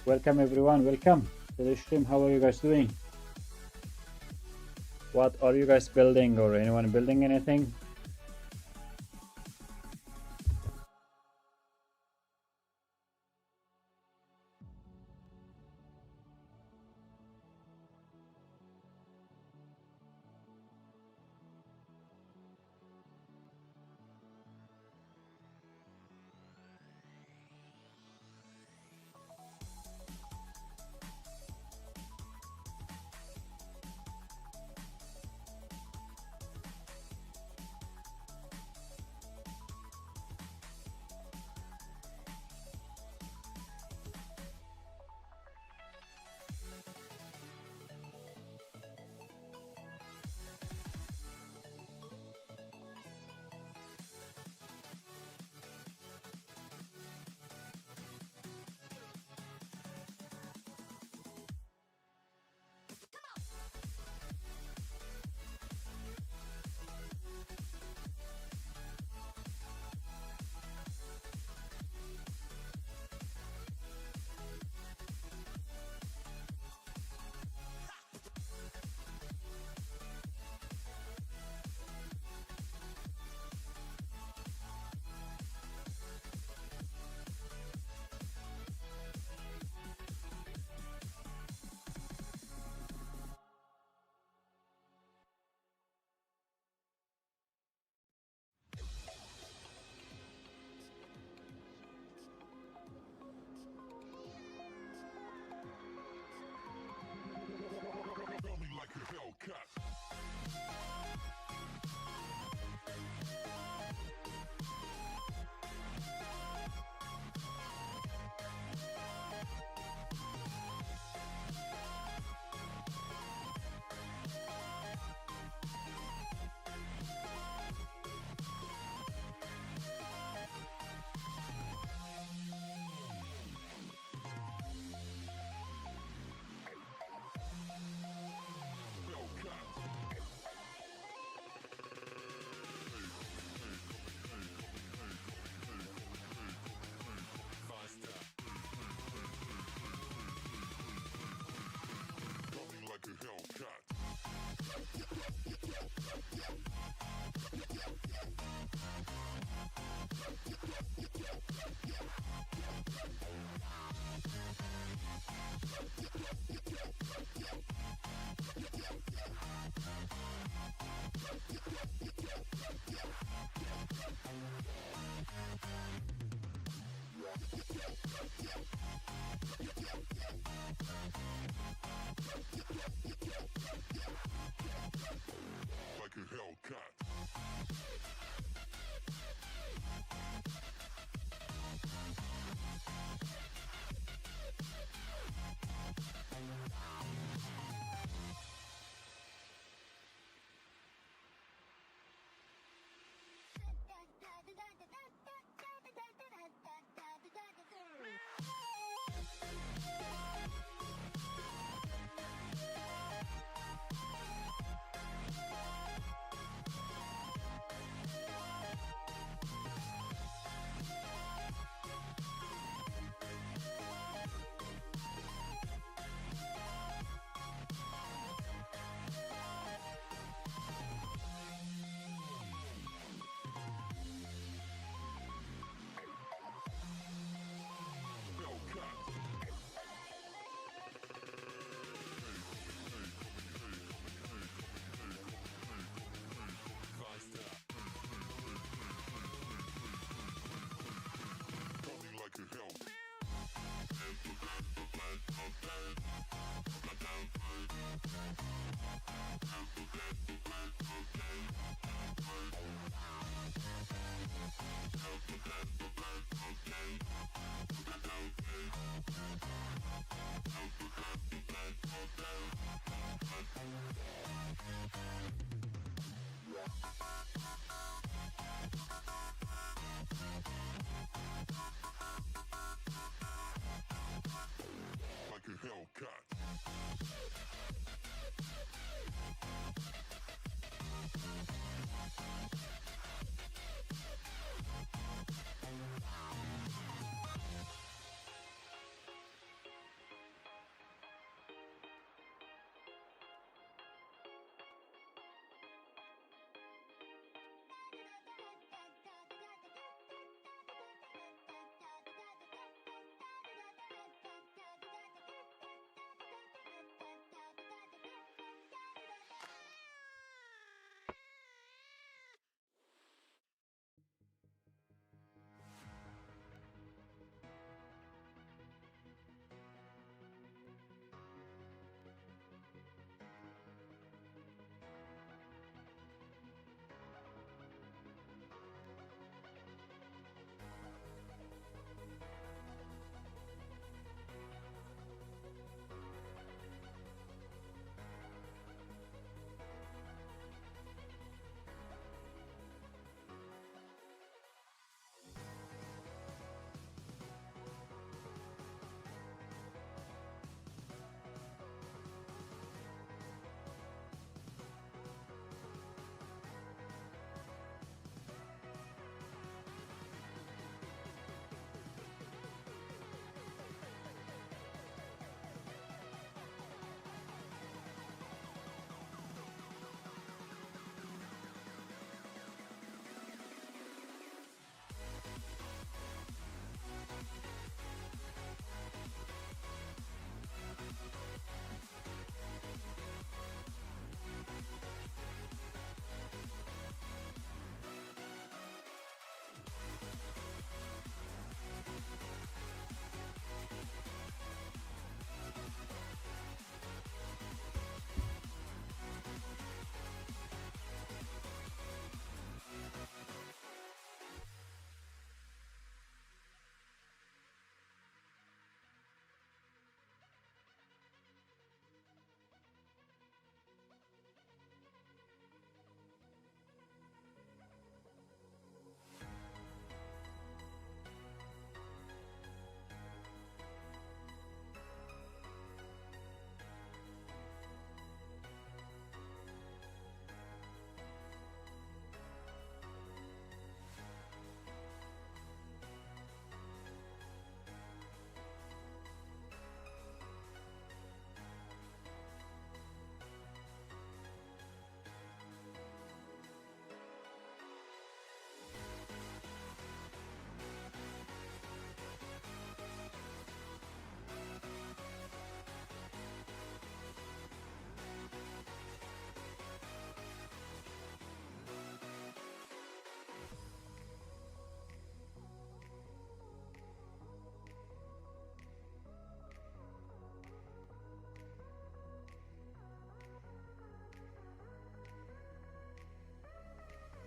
Welcome everyone, welcome to the stream. How are you guys doing? What are you guys building, or anyone building anything? like a Hellcat.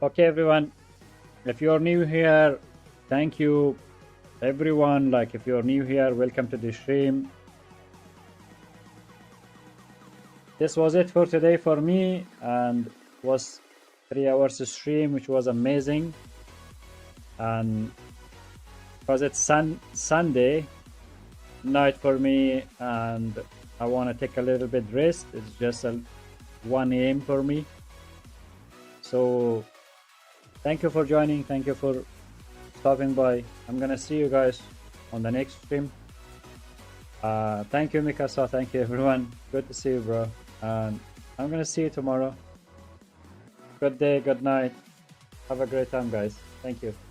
Okay, everyone. If you're new here, thank you, everyone. Like, if you're new here, welcome to the stream. This was it for today for me, and was 3 hours stream, which was amazing. And because it's Sunday night for me, and I want to take a little bit rest. It's just 1 a.m. for me. So thank you for joining. Thank you for stopping by. I'm gonna see you guys on the next stream. Thank you, Mikasa. Thank you, everyone. Good to see you, bro. And I'm gonna see you tomorrow. Good day, good night. Have a great time, guys. Thank you.